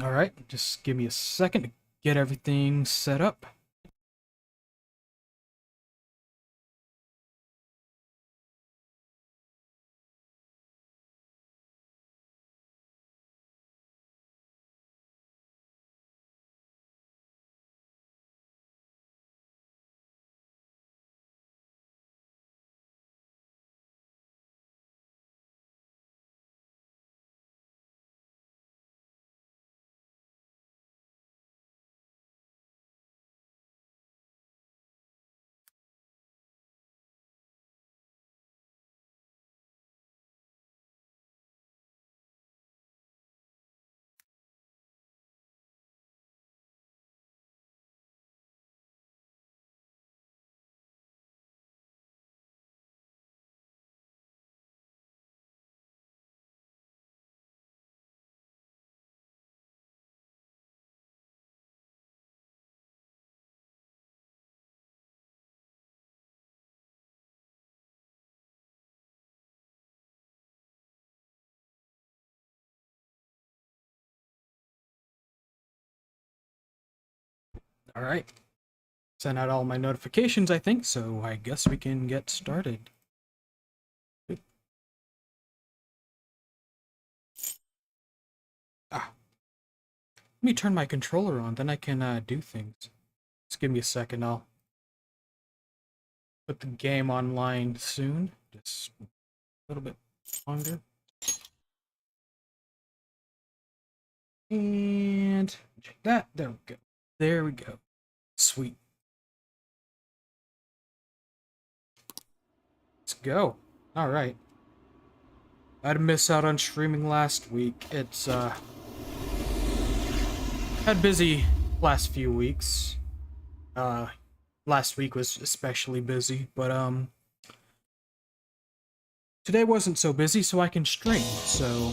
Alright, just give me a second to get everything set up. Alright. Sent out all my notifications, I think, so I guess we can get started. Let me turn my controller on, then I can do things. Just give me a second, I'll put the game online soon. Just a little bit longer. And check that. There we go. There we go. Sweet. Let's go. Alright. I'd miss out on streaming last week. It's had busy last few weeks. Last week was especially busy, but today wasn't so busy, so I can stream, so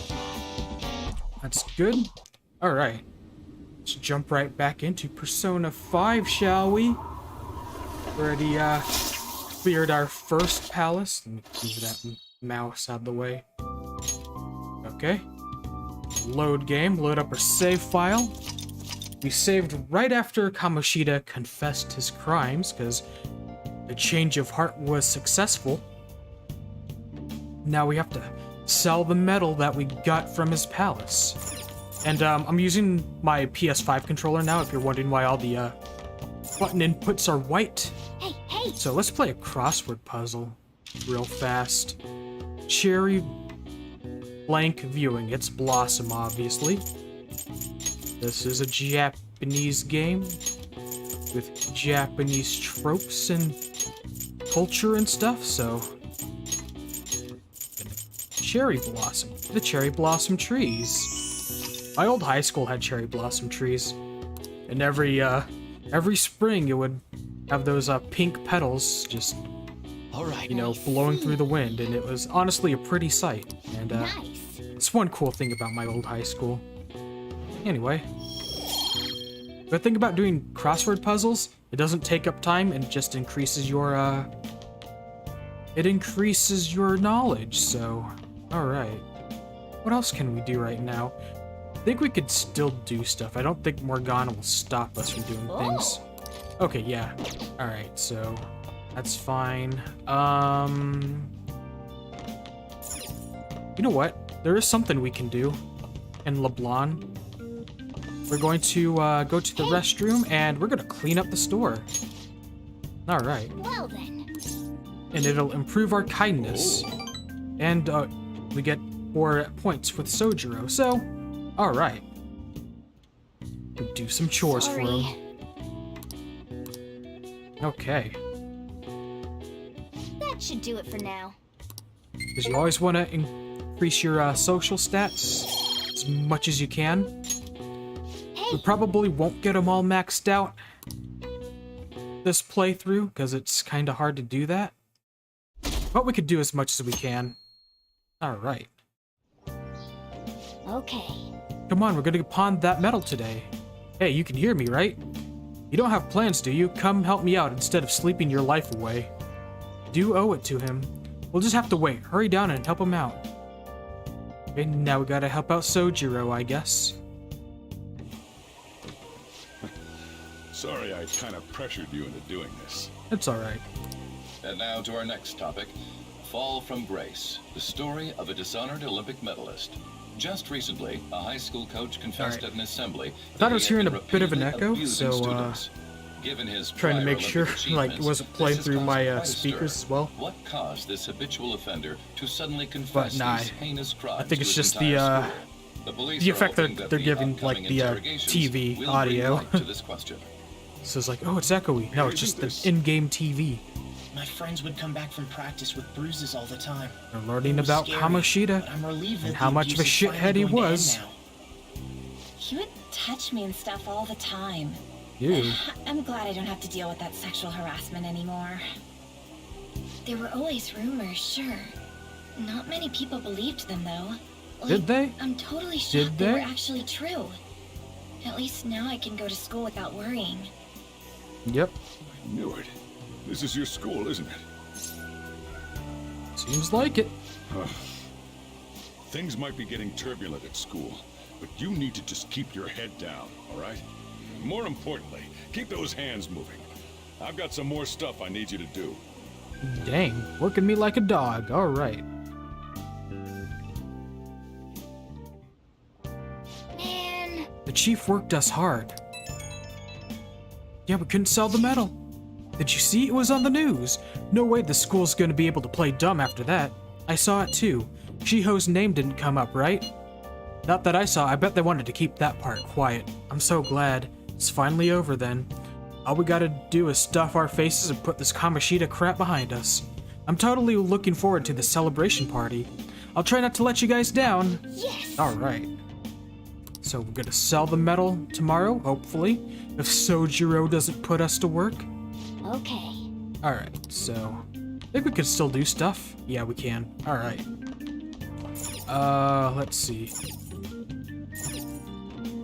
that's good. Alright. Let's jump right back into Persona 5, shall we? Already cleared our first palace. Let me move that mouse out of the way. Okay. Load game, load up our save file. We saved right after Kamoshida confessed his crimes, because the change of heart was successful. Now we have to sell the metal that we got from his palace. And I'm using my PS5 controller now, if you're wondering why all the button inputs are white. Hey! So let's play a crossword puzzle real fast. Cherry blank viewing. It's Blossom, obviously. This is a Japanese game with Japanese tropes and culture and stuff, so... Cherry blossom. The cherry blossom trees. My old high school had cherry blossom trees. And every spring it would have those pink petals just, you know, blowing through the wind, and it was honestly a pretty sight. And Nice. it's one cool thing about my old high school. Anyway, good thing about doing crossword puzzles, it doesn't take up time and it just increases your knowledge. So, all right, what else can we do right now? I think we could still do stuff. I don't think Morgana will stop us from doing things. Okay, yeah. All right, so that's fine. You know what? There is something we can do in LeBlanc. We're going to go to the restroom, and we're going to clean up the store. Alright. Well then. And it'll improve our kindness. And we get 4 points with Sojiro, so, alright. We'll do some chores for him. Okay. That should do it for now. Because you always want to increase your social stats as much as you can. We probably won't get them all maxed out this playthrough, because it's kind of hard to do that. But we could do as much as we can. Alright. Okay. Come on, we're gonna pawn that metal today. Hey, you can hear me, right? You don't have plans, do you? Come help me out instead of sleeping your life away. Do owe it to him. We'll just have to wait. Hurry down and help him out. Okay, now we gotta help out Sojiro, I guess. Sorry I kind of pressured you into doing this. It's alright. And now to our next topic, Fall from Grace, the story of a dishonored Olympic medalist. Just recently, a high school coach confessed at an assembly I thought I was he had hearing a been bit of an repeatedly echo, abusing so students. Given his trying to prior make sure Olympic like it achievements, wasn't playing this has through caused my quite a speakers stir. as well. What caused this habitual offender to suddenly But confess nah, these heinous crimes I think it's to his just entire the school? The police the are effect hoping they're that the giving, like, upcoming the interrogations TV will bring audio. light to this question. So it's like, oh, it's echoey. No, it's just the in-game TV. My friends would come back from practice with bruises all the time. They're learning It was about scary, Kamoshida but I'm relieved and that how the much of a abuse is shithead finally he going to end was. now. He would touch me and stuff all the time. Ew. I'm glad I don't have to deal with that sexual harassment anymore. There were always rumors, sure. Not many people believed them, though. Did they? I'm totally Did shocked they were they? actually true. At least now I can go to school without worrying. Yep. I knew it. This is your school, isn't it? Seems like it. Things might be getting turbulent at school, but you need to just keep your head down, all right? More importantly, keep those hands moving. I've got some more stuff I need you to do. Dang, working me like a dog. All right. Man, The chief worked us hard. Yeah, we couldn't sell the medal. Did you see? It was on the news. No way the school's gonna be able to play dumb after that. I saw it too. Shiho's name didn't come up, right? Not that I saw. I bet they wanted to keep that part quiet. I'm so glad. It's finally over then. All we gotta do is stuff our faces and put this Kamoshida crap behind us. I'm totally looking forward to the celebration party. I'll try not to let you guys down. yes! Alright. So we're gonna sell the medal tomorrow, hopefully, if Sojiro doesn't put us to work. Okay. Alright, so I think we could still do stuff. Yeah, we can. Alright. Let's see.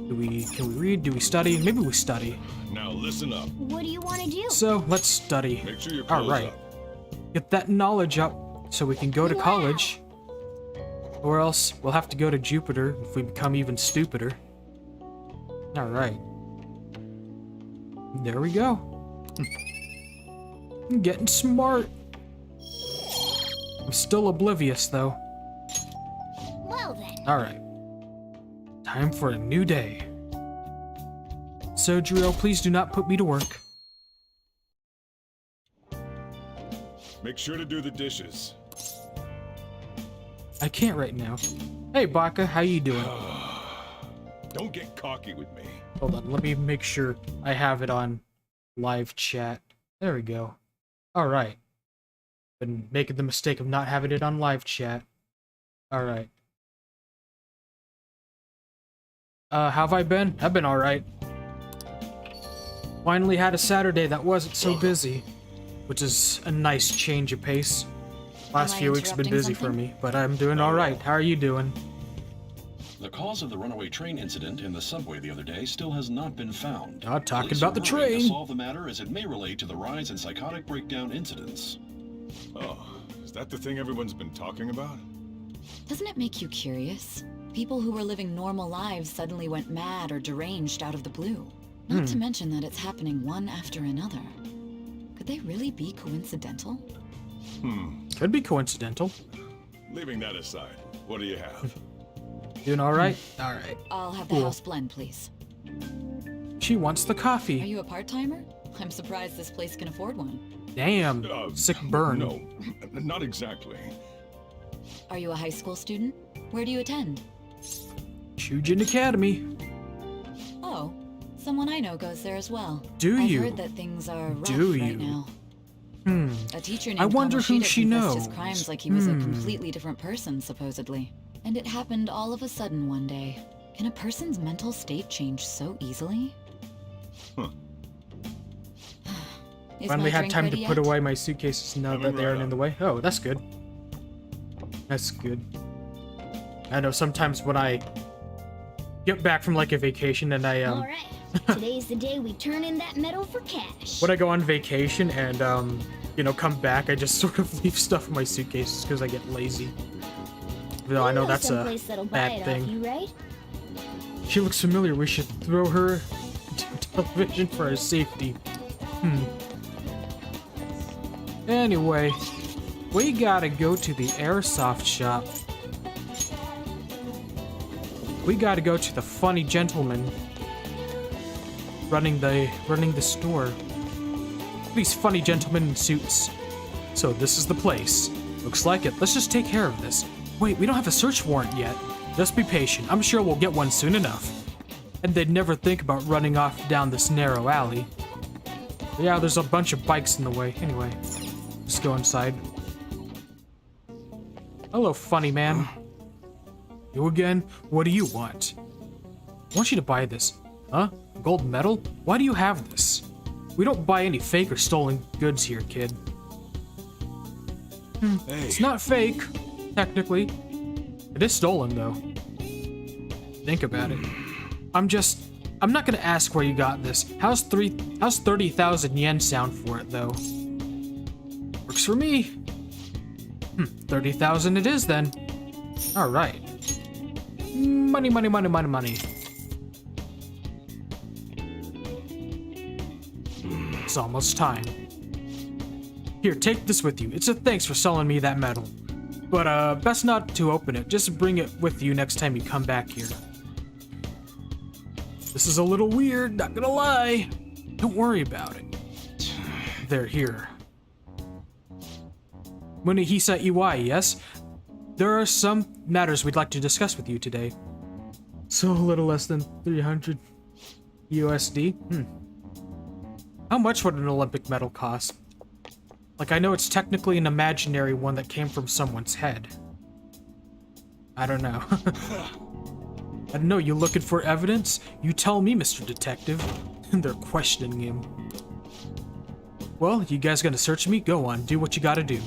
Can we read? Do we study? Maybe we study. Now listen up. What do you want to do? So let's study. Make sure your clothes Alright. up. Get that knowledge up so we can go to Wow. college. Or else we'll have to go to Jupiter if we become even stupider. Alright. There we go. I'm getting smart. I'm still oblivious though. Well then. Alright. Time for a new day. Sojiro, please do not put me to work. Make sure to do the dishes. I can't right now. Hey Baka, how you doing? Don't get cocky with me. Hold on, let me make sure I have it on live chat. There we go. Alright. Been making the mistake of not having it on live chat. Alright. How have I been? I've been alright. Finally had a Saturday that wasn't so busy, which is a nice change of pace. Last I few weeks have been interrupting busy for something? me, but I'm doing alright. How are you doing? The cause of the runaway train incident in the subway the other day still has not been found. Talking Police about are the worried to train. solve the matter as it may relate to the rise in psychotic breakdown incidents. Oh, is that the thing everyone's been talking about? Doesn't it make you curious? People who were living normal lives suddenly went mad or deranged out of the blue. Not to mention that it's happening one after another. Could they really be coincidental? Could be coincidental. Leaving that aside, what do you have? Doing alright? Alright. I'll have the Cool. house blend, please. She wants the Are coffee. you a part-timer? I'm surprised this place can afford one. Damn. Sick burn. No, not exactly. Are you a high school student? Where do you attend? Shujin Academy. Oh, someone I know goes there as well. Do I've you? heard that things are rough Do right you? now. A teacher named I wonder who Kamoshida she confessed his knows. crimes like he was a completely different person, supposedly. And it happened all of a sudden one day. Can a person's mental state change so easily? Is Finally my had drink time to ready put yet? away my suitcases now that Coming they aren't right in the up. way. Oh, that's good. That's good. I know sometimes when I get back from like a vacation and I All right. Today's the day we turn in that medal for cash. when I go on vacation and you know, come back, I just sort of leave stuff in my suitcases because I get lazy. Even though I know that's a someplace that'll buy bad it thing. off you, right? She looks familiar. We should throw her television for our safety. Anyway, we gotta go to the airsoft shop. We gotta go to the funny gentleman running the store. These funny gentlemen in suits. So this is the place. Looks like it. Let's just take care of this. Wait, we don't have a search warrant yet. Just be patient. I'm sure we'll get one soon enough. And they'd never think about running off down this narrow alley. Yeah, there's a bunch of bikes in the way. Anyway, let's go inside. Hello, funny man. You again? What do you want? I want you to buy this. Huh? Gold medal? Why do you have this? We don't buy any fake or stolen goods here, kid. Hey. It's not fake, technically. It is stolen, though. Think about it. I'm not gonna ask where you got this. How's 30,000 yen sound for it, though? Works for me. 30,000 it is, then. Alright. Money, money, money, money, money. It's almost time. Here, take this with you. It's a thanks for selling me that medal. But, best not to open it. Just bring it with you next time you come back here. This is a little weird, not gonna lie. Don't worry about it. They're here. Munehisa Iwai, yes? There are some matters we'd like to discuss with you today. So a little less than 300 USD? How much would an Olympic medal cost? Like, I know it's technically an imaginary one that came from someone's head. I don't know. I don't know, you looking for evidence? You tell me, Mr. Detective. They're questioning him. Well, you guys gonna search me? Go on, do what you gotta do.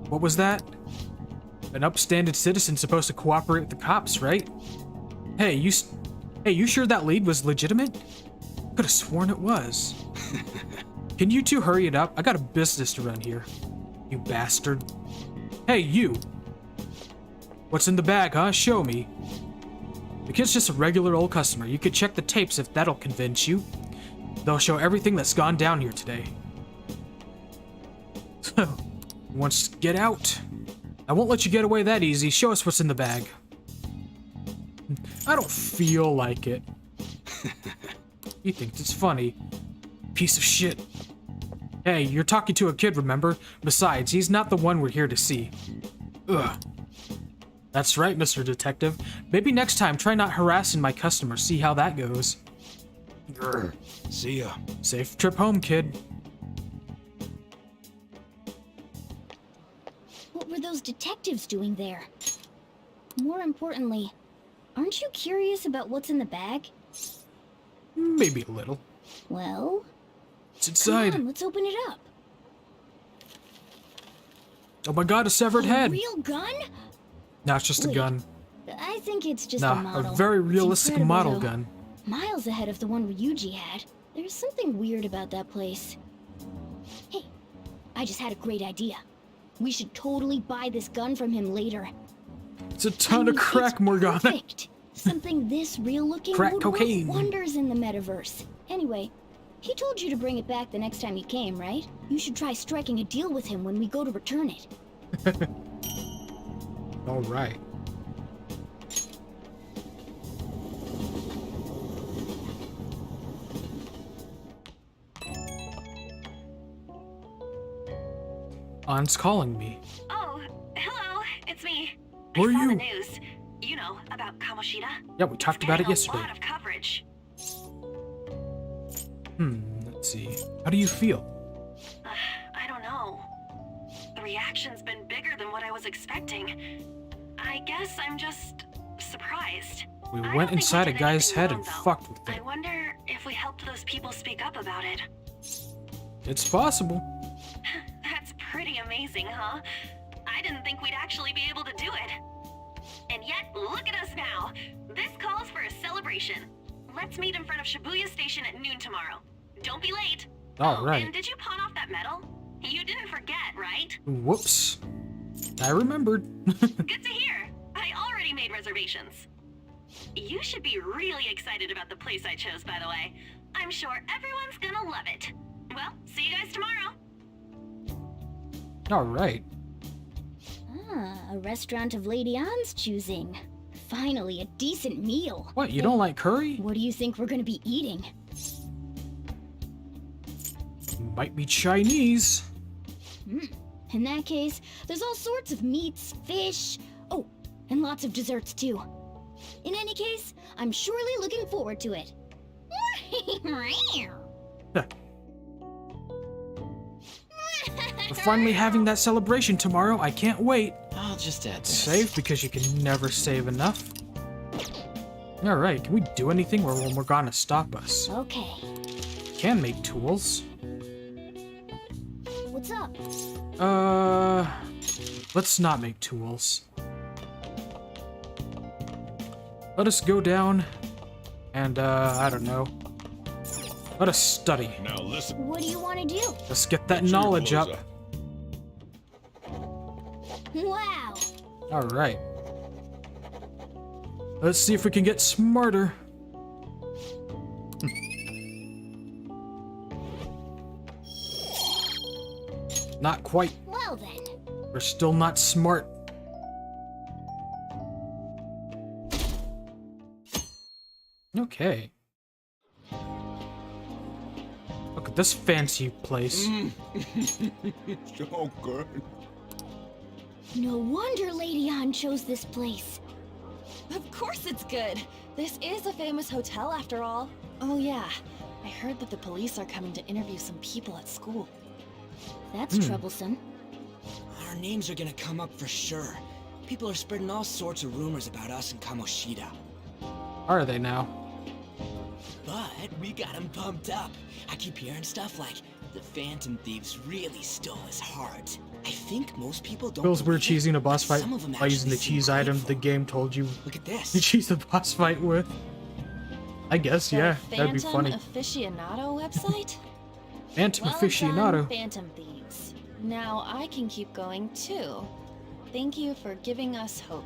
What was that? An upstanding citizen supposed to cooperate with the cops, right? Hey, you sure that lead was legitimate? Could have sworn it was. Can you two hurry it up? I got a business to run here. You bastard. Hey, you. What's in the bag, huh? Show me. The kid's just a regular old customer. You could check the tapes if that'll convince you. They'll show everything that's gone down here today. So, wants to get out? I won't let you get away that easy. Show us what's in the bag. I don't feel like it. He thinks it's funny. Piece of shit. Hey, you're talking to a kid, remember? Besides, he's not the one we're here to see. Ugh. That's right, Mr. Detective. Maybe next time, try not harassing my customers. See how that goes. Grr. See ya. Safe trip home, kid. What were those detectives doing there? More importantly, aren't you curious about what's in the bag? Maybe a little. Well, It's inside. come on, let's open it up. Oh my god, a severed head. A real gun? No, it's just a Wait, gun. I think it's just a Nah, model. a very It's realistic incredible, model though. gun. Miles ahead of the one Ryuji had. There's something weird about that place. Hey, I just had a great idea. We should totally buy this gun from him later. It's a ton of crack, it's Morgana. perfect. Something this real looking Crack would cocaine. work wonders in the metaverse. Anyway, he told you to bring it back the next time you came, right? You should try striking a deal with him when we go to return it. All right. An's calling me. Oh, hello, it's me. Who are I saw you? the news. You know, about Kamoshida. Yeah, we talked about it yesterday. A lot of coverage. Let's see. How do you feel? I don't know. The reaction's been bigger than what I was expecting. I guess I'm just surprised. We I went don't think inside we a did guy's anything head wrong, and though. fucked with I it. wonder if we helped those people speak up about it. It's possible. That's pretty amazing, huh? I didn't think we'd actually be able to do it. And yet, look at us now. This calls for a celebration. Let's meet in front of Shibuya Station at noon tomorrow. Don't be late. All right. And did you pawn off that medal? You didn't forget, right? Whoops. I remembered. Good to hear. I already made reservations. You should be really excited about the place I chose, by the way. I'm sure everyone's gonna love it. Well, see you guys tomorrow. Alright. Ah, a restaurant of Lady Anne's choosing. Finally, a decent meal. What, you don't like curry? What do you think we're gonna be eating? Might be Chinese. In that case, there's all sorts of meats, fish, oh, and lots of desserts too. In any case, I'm surely looking forward to it. We're finally having that celebration tomorrow. I can't wait. I'll just add this. Save, because you can never save enough. Alright, can we do anything or will Morgana stop us? Okay, Can make tools. what's up? Let's not make tools. Let us go down and, I don't know. Let us study. Now listen. What do you want to do? Let's get that Make sure your knowledge up. clothes Wow, Alright. Let's see if we can get smarter. Not quite. well then. We're still not smart. Okay. Look at this fancy place. So good. No wonder Lady Anne chose this place. Of course it's good. This is a famous hotel after all. Oh yeah, I heard that the police are coming to interview some people at school. That's troublesome. Our names are gonna come up for sure. People are spreading all sorts of rumors about us and Kamoshida. Are they now? But we got him pumped up. I keep hearing stuff like, the Phantom Thieves really stole his heart. I think most people don't Feels weird believe it, cheesing a boss but fight some of them by using the actually seem cheese item the grateful. game told you Look at this. to cheese the boss fight with. I guess, The yeah, that'd be Phantom funny. Aficionado website? Phantom Well aficionado. done, Phantom Thieves. Now I can keep going too. Thank you for giving us hope.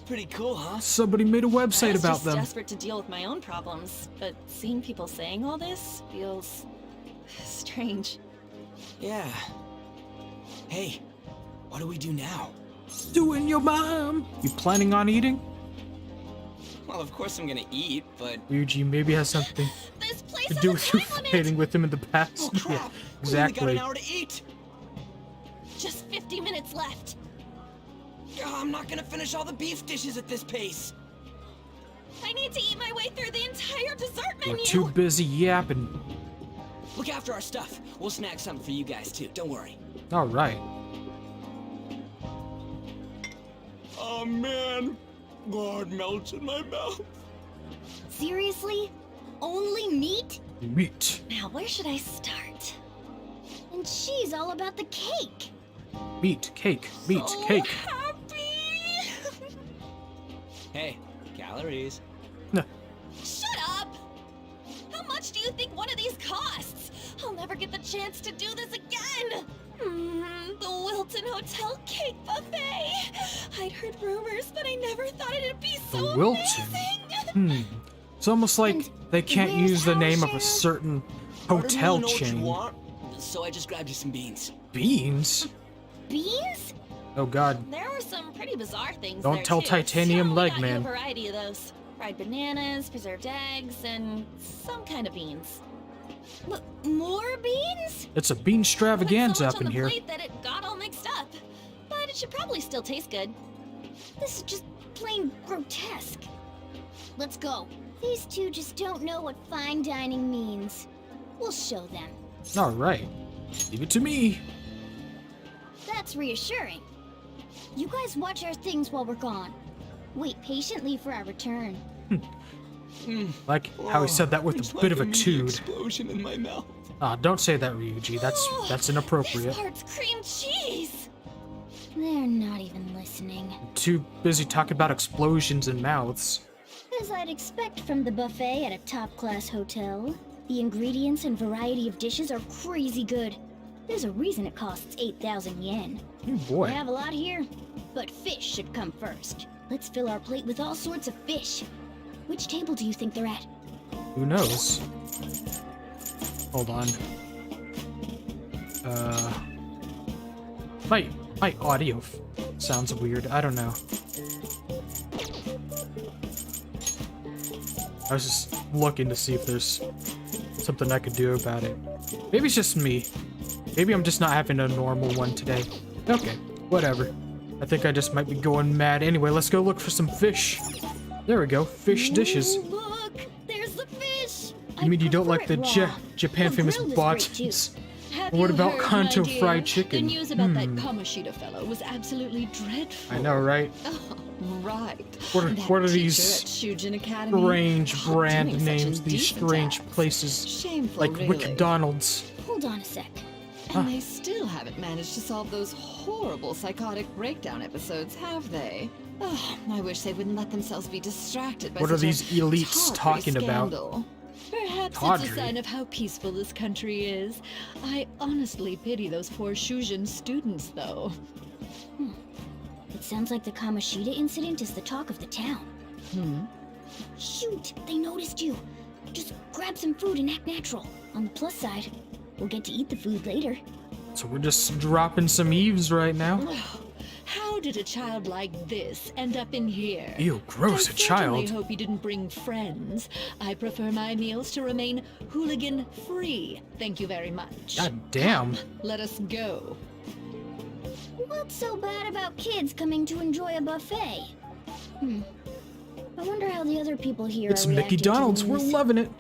Pretty cool, huh? Somebody made a I website was about just them. desperate to deal with my own problems, but seeing people saying all this feels strange. Yeah. Hey, what do we do now? Doing your mom. You planning on eating? Well, of course I'm gonna eat, but... Ryuji maybe has something This place to has do a with you time limit! fighting with him in the past. Oh Yeah, crap! We only got exactly. an hour to eat! Just 50 minutes left. I'm not gonna finish all the beef dishes at this pace! I need to eat my way through the entire dessert We're menu. too busy yapping. Look after our stuff. We'll snag something for you guys too, don't worry. Alright. Oh man, God melts in my mouth. Seriously? Only meat? Meat. Now, where should I start? And she's all about the cake. Meat. Cake. Meat. So Cake. happy! Hey, calories. Shut up! How much do you think one of these costs? I'll never get the chance to do this again! The Wilton Hotel Cake Buffet! I'd heard rumors, but I never thought it'd be so The Wilton? amazing! It's almost like And they can't where's use the our name of a share? certain I don't hotel really know what you chain. want, so I just grabbed you some beans. Beans? Beans? Oh god. There were some pretty bizarre things Don't there, tell too. Titanium So we Leg got you Man. a variety of those. Fried bananas, preserved eggs, and some kind of beans. More beans? It's a bean Put extravaganza so much up on in the here. plate that it got all mixed up. But it should probably still taste good. This is just plain grotesque. Let's go. These two just don't know what fine dining means. We'll show them. Alright. Leave it to me. That's reassuring. You guys watch our things while we're gone. Wait patiently for our return. Like how he said that with It's a bit of a like mini tood. explosion in my mouth. Ah, don't say that, Ryuji. That's This inappropriate. part's cream cheese! They're not even listening. Too busy talking about explosions and mouths. As I'd expect from the buffet at a top-class hotel, the ingredients and variety of dishes are crazy good. There's a reason it costs 8,000 yen. Oh boy. We have a lot here, but fish should come first. Let's fill our plate with all sorts of fish. Which table do you think they're at? Who knows? Hold on. My audio sounds weird. I don't know. I was just looking to see if there's something I could do about it. Maybe it's just me. Maybe I'm just not having a normal one today. Okay, whatever. I think I just might be going mad. Anyway, let's go look for some fish. There we go. Fish dishes. Ooh, look, there's the fish. You mean you don't like the raw. Japan famous Grilled is great, too. bots? Have What you about heard, Kanto my dear? fried The chicken? news about that Kamoshida fellow was absolutely dreadful. I know, right? Oh, right. What are- That what are teacher these at Shujin Academy? Strange Oh, brand doing such names, these indecent strange acts. places, Shameful, like really. McDonald's. Hold on a sec. And they still haven't managed to solve those horrible psychotic breakdown episodes, have they? Oh, I wish they wouldn't let themselves be distracted by What are such a these elites tawdry talking about? scandal. Perhaps Tawdry? it's a sign of how peaceful this country is. I honestly pity those poor Shujin students, though. It sounds like the Kamoshida incident is the talk of the town. Shoot, they noticed you. Just grab some food and act natural. On the plus side, we'll get to eat the food later. So we're just dropping some eaves right now. How did a child like this end up in here? Ew, gross, I a child. certainly hope you didn't bring friends. I prefer my meals to remain hooligan-free. Thank you very much. God damn. Let us go. What's so bad about kids coming to enjoy a buffet? I wonder how the other people here It's are reacting to the McDonald's. We're news. loving it.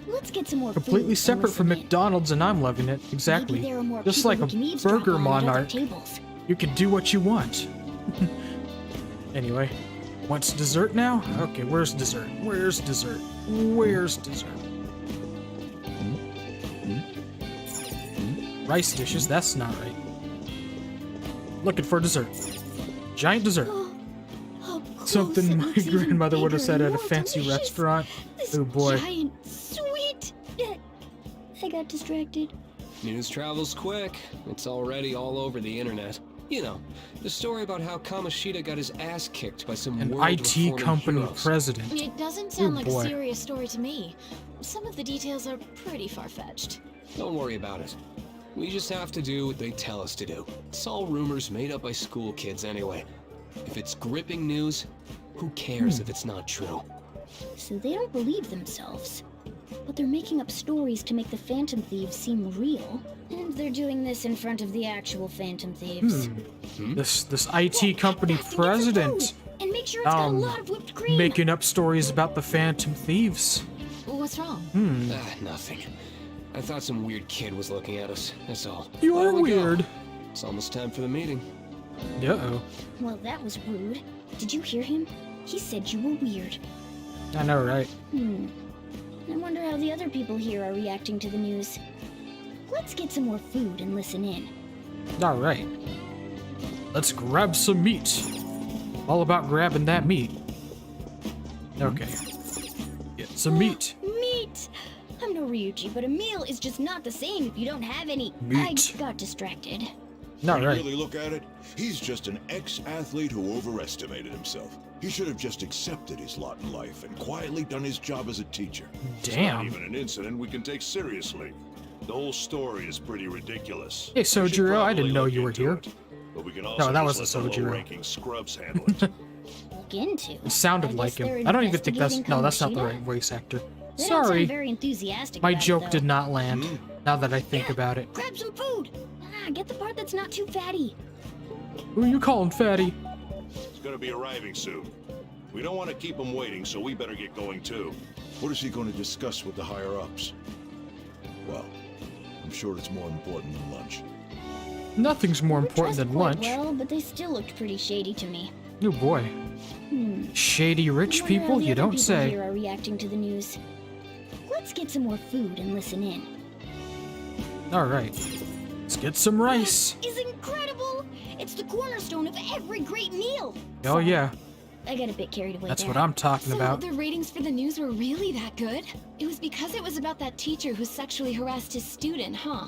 Let's get some more Completely food and separate from listen in. McDonald's, and I'm loving it. Exactly. Maybe there are more Just people like who a can eavesdrop burger on at other monarch. tables. You can do what you want. Anyway, what's dessert now? Okay, where's dessert? Where's dessert? Where's dessert? Rice dishes, that's not right. Looking for dessert. Giant dessert. Up close, Something it my looks even grandmother would have bigger said and at a more fancy delicious. restaurant. This Oh boy. giant sweet. I got distracted. News travels quick. It's already all over the internet. You know, the story about how Kamoshida got his ass kicked by some An world IT reforming company heroes. president. It doesn't sound like boy. a serious story to me. Some of the details are pretty far-fetched. Don't worry about it. We just have to do what they tell us to do. It's all rumors made up by school kids anyway. If it's gripping news, who cares if it's not true? So they don't believe themselves. But they're making up stories to make the Phantom Thieves seem real. And they're doing this in front of the actual Phantom Thieves. This IT company Fast and get some president food, and make sure it's got a lot of whipped cream. making up stories about the Phantom Thieves. What's wrong? Nothing. I thought some weird kid was looking at us, that's all. You There are we go. weird. It's almost time for the meeting. Uh-oh. Well, that was rude. Did you hear him? He said you were weird. I know, right? I wonder how the other people here are reacting to the news. Let's get some more food and listen in. Alright. Let's grab some meat. All about grabbing that meat. Okay. Get some meat. Meat! I'm no Ryuji, but a meal is just not the same if you don't have any. Meat. I got distracted. Alright. Really look at it, he's just an ex-athlete who overestimated himself. He should have just accepted his lot in life and quietly done his job as a teacher. Not Damn. even an incident we can take seriously. The whole story is pretty ridiculous. Hey, We should Sojiro, I didn't probably know look you were into here. it, but we can also that just wasn't let the Sojiro. low-ranking scrubs handle it. Look into. It sounded I like guess him. they're I don't even think that's... investigating No, that's not the Kamoshida? right voice actor. They don't sound Sorry. very enthusiastic My about it, joke though. did not land, now that I think about it. Grab some food. Get the part that's not too fatty. Who are you calling fatty? He's gonna be arriving soon. We don't want to keep him waiting, so we better get going too. What is he going to discuss with the higher-ups? Well, I'm sure it's more important than lunch. Nothing's more We're important dressed than quite lunch. Well, but they still looked pretty shady to me. Oh boy. Shady rich I wonder how people? the You other don't people say. here are reacting to the news. Let's get some more food and listen in. Alright. Let's get some rice. This is incredible! It's the cornerstone of every great meal. Oh yeah. I got a bit carried away That's there. what I'm talking So about. the ratings for the news were really that good? It was because it was about that teacher who sexually harassed his student, huh?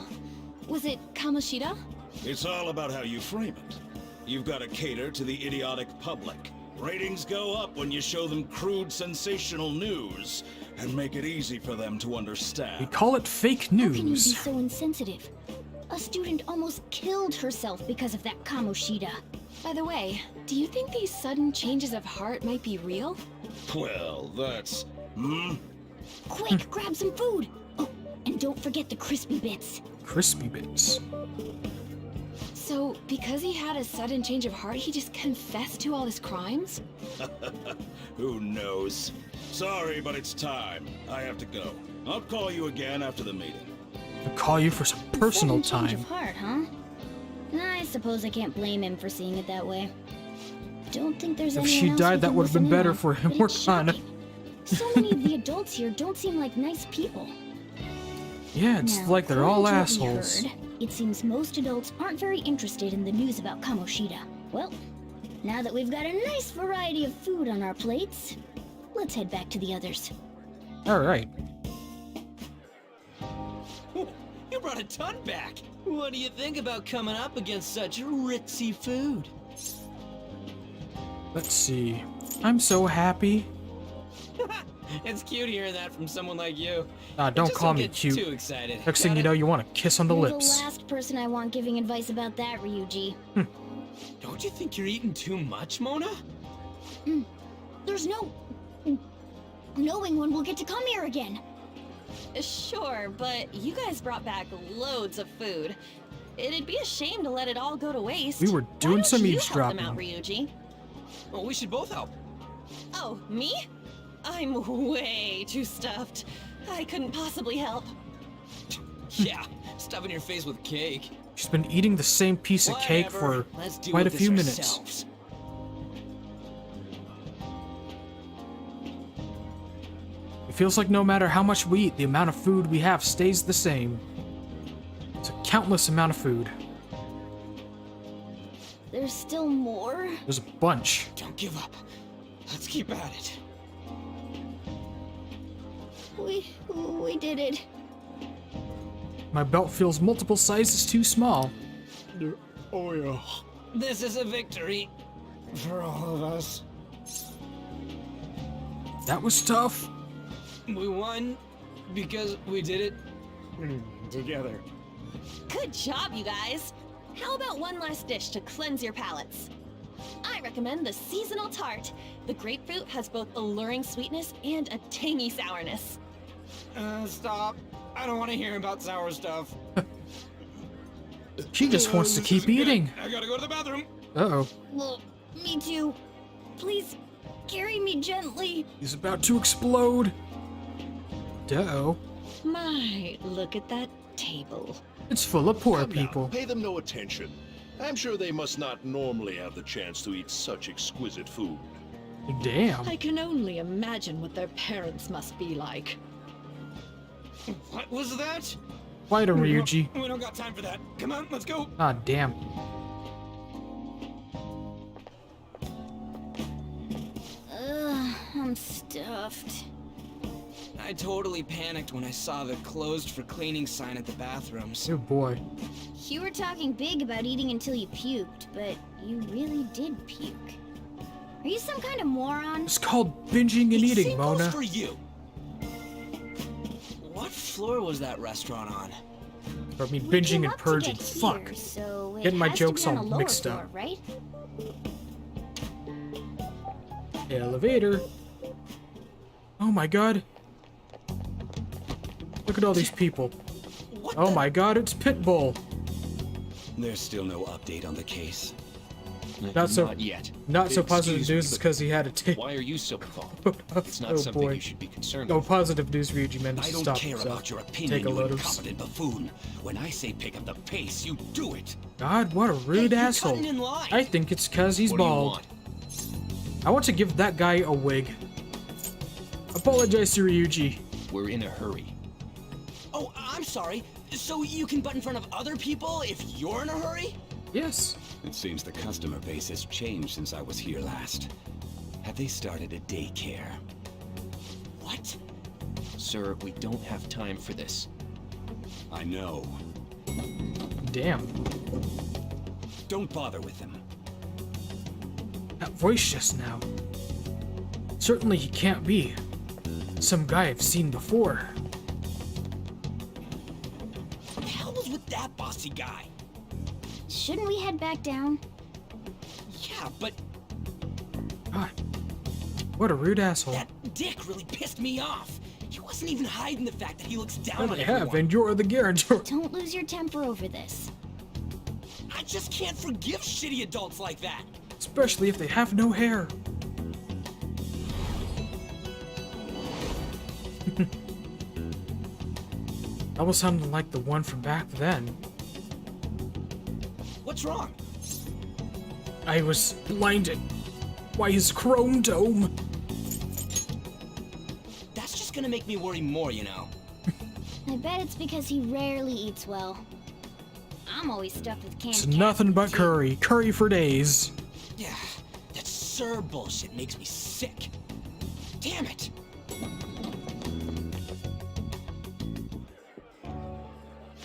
Was it Kamoshida? It's all about how you frame it. You've got to cater to the idiotic public. Ratings go up when you show them crude, sensational news and make it easy for them to We understand. call it fake How can you be news. so insensitive? A student almost killed herself because of that Kamoshida. By the way, do you think these sudden changes of heart might be real? Well, that's... Quick, grab some food! Oh, and don't forget the crispy bits. Crispy bits. So, because he had a sudden change of heart, he just confessed to all his crimes? Who knows? Sorry, but it's time. I have to go. I'll call you again after the meeting. I'll call you for some personal Sudden change time. of heart, huh? I suppose I can't blame him for seeing it that way. Don't think there's If anyone she else died, we that can would have been listen in better on, for him, but it's Morgana. shocking. So many of the adults here don't seem like nice people. Yeah, it's Now, like they're all according to what we assholes. heard, it seems most adults aren't very interested in the news about Kamoshida. Well, now that we've got a nice variety of food on our plates, let's head back to the others. Alright. You brought a ton back. What do you think about coming up against such ritzy food? Let's see. I'm so happy. It's cute hearing that from someone like you. Don't Just call don't me get cute. Too excited. Next thing you know, you want to kiss on the You're lips. the last person I want giving advice about that, Ryuji. Don't you think you're eating too much, Mona? There's no knowing when we'll get to come here again. Sure, but you guys brought back loads of food. It'd be a shame to let it all go to waste. We were doing Why some don't you help them eavesdropping. out, Ryuji? Well, we should both help. Oh, me? I'm way too stuffed. I couldn't possibly help. Yeah, stuffing your face with cake. She's been eating the same piece of cake Whatever. for Let's deal quite a with few this minutes. ourselves. It feels like no matter how much we eat, the amount of food we have stays the same. It's a countless amount of food. There's still more? There's a bunch. Don't give up. Let's keep at it. We did it. My belt feels multiple sizes too small. This is a victory for all of us. That was tough. We won because we did it Together. Good job, you guys. How about one last dish to cleanse your palates? I recommend the seasonal tart. The grapefruit has both alluring sweetness and a tangy sourness. Stop. I don't want to hear about sour stuff. She just wants to keep eating. I gotta go to the bathroom. Uh-oh. Well, me too. Please carry me gently. He's about to explode. Uh-oh. My, look at that table. It's full of poor Come now, people. pay them no attention. I'm sure they must not normally have the chance to eat such exquisite food. Damn. I can only imagine what their parents must be like. What was that? Fight him, Ryuji. We don't got time for that. Come on, let's go. Ah, damn. I'm stuffed. I totally panicked when I saw the closed for cleaning sign at the bathrooms. Oh boy. You were talking big about eating until you puked, but you really did puke. Are you some kind of moron? It's called binging and eating, Same goes Mona. for you. What floor was that restaurant on? I mean, We binging came and up to purging. get Fuck. here, so it Getting my has to jokes be on all a lower mixed floor, up. right? Elevator. Oh my god. Look at all these people. What Oh the- my god, it's Pitbull. There's still no update on the case. Not so- Not yet. Not so positive Excuse me, news is but because he had to take. Why are you so involved? It's not Oh something boy. you should be concerned No with. positive news, Ryuji man. I Just don't stop care yourself. about your Take opinion, a you load of. incompetent buffoon. When I say pick up the pace, you do it. God, what a rude Hey, you're asshole. cutting in line. I think it's cause he's What do you bald. want? I want to give that guy a wig. Apologize to Ryuji. We're in a hurry. Oh, I'm sorry. So you can butt in front of other people if you're in a hurry? Yes. It seems the customer base has changed since I was here last. Have they started a daycare? What? Sir, we don't have time for this. I know. Damn. Don't bother with them. That voice just now. Certainly he can't be some guy I've seen before. What the hell was with that bossy guy? Shouldn't we head back down? Yeah, but God, what a rude asshole. that dick really pissed me off. He wasn't even hiding the fact that he looks down But on I have, everyone. and you're the guarantor. Don't lose your temper over this. I just can't forgive shitty adults like that. Especially if they have no hair. That was sounding like the one from back then. What's wrong? I was blinded by his chrome dome. That's just gonna make me worry more, you know. I bet it's because he rarely eats well. I'm always stuffed with canned It's cat nothing food, but too. curry. Curry for days. Yeah, that sir bullshit makes me sick. Damn it.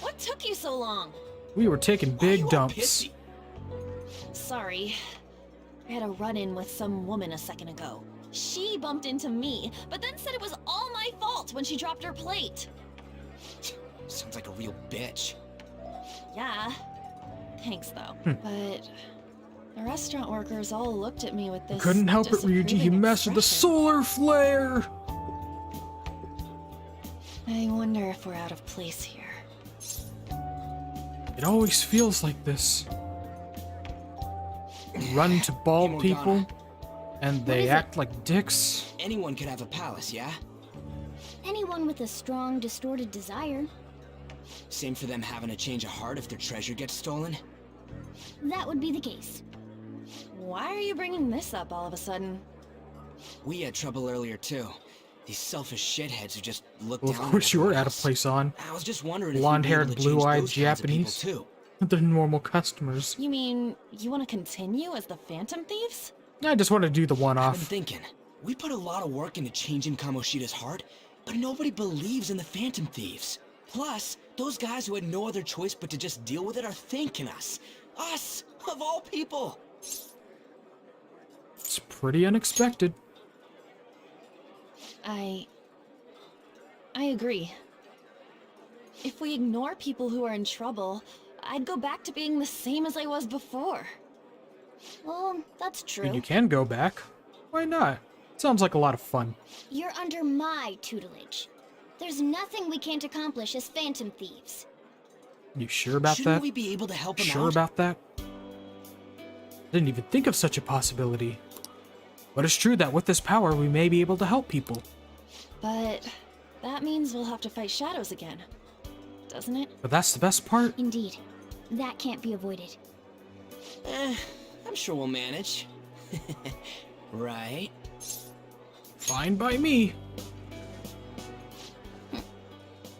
What took you so long? We were taking Why are you big all dumps. pissy? Sorry. I had a run-in with some woman a second ago. She bumped into me, but then said it was all my fault when she dropped her plate. Sounds like a real bitch. Yeah. Thanks, though. But the restaurant workers all looked at me with this. Couldn't help it, Ryuji. He disapproving messed with the expression. solar flare. I wonder if we're out of place here. It always feels like this. Run to bald Hey, people, Morgana. and they act like dicks. Anyone could have a palace, yeah? Anyone with a strong, distorted desire. Same for them having a change of heart if their treasure gets stolen? That would be the case. Why are you bringing this up all of a sudden? We had trouble earlier, too. These selfish shitheads who just look Well, down of on course you were everyone out of else. place on. I was just wondering if Blonde-haired, you'd be able to change blue-eyed those kinds of people, Japanese. too. They're normal customers. You mean you want to continue as the Phantom Thieves? I just want to do the I've been one-off. thinking. We put a lot of work into changing Kamoshida's heart, but nobody believes in the Phantom Thieves. Plus, those guys who had no other choice but to just deal with it are thanking us. Us, of all people. It's pretty unexpected. I agree. If we ignore people who are in trouble, I'd go back to being the same as I was before. Well, that's And true. you can go back. Why not? Sounds like a lot of fun. You're under my tutelage. There's nothing we can't accomplish as Phantom Thieves. You sure about Shouldn't that? we be able to help him Sure out? about that? Didn't even think of such a possibility. But it's true that with this power, we may be able to help people. But that means we'll have to fight shadows again, doesn't it? But that's the best part. Indeed. That can't be avoided. I'm sure we'll manage. Right? Fine by me.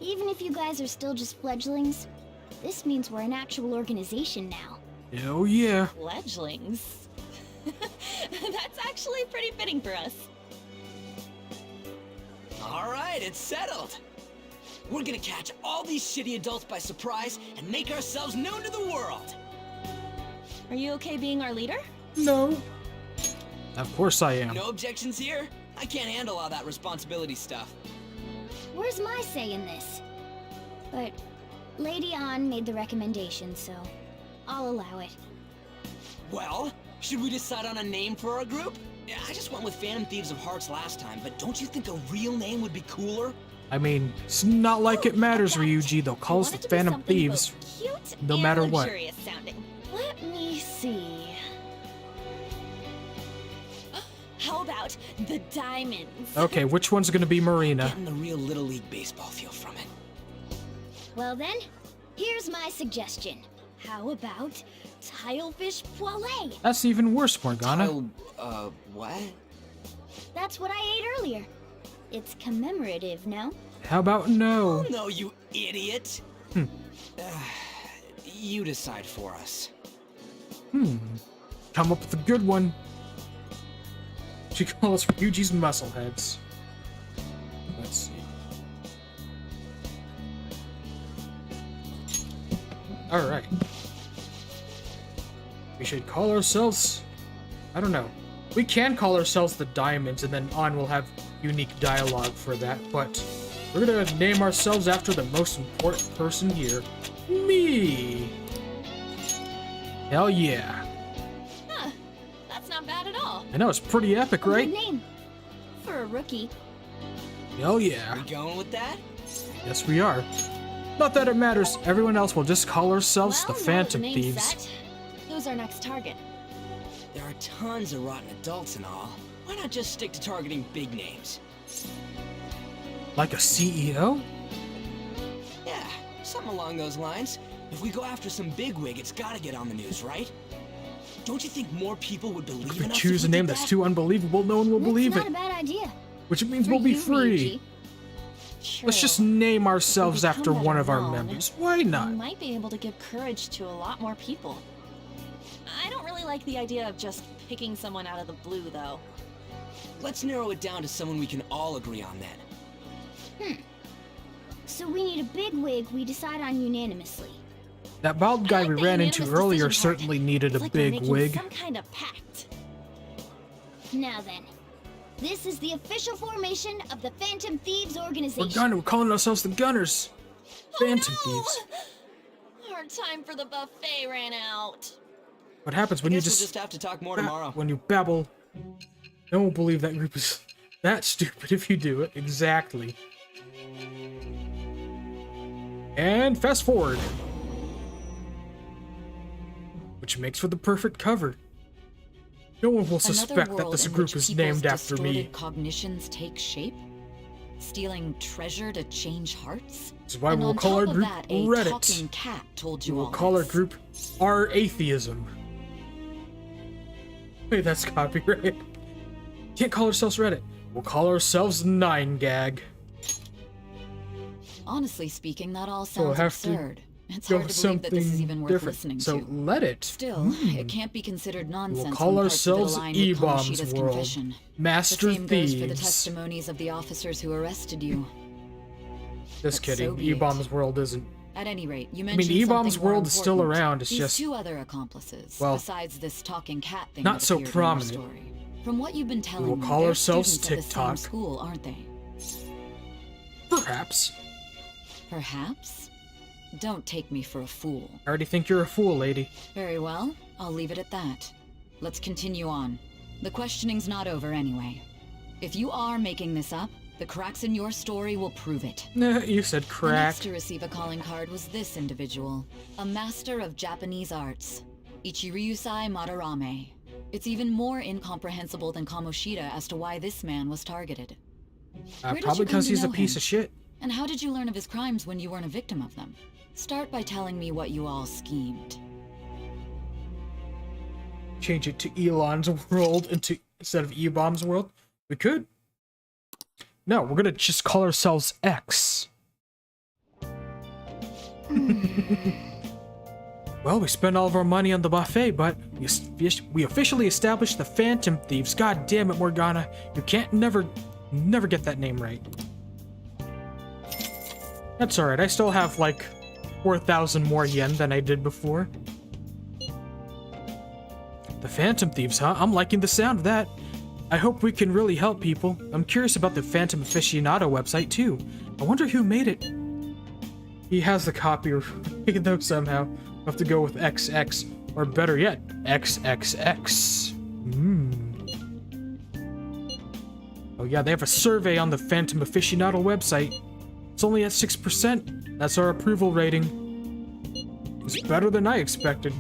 Even if you guys are still just fledglings, this means we're an actual organization now. Oh yeah. Fledglings. That's actually pretty fitting for us. All right, it's settled. We're gonna catch all these shitty adults by surprise and make ourselves known to the world. Are you okay being our leader? No. Of course I am. No objections here? I can't handle all that responsibility stuff. Where's my say in this? But Lady An made the recommendation, so I'll allow it. Well, should we decide on a name for our group? Yeah, I just went with Phantom Thieves of Hearts last time, but don't you think a real name would be cooler? I mean, it's not like it matters, Ryuji. They'll call us Want the it to be Phantom something Thieves. both cute no and matter what. luxurious sounding. Let me see. How about the diamonds? Okay, which one's gonna be Marina? Getting the real Little League Baseball feel from it. Well then, here's my suggestion. How about Tilefish Poilé? That's even worse, Morgana. What? That's what I ate earlier. It's commemorative, no? How about no? Oh no, you idiot! You decide for us. Come up with a good one. She calls Ryuji's muscle heads. Let's see. Alright. We should call ourselves, I don't know, We can call ourselves the Diamonds, and then on we'll have unique dialogue for that, but we're gonna name ourselves after the most important person here. Me! Hell yeah. Huh. That's not bad at all. I know, it's pretty epic, right? Good name. For a rookie. Hell yeah. We going with that? Yes, we are. Not that it matters. Everyone else will just call ourselves Well, the now that Phantom name's Thieves. set, who's our next target? There are tons of rotten adults and all. Why not just stick to targeting big names? Like a CEO? Yeah, something along those lines. If we go after some bigwig, it's gotta get on the news, right? Don't you think more people would believe If in we us? choose a name that's too unbelievable, no one will believe That's it. not a bad idea. Which means For we'll be you, free. Ryuji. Let's just name ourselves become after one better of our known, members. Why not? We might be able to give courage to a lot more people. I don't really like the idea of just picking someone out of the blue, though. Let's narrow it down to someone we can all agree on then. So we need a big wig we decide on unanimously. That bald guy I we like the ran into unanimous earlier decision part. certainly needed It's a like we're big making wig. some kind of pact. Now then, this is the official formation of the Phantom Thieves organization. We're calling ourselves the Gunners. Phantom Oh, no! Thieves. Our time for the buffet ran out. What happens when I you guess we'll just just have to talk more tomorrow. when you babble? No one will believe that group is that stupid if you do it. Exactly. And fast forward. Which makes for the perfect cover. No one will suspect that this group is named after me. Cognitions take shape, stealing treasure to change hearts. This is why And we'll on call top our of group that, a Reddit. talking cat told you We'll all call our this. group Our Atheism. Wait, that's copyright. Can't call ourselves Reddit. We'll call ourselves 9gag. Honestly speaking, that all So we'll sounds have to absurd. It's go hard to believe that this is even worth different. listening So to. let it. Still, it can't be considered nonsense. We'll call when parts of it ourselves align with E-Bomb's Kamoshida's World. confession. Master The same goes for the Thieves. testimonies of the officers who arrested you. Just But kidding. so be it. E-Bomb's World isn't. At any rate, you I mentioned mean, E-Bomb's something more World is still important. around. It's These just two other accomplices, well, besides this talking cat thing not that so appeared in your prominent. story. From what you've been telling We'll me, call they're ourselves students of the same TikTok. school, aren't they? Perhaps. Perhaps? Don't take me for a fool. I already think you're a fool, lady. Very well, I'll leave it at that. Let's continue on. The questioning's not over anyway. If you are making this up, the cracks in your story will prove it. Nah, you said The crack. next to receive a calling card was this individual, a master of Japanese arts, Ichiryusai Madarame. It's even more incomprehensible than Kamoshida as to why this man was targeted. Where did Probably you come because to he's a know piece him? of shit. And how did you learn of his crimes when you weren't a victim of them? Start by telling me what you all schemed. Change it to Elon's world instead of E-Bomb's world. We could. No, we're gonna just call ourselves X. Well, we spent all of our money on the buffet, but we officially established the Phantom Thieves. God damn it, Morgana. You can't never get that name right. That's alright, I still have like 4,000 more yen than I did before. The Phantom Thieves, huh? I'm liking the sound of that. I hope we can really help people. I'm curious about the Phantom Aficionado website too. I wonder who made it. He has the copy though somehow. We'll have to go with XX, or better yet, XXX. Oh yeah, they have a survey on the Phantom Aficionado website. It's only at 6%. That's our approval rating. It's better than I expected.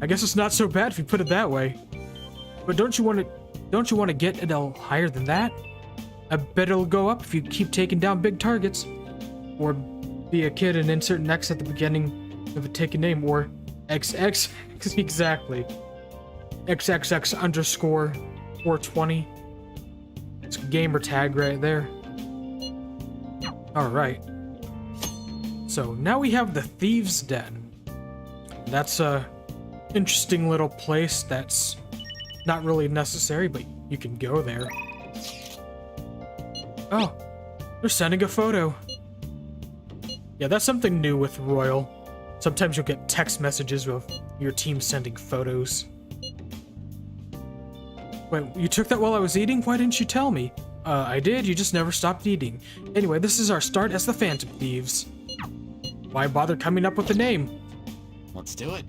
I guess it's not so bad if you put it that way. But don't you want to get it a higher than that? I bet it'll go up if you keep taking down big targets. Or be a kid and insert an X at the beginning of a taken name, or XX, exactly. XXX underscore 420. It's a gamer tag right there. Alright. So now we have the Thieves' Den. That's a interesting little place that's not really necessary, but you can go there. Oh, they're sending a photo. Yeah, that's something new with Royal. Sometimes you'll get text messages of your team sending photos. Wait, you took that while I was eating? Why didn't you tell me? I did, you just never stopped eating. Anyway, this is our start as the Phantom Thieves. Why bother coming up with a name? Let's do it.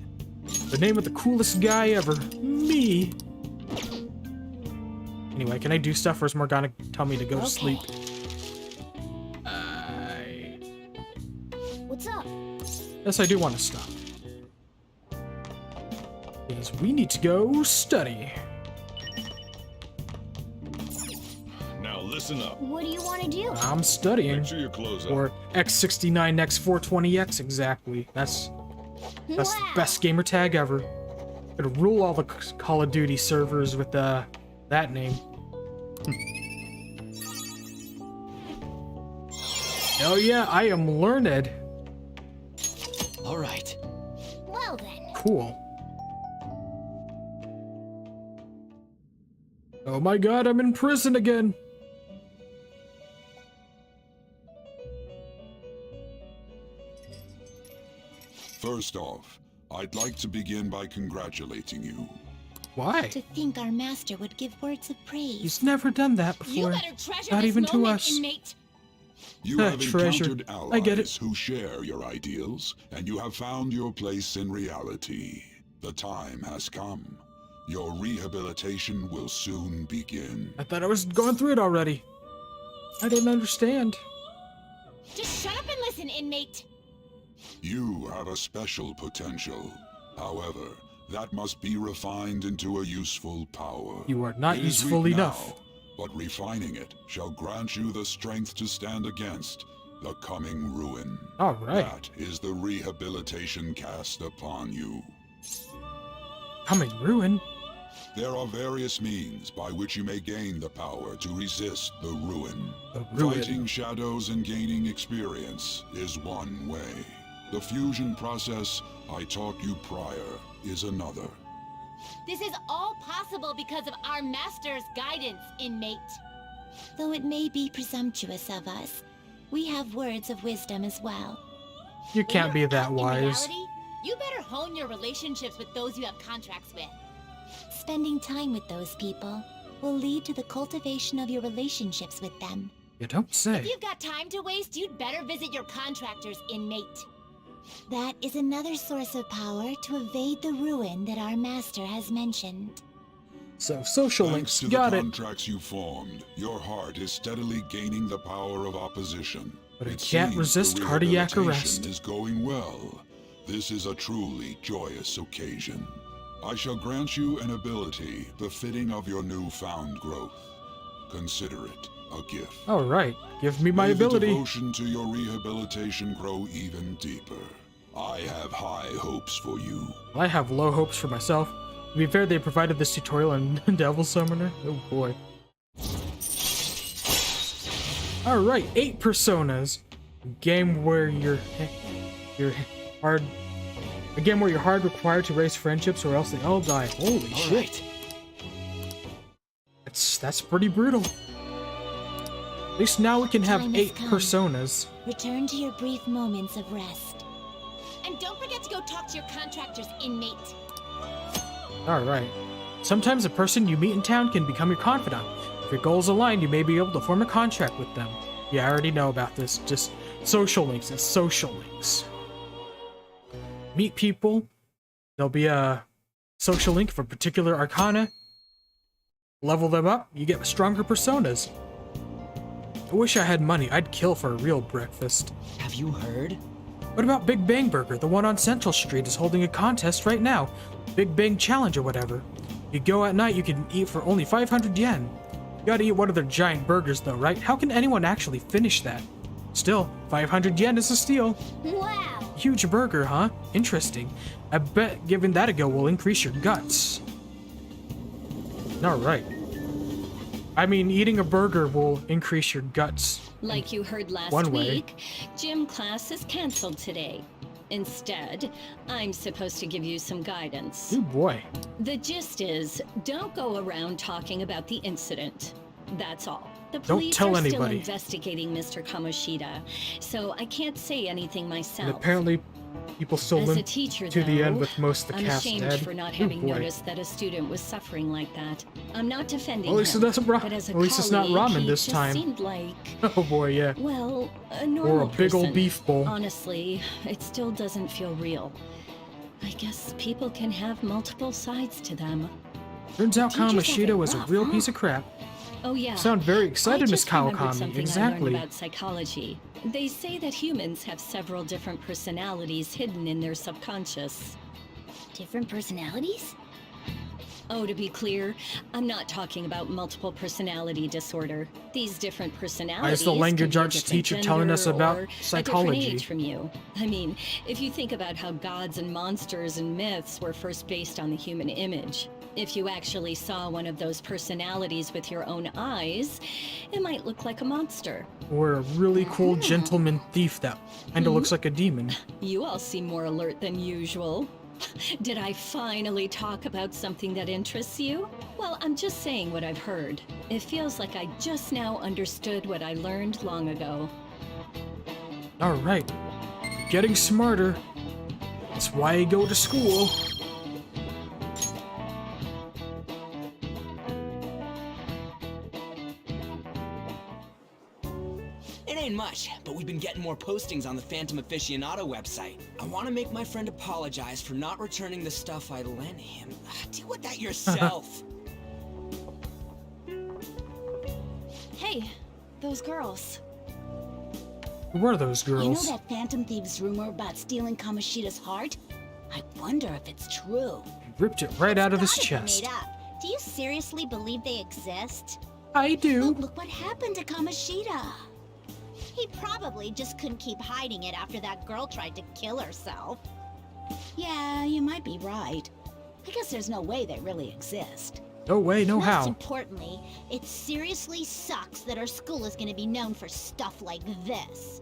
The name of the coolest guy ever. Me. Anyway, can I do stuff or is Morgana tell me to go to sleep? What's up? Yes, I do want to stop. Because we need to go study. Now listen up. What do you want to do? I'm studying. Make sure your clothes up. Or X69X420X exactly. That's the best gamer tag ever. Could rule all the Call of Duty servers with that name. Oh yeah, I am learned. All right. Well then. Cool. Oh my god, I'm in prison again. First off, I'd like to begin by congratulating you. Why? To think our master would give words of praise. He's never done that before. You better treasure Not this even to moment, us. inmate. You have Treasure. encountered I get allies it. who share your ideals, and you have found your place in reality. The time has come. Your rehabilitation will soon begin. I thought I was going through it already. I didn't understand. Just shut up and listen, inmate. You have a special potential. However, that must be refined into a useful power. You are not It is useful weak enough. now, but refining it shall grant you the strength to stand against the coming ruin. All right. That is the rehabilitation cast upon you. Coming ruin? There are various means by which you may gain the power to resist the ruin. The ruin. Fighting shadows and gaining experience is one way. The fusion process I taught you prior is another. This is all possible because of our master's guidance, inmate. Though it may be presumptuous of us, we have words of wisdom as well. You can't be that In wise. reality, you better hone your relationships with those you have contracts with. Spending time with those people will lead to the cultivation of your relationships with them. You don't say. If you've got time to waste, you'd better visit your contractors, inmate. That is another source of power to evade the ruin that our master has mentioned. So, social links. Thanks to Got the it. contracts you formed, your heart is steadily gaining the power of opposition. But it can't seems resist the cardiac rehabilitation arrest. is going well. This is a truly joyous occasion. I shall grant you an ability befitting of your newfound growth. Consider it a gift. All right. Give me my May ability. the devotion to your rehabilitation grow even deeper. I have high hopes for you. I have low hopes for myself. To be fair, they provided this tutorial in Devil Summoner. Oh boy. Alright, 8 personas. A game where your hard required to raise friendships or else they all die. Holy shit. That's pretty brutal. At least now we can have Time has 8 come. personas. Return to your brief moments of rest. And don't forget to go talk to your contractors, inmate. Alright. Sometimes a person you meet in town can become your confidant. If your goals align, you may be able to form a contract with them. Yeah, I already know about this. Just social links. It's social links. Meet people. There'll be a social link for particular arcana. Level them up, you get stronger personas. I wish I had money. I'd kill for a real breakfast. Have you heard? What about Big Bang Burger? The one on Central Street is holding a contest right now. Big Bang Challenge or whatever. You go at night, you can eat for only 500 yen. You gotta eat one of their giant burgers though, right? How can anyone actually finish that? Still, 500 yen is a steal. Wow. Huge burger, huh? Interesting. I bet giving that a go will increase your guts. Alright. I mean, eating a burger will increase your guts. Like you heard last One way. week, gym class is canceled today. Instead, I'm supposed to give you some guidance. Oh boy. The gist is, don't go around talking about the incident. That's all. The Don't police tell are still anybody. investigating Mr. Kamoshida, so I can't say anything And myself. apparently, People still As a limp teacher, to the end though, with most of the I'm cast ashamed dead. for not Oh, having boy. noticed that a student was suffering like that. I'm not defending Well, at least him, it doesn't but as a at least it's not colleague, ramen he this just time. seemed like, Oh boy, yeah. well, a normal Or a big old person. beef bowl. Honestly, it still doesn't feel real. I guess people can have multiple sides to them. Turns out Teachers have Kamoshida it was a rough, real huh? piece of crap. Oh yeah. Sound very excited, I Miss just remembered Kawakami. something I Exactly. learned about psychology. They say that humans have several different personalities hidden in their subconscious. Different personalities? Oh, to be clear, I'm not talking about multiple personality disorder. These different personalities the language can be a arts different teacher telling us gender about or psychology. a different age from you. I mean, if you think about how gods and monsters and myths were first based on the human image, if you actually saw one of those personalities with your own eyes, it might look like a monster. Or a really cool gentleman thief that kinda looks like a demon. You all seem more alert than usual. Did I finally talk about something that interests you? Well, I'm just saying what I've heard. It feels like I just now understood what I learned long ago. Alright. Getting smarter. That's why I go to school. It ain't much, but we've been getting more postings on the Phantom Aficionado website. I want to make my friend apologize for not returning the stuff I lent him. Deal with that yourself. Hey, those girls. Who were those You know girls? that Phantom Thieves rumor about stealing Kamoshida's heart? I wonder if it's true. Ripped it right out of his Gotta be chest. made up. Do you seriously believe they exist? I do. But look what happened to Kamoshida. He probably just couldn't keep hiding it after that girl tried to kill herself. Yeah, you might be right. I guess there's no way they really exist. No way, no Most how. importantly, it seriously sucks that our school is going to be known for stuff like this.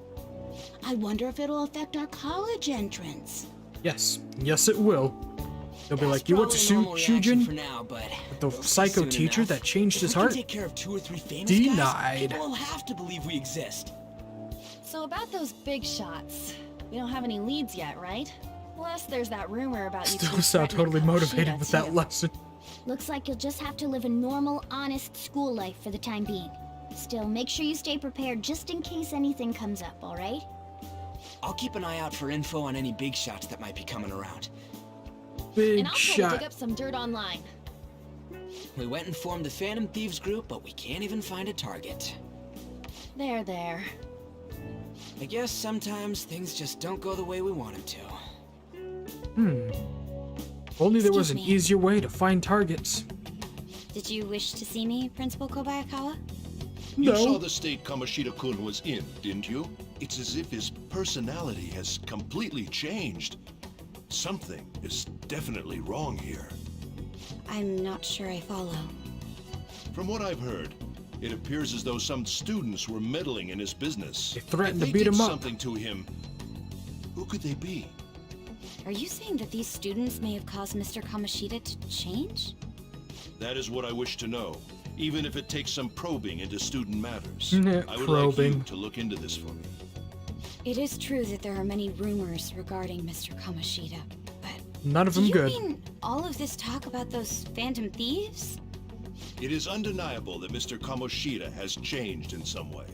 I wonder if it'll affect our college entrance. Yes. Yes, it will. They'll be That's like, you went to probably a normal reaction for Shujin? now, but The we'll see psycho soon teacher enough. that changed his If we heart? can take care of 2 or 3 famous Denied. guys, people will have to believe we exist. So about those big shots, we don't have any leads yet, right? Plus, there's that rumor about you Still two sound threatening totally motivated Kamoshida, with that too. lesson. Looks like you'll just have to live a normal, honest school life for the time being. Still, make sure you stay prepared just in case anything comes up, alright? I'll keep an eye out for info on any big shots that might be coming around. Big And I'll try to shot. dig up some dirt online. We went and formed the Phantom Thieves group, but we can't even find a target. There. I guess sometimes things just don't go the way we want them to. If only there was an Excuse me. easier way to find targets. Did you wish to see me, Principal Kobayakawa? You No. saw the state Kamoshida-kun was in, didn't you? It's as if his personality has completely changed. Something is definitely wrong here. I'm not sure I follow. From what I've heard, it appears as though some students were meddling in his business. They threatened If to they beat did him up. something to him, who could they be? Are you saying that these students may have caused Mr. Kamoshida to change? That is what I wish to know, even if it takes some probing into student matters. Nah, I would like probing. you to look into this for me. It is true that there are many rumors regarding Mr. Kamoshida, but None of do them you good. mean all of this talk about those Phantom Thieves? It is undeniable that Mr. Kamoshida has changed in some way.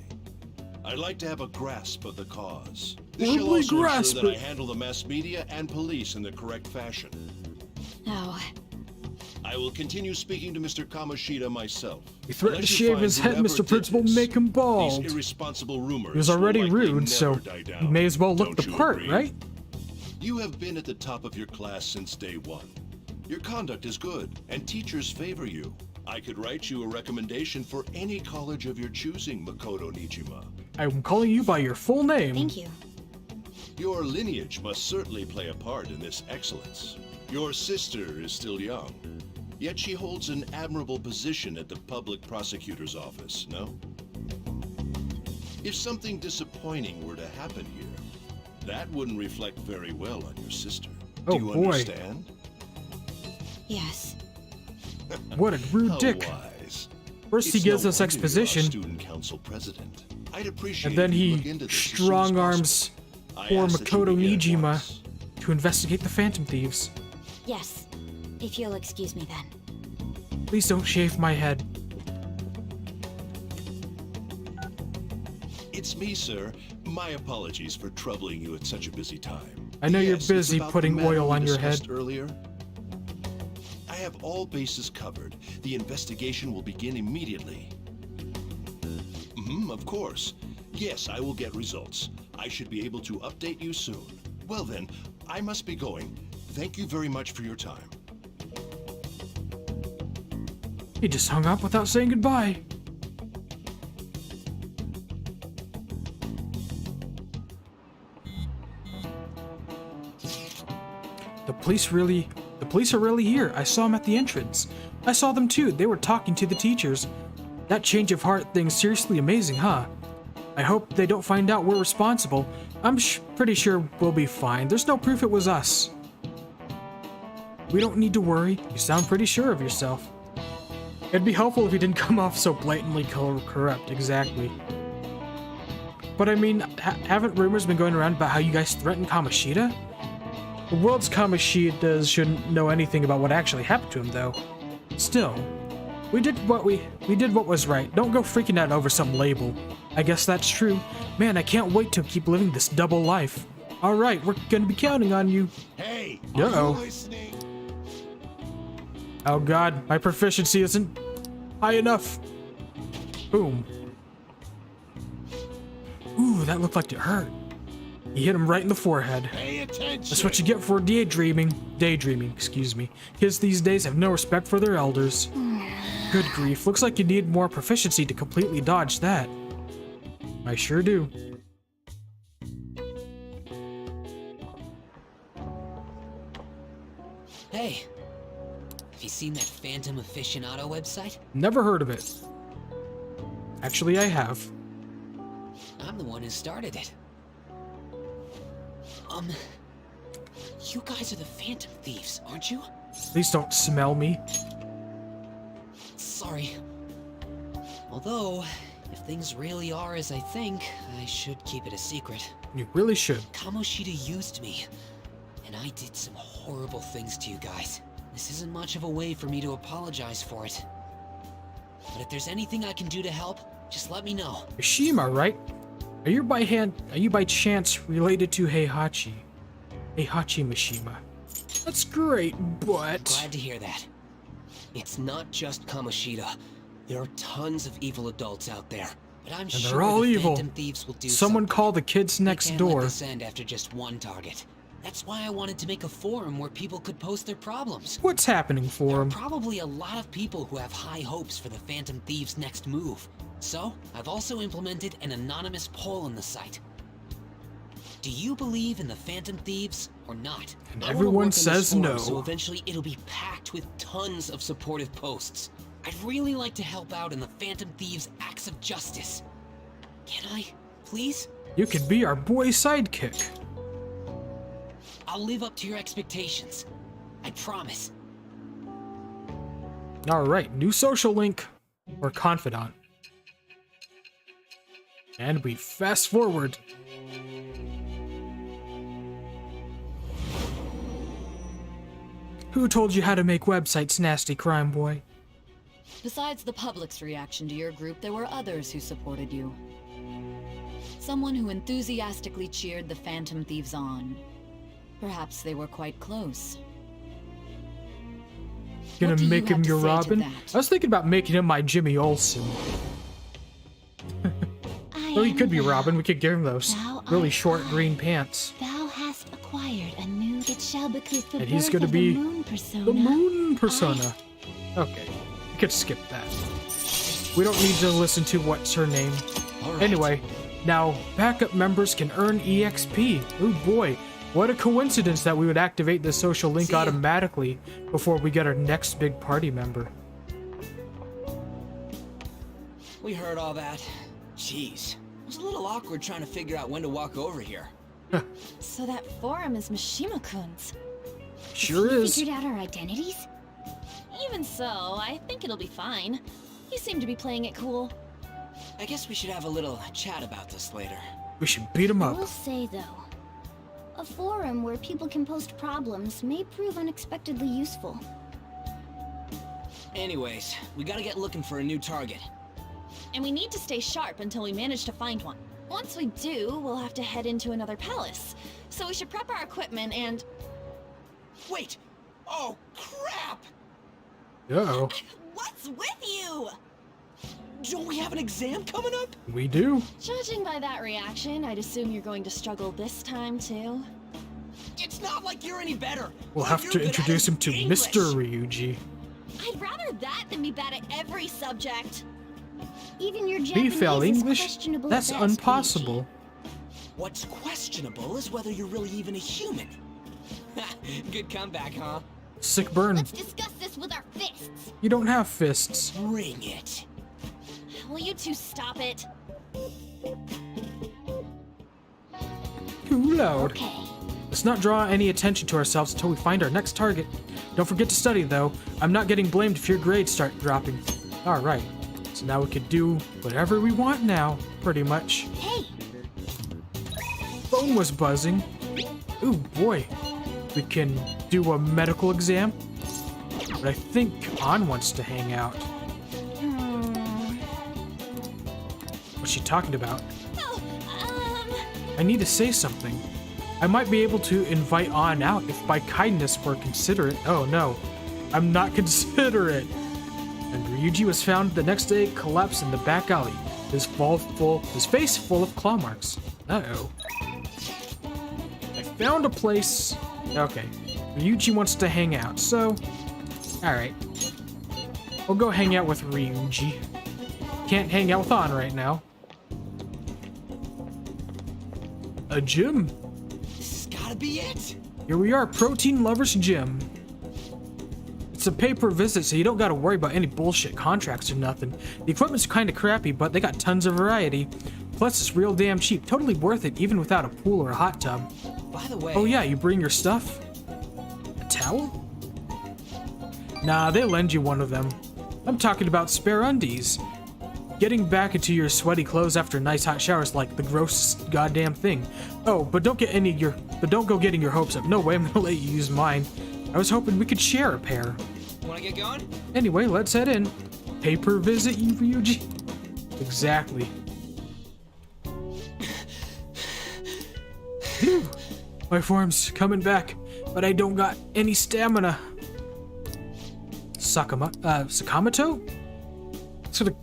I'd like to have a grasp of the cause. This shall Probably also grasp ensure that I it. handle the mass media and police in the correct fashion. No. I will continue speaking to Mr. Kamoshida myself. He threatened Unless to you shave find his head, whoever Mr. did Principal, this, make him bald. These irresponsible rumors He was will already likely rude, so never die down. he may as well look Don't the you part, agree? right? You have been at the top of your class since day one. Your conduct is good, and teachers favor you. I could write you a recommendation for any college of your choosing, Makoto Nijima. I'm calling you by your full name. Thank you. Your lineage must certainly play a part in this excellence. Your sister is still young, yet she holds an admirable position at the public prosecutor's office, no? If something disappointing were to happen here, that wouldn't reflect very well on your sister. Oh, Do you boy. understand? Yes. What a rude How dick. wise. First he It's gives no us wonder you're our exposition, student council president. I'd appreciate and then if you he look into this as soon as strong possible. arms poor ask that you Makoto begin at Nijima once. to investigate the Phantom Thieves. Yes, if you'll excuse me then. Please don't shave my head. It's me, sir. My apologies for troubling you at such a busy time. I know you're Yes, busy it's about putting the matter oil we on your discussed head. Earlier. I have all bases covered. The investigation will begin immediately. Of course. Yes, I will get results. I should be able to update you soon. Well then, I must be going. Thank you very much for your time. He just hung up without saying goodbye. The police are really here. I saw them at the entrance. I saw them too. They were talking to the teachers. That change of heart thing's seriously amazing, huh? I hope they don't find out we're responsible. I'm pretty sure we'll be fine. There's no proof it was us. We don't need to worry. You sound pretty sure of yourself. It'd be helpful if you didn't come off so blatantly corrupt, exactly. But I mean, haven't rumors been going around about how you guys threatened Kamoshida? The world's Kamoshidas shouldn't know anything about what actually happened to him, though. Still, we did what was right. Don't go freaking out over some label. I guess that's true. Man, I can't wait to keep living this double life. All right, we're gonna be counting on you. Hey, Uh-oh. Oh god, my proficiency isn't high enough. Boom. Ooh, that looked like it hurt. He hit him right in the forehead. Pay attention. That's what you get for daydreaming, excuse me. Kids these days have no respect for their elders. Good grief, looks like you need more proficiency to completely dodge that. I sure do. Hey, have you seen that Phantom Aficionado website? Never heard of it. Actually, I have. I'm the one who started it. You guys are the Phantom Thieves, aren't you? Please don't smell me. Sorry. Although, if things really are as I think, I should keep it a secret. You really should. Kamoshida used me, and I did some horrible things to you guys. This isn't much of a way for me to apologize for it. But if there's anything I can do to help, just let me know. Mishima, right? Are you by chance related to Heihachi? Heihachi Mishima. That's great, but... Glad to hear that. It's not just Kamoshida. There are tons of evil adults out there. But I'm and sure they're all the evil. Phantom Thieves will do Someone something. call the kids next They can't door. let this end after just one target. That's why I wanted to make a forum where people could post their problems. What's happening for them? Probably a lot of people who have high hopes for the Phantom Thieves' next move. So, I've also implemented an anonymous poll on the site. Do you believe in the Phantom Thieves or not? And I wanna everyone work on this says forum, no. So eventually it'll be packed with tons of supportive posts. I'd really like to help out in the Phantom Thieves' acts of justice. Can I, please? You could be our boy sidekick. I'll live up to your expectations. I promise. Alright, new social link. Or confidant. And we fast forward. Who told you how to make websites, nasty crime boy? Besides the public's reaction to your group, there were others who supported you. Someone who enthusiastically cheered the Phantom Thieves on. Perhaps they were quite close. Gonna What do you make him have to your say to Robin? that? I was thinking about making him my Jimmy Olsen. Well, he could be Robin. We could give him those really short green pants. Thou hast acquired a new that shall bequeath the And he's birth gonna of be the moon persona. the moon persona. Okay, we could skip that. We don't need to listen to what's her name. Anyway, now backup members can earn EXP. Oh boy, what a coincidence that we would activate the social link automatically before we get our next big party member. We heard all that. Jeez. It was a little awkward trying to figure out when to walk over here. So that forum is Mishima-kun's. Sure is. Figured out our identities? Even so, I think it'll be fine. You seem to be playing it cool. I guess we should have a little chat about this later. We should beat him I up. will say though, A forum where people can post problems may prove unexpectedly useful. Anyways, we gotta get looking for a new target. And we need to stay sharp until we manage to find one. Once we do, we'll have to head into another palace. So we should prep our equipment and... Wait! Oh, crap! Uh-oh. What's with you? Don't we have an exam coming up? We do. Judging by that reaction, I'd assume you're going to struggle this time, too. It's not like you're any better. We'll have to introduce him to English. Mr. Ryuji. I'd rather that than be bad at every subject. Even your He Japanese failed is English? questionable That's at best, impossible. What's questionable is whether you're really even a human. Good comeback, huh? Sick burn. Let's discuss this with our fists. You don't have fists. Bring it. Will you two stop it? Too loud. Okay. Let's not draw any attention to ourselves until we find our next target. Don't forget to study, though. I'm not getting blamed if your grades start dropping. Alright. So now we can do whatever we want now, pretty much. Hey! Phone was buzzing. Ooh, boy. We can do a medical exam. But I think An wants to hang out. What's she talking about? I need to say something. I might be able to invite An out if by kindness we're considerate. Oh no, I'm not considerate. And Ryuji was found the next day collapsed in the back alley, his face full of claw marks. Uh-oh. I found a place. Okay, Ryuji wants to hang out, so... Alright. We'll go hang out with Ryuji. Can't hang out with An right now. A gym. This has gotta be it. Here we are, Protein Lovers Gym. It's a pay-per-visit, so you don't gotta worry about any bullshit contracts or nothing. The equipment's kinda crappy, but they got tons of variety. Plus, it's real damn cheap. Totally worth it, even without a pool or a hot tub. By the way... Oh yeah, you bring your stuff? A towel? Nah, they lend you one of them. I'm talking about spare undies. Getting back into your sweaty clothes after a nice hot shower is like the grossest goddamn thing. Oh, but don't go getting your hopes up. No way, I'm gonna let you use mine. I was hoping we could share a pair. Wanna get going? Anyway, let's head in. Paper visit, you Ryuji? Exactly. Phew. My form's coming back, but I don't got any stamina. Sakamoto? Sort of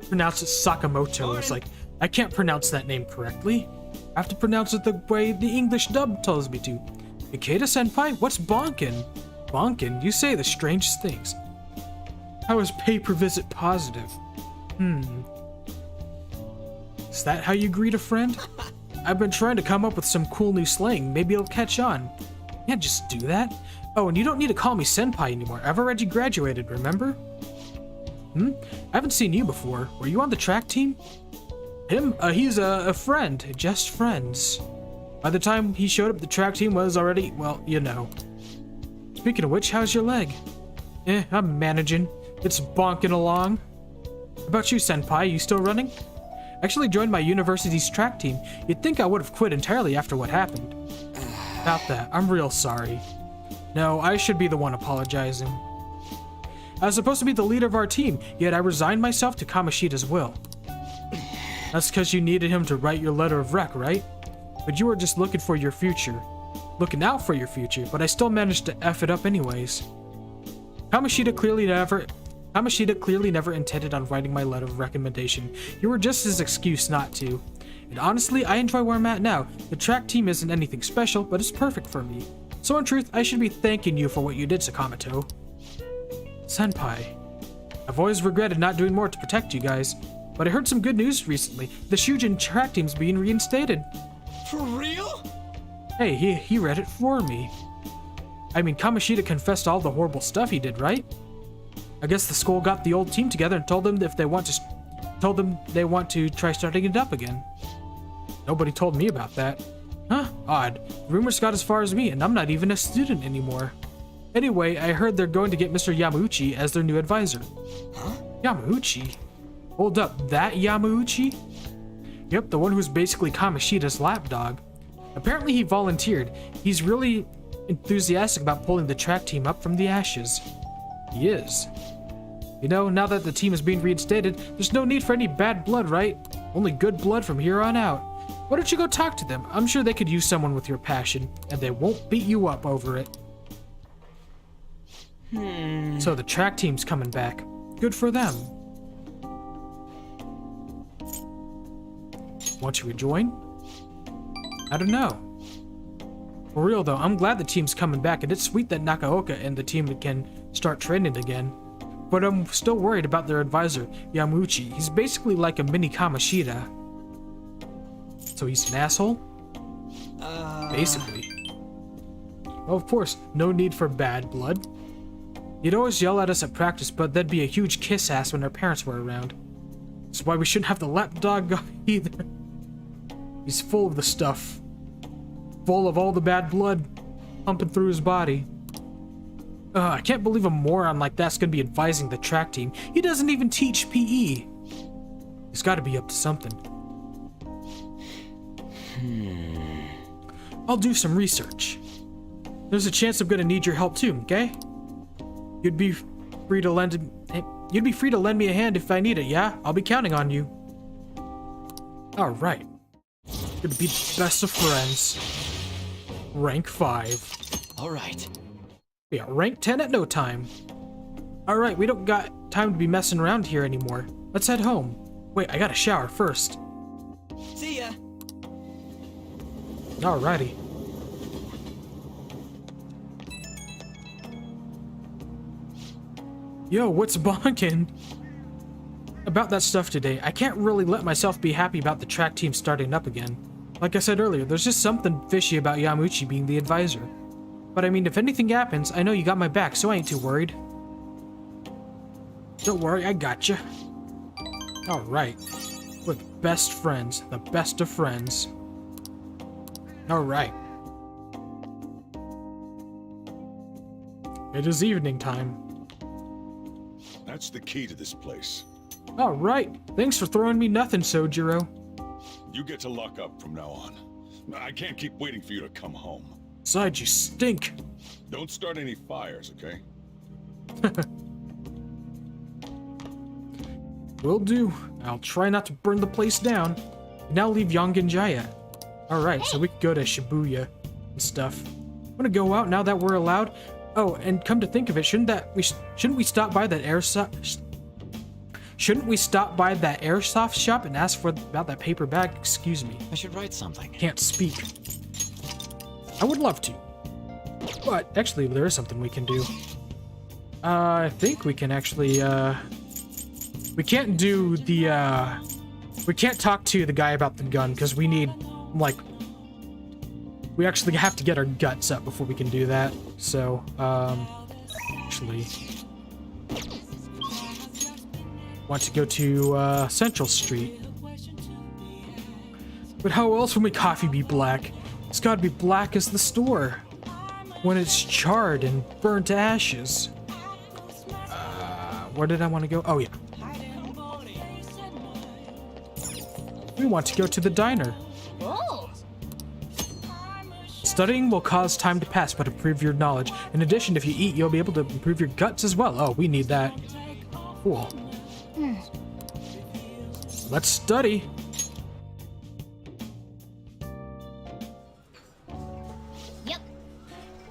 pronounce it Sakamoto. It's like, I can't pronounce that name correctly. I have to pronounce it the way the English dub tells me to. Ikeda-senpai? What's bonkin? Bonkin? You say the strangest things. How is pay-per-visit positive? Is that how you greet a friend? I've been trying to come up with some cool new slang. Maybe it'll catch on. You can't just do that. Oh, and you don't need to call me senpai anymore. I've already graduated, remember? I haven't seen you before. Were you on the track team? Him? He's a friend. Just friends. By the time he showed up, the track team was already, well, you know. Speaking of which, how's your leg? I'm managing. It's bonking along. How about you, senpai? You still running? Actually joined my university's track team. You'd think I would have quit entirely after what happened. About that, I'm real sorry. No, I should be the one apologizing. I was supposed to be the leader of our team, yet I resigned myself to Kamoshida's will. That's because you needed him to write your letter of rec, right? But you were just looking for your future. Looking out for your future, but I still managed to F it up anyways. Kamoshida clearly never intended on writing my letter of recommendation. You were just his excuse not to. And honestly, I enjoy where I'm at now. The track team isn't anything special, but it's perfect for me. So in truth, I should be thanking you for what you did, Sakamoto. Senpai. I've always regretted not doing more to protect you guys, but I heard some good news recently. The Shujin track team's being reinstated. For real? Hey, he read it for me. I mean, Kamoshida confessed all the horrible stuff he did, right? I guess the school got the old team together and told them they want to try starting it up again. Nobody told me about that. Huh? Odd. Rumors got as far as me, and I'm not even a student anymore. Anyway, I heard they're going to get Mr. Yamauchi as their new advisor. Huh? Yamauchi? Hold up, that Yamauchi? Yep, the one who's basically Kamoshida's lapdog. Apparently he volunteered. He's really enthusiastic about pulling the track team up from the ashes. He is. You know, now that the team is being reinstated, there's no need for any bad blood, right? Only good blood from here on out. Why don't you go talk to them? I'm sure they could use someone with your passion, and they won't beat you up over it. So the track team's coming back. Good for them. Want to rejoin? I don't know. For real though, I'm glad the team's coming back, and it's sweet that Nakaoka and the team can start training again. But I'm still worried about their advisor, Yamauchi. He's basically like a mini Kamoshida. So he's an asshole? Basically. Well, of course, no need for bad blood. He'd always yell at us at practice, but that'd be a huge kiss ass when our parents were around. That's why we shouldn't have the lapdog guy either. He's full of the stuff. Full of all the bad blood pumping through his body. I can't believe a moron like that's gonna be advising the track team. He doesn't even teach PE. He's gotta be up to something. I'll do some research. There's a chance I'm gonna need your help too, okay? You'd be free to lend me a hand if I need it, yeah? I'll be counting on you. Alright. Gonna be the best of friends. Rank 5. Alright. Yeah, rank 10 at no time. Alright, we don't got time to be messing around here anymore. Let's head home. Wait, I gotta shower first. See ya. Alrighty. Yo, what's bonkin'? About that stuff today, I can't really let myself be happy about the track team starting up again. Like I said earlier, there's just something fishy about Yamauchi being the advisor. But I mean, if anything happens, I know you got my back, so I ain't too worried. Don't worry, I gotcha. Alright. We're the best friends. The best of friends. Alright. It is evening time. That's the key to this place. Alright. Thanks for throwing me nothing, Sojiro. You get to lock up from now on. I can't keep waiting for you to come home. Besides, you stink. Don't start any fires, okay? Will do. I'll try not to burn the place down. Now leave Yongenjaya. Alright, so we can go to Shibuya and stuff. Wanna go out now that we're allowed? Oh, and come to think of it, shouldn't we stop by that airsoft shop and ask about that paper bag? Excuse me. I should write something. Can't speak. I would love to. But actually there is something we can do. I think we can actually we can't do the we can't talk to the guy about the gun because we need we actually have to get our guts up before we can do that. So actually want to go to Central Street. But how else will my coffee be black? It's gotta be black as the store when it's charred and burned to ashes. Where did I want to go? Oh yeah. We want to go to the diner. Oh. Studying will cause time to pass but improve your knowledge. In addition, if you eat, you'll be able to improve your guts as well. Oh, we need that. Cool. Let's study. Yep.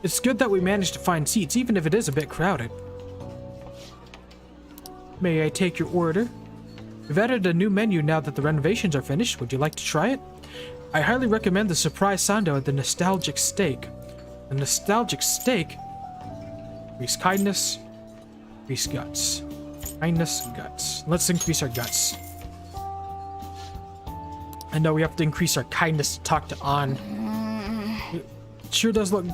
It's good that we managed to find seats, even if it is a bit crowded. May I take your order? We've added a new menu now that the renovations are finished. Would you like to try it? I highly recommend the surprise sando at the nostalgic steak. The nostalgic steak? Increase kindness. Increase guts. Kindness, guts. Let's increase our guts. I know we have to increase our kindness to talk to An. It sure does look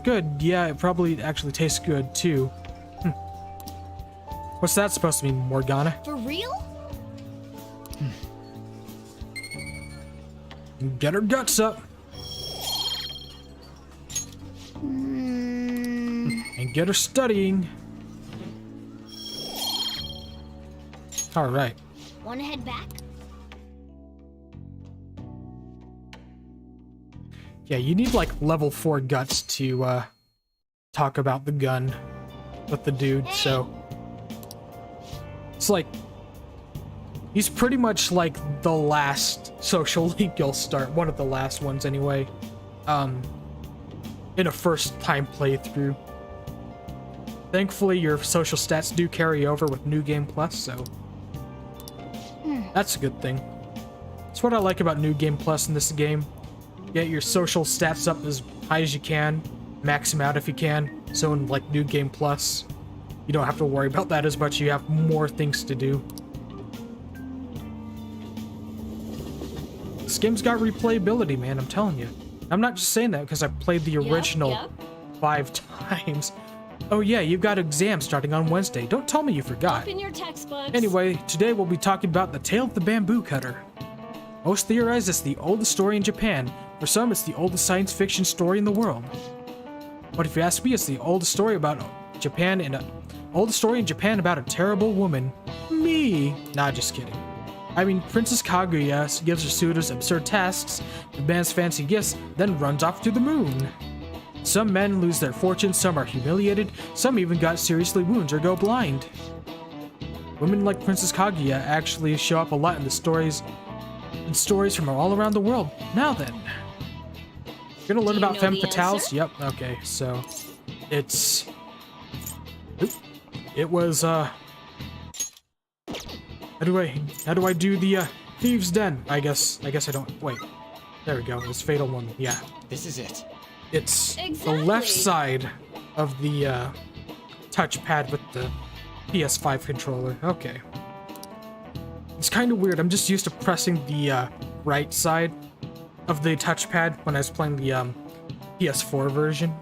good. Yeah, it probably actually tastes good too. What's that supposed to mean, Morgana? For real? Get her guts up. And get her studying. Alright. Wanna head back? Yeah, you need like level 4 guts to talk about the gun with the dude, so it's like he's pretty much like the last social link you'll start, one of the last ones anyway, in a first time playthrough. Thankfully your social stats do carry over with New Game Plus, so that's a good thing. That's what I like about New Game Plus in this game. Get your social stats up as high as you can, max them out if you can, so in like New Game Plus you don't have to worry about that as much, you have more things to do. This game's got replayability, man, I'm telling you. I'm not just saying that because I played the original 5 times. Oh yeah, you've got exams starting on Wednesday. Don't tell me you forgot. Open your textbooks. Anyway, today we'll be talking about The Tale of the Bamboo Cutter. Most theorize it's the oldest story in Japan. For some, it's the oldest science fiction story in the world. But if you ask me, it's the oldest story about Japan and oldest story in Japan about a terrible woman. Me. Nah, just kidding. I mean, Princess Kaguya gives her suitors absurd tasks, demands fancy gifts, then runs off to the moon. Some men lose their fortune, some are humiliated, some even got seriously wounded or go blind. Women like Princess Kaguya actually show up a lot in the stories from all around the world. Now then, you're gonna learn about femme fatales. Yep. Okay. So, it was How do I do the thieves' den? I guess I don't. Wait. There we go. It's Fatal Woman. Yeah. This is it. It's the left side of the touchpad with the PS5 controller. Okay. It's kind of weird. I'm just used to pressing the right side of the touchpad when I was playing the PS4 version.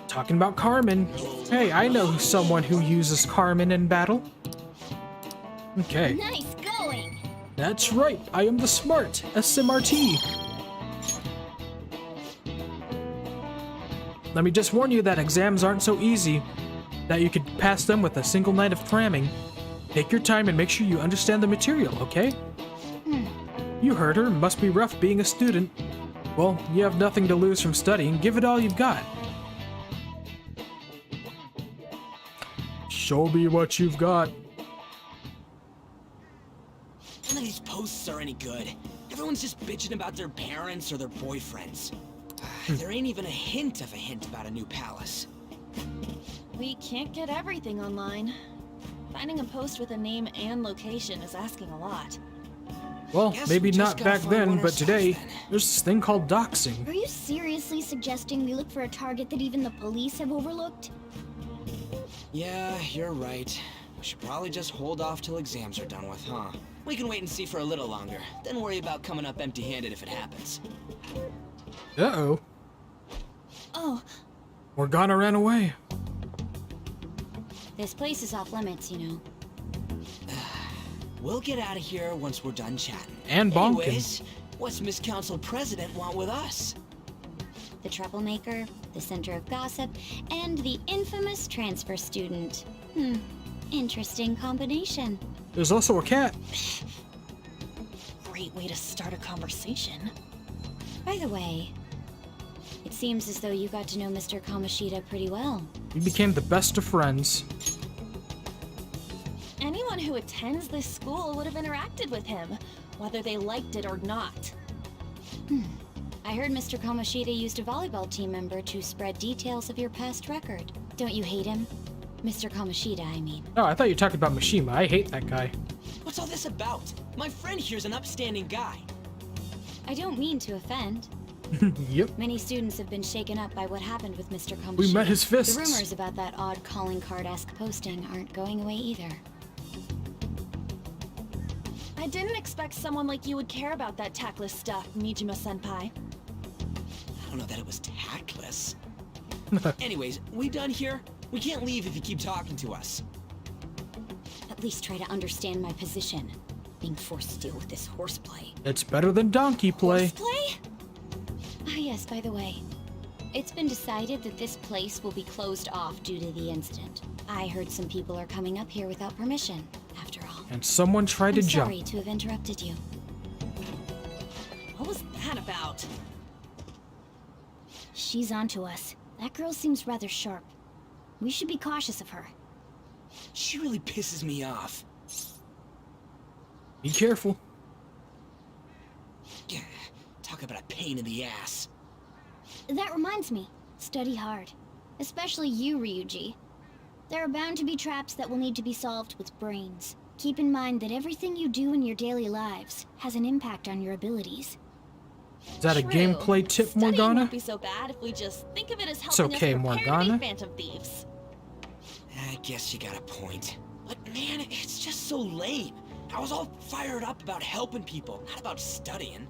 Talking about Carmen. Hey, I know someone who uses Carmen in battle. Okay. Nice going. That's right. I am the smart SMRT. Let me just warn you that exams aren't so easy that you could pass them with a single night of cramming. Take your time and make sure you understand the material, okay? You heard her. Must be rough being a student. Well, you have nothing to lose from studying. Give it all you've got. Show me what you've got. None of these posts are any good. Everyone's just bitching about their parents or their boyfriends. There ain't even a hint about a new palace. We can't get everything online. Finding a post with a name and location is asking a lot. Well, maybe not back then, but today, there's this thing called doxing. Are you seriously suggesting we look for a target that even the police have overlooked? Yeah, you're right. We should probably just hold off till exams are done with, huh? We can wait and see for a little longer, then worry about coming up empty-handed if it happens. Uh-oh. Oh. Morgana ran away. This place is off limits, you know. We'll get out of here once we're done chatting. And bonking. Anyways, what's Miss Council President want with us? The troublemaker, the center of gossip, and the infamous transfer student. Interesting combination. There's also a cat. Great way to start a conversation. By the way, it seems as though you got to know Mr. Kamoshida pretty well. We became the best of friends. Anyone who attends this school would have interacted with him, whether they liked it or not. I heard Mr. Kamoshida used a volleyball team member to spread details of your past record. Don't you hate him? Mr. Kamoshida, I mean. Oh, I thought you were talking about Mishima. I hate that guy. What's all this about? My friend here's an upstanding guy. I don't mean to offend. Yep. Many students have been shaken up by what happened with Mr. Kamoshida. We met his fists. The rumors about that odd calling card-esque posting aren't going away either. I didn't expect someone like you would care about that tactless stuff, Mijima-senpai. I don't know that it was tactless. Anyways, we done here? We can't leave if you keep talking to us. At least try to understand my position. Being forced to deal with this horseplay. It's better than donkey play. Horseplay? Ah, yes, by the way. It's been decided that this place will be closed off due to the incident. I heard some people are coming up here without permission, after all. And someone tried to jump. I'm sorry to have interrupted you. What was that about? She's onto us. That girl seems rather sharp. We should be cautious of her. She really pisses me off. Be careful. Yeah, talk about a pain in the ass. That reminds me, study hard. Especially you, Ryuji. There are bound to be traps that will need to be solved with brains. Keep in mind that everything you do in your daily lives has an impact on your abilities. Is that a True. gameplay tip, Studying Morgana? won't be so bad if we just think of it as It's helping okay, us prepare to Morgana. be Phantom Thieves. I guess you got a point. But man, it's just so lame. I was all fired up about helping people, not about studying.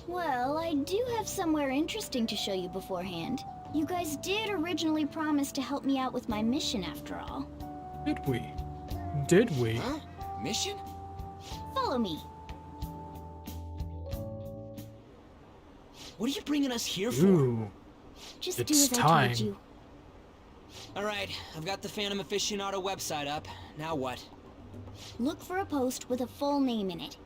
Well, I do have somewhere interesting to show you beforehand. You guys did originally promise to help me out with my mission after all. Did we? Did we? Huh? Mission? Follow me. What are you bringing us here for? Ooh. Just It's do as time. I told you. Alright, I've got the Phantom Aficionado website up. Now what? Look for a post with a full name in it.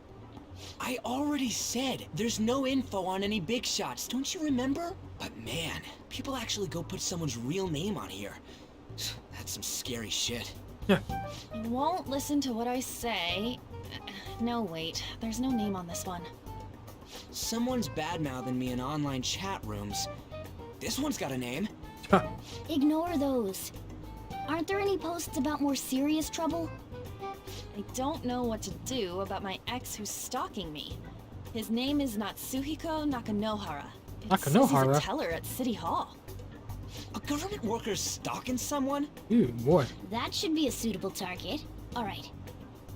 I already said there's no info on any big shots, don't you remember? But man, people actually go put someone's real name on here. That's some scary shit. You won't listen to what I say. No, wait. There's no name on this one. Someone's bad-mouthing me in online chat rooms. This one's got a name. Ignore those. Aren't there any posts about more serious trouble? I don't know what to do about my ex who's stalking me. His name is Natsuhiko Nakanohara. It says he's Nakanohara? a teller at City Hall. A government worker's stalking someone? Ooh, boy. That should be a suitable target. Alright.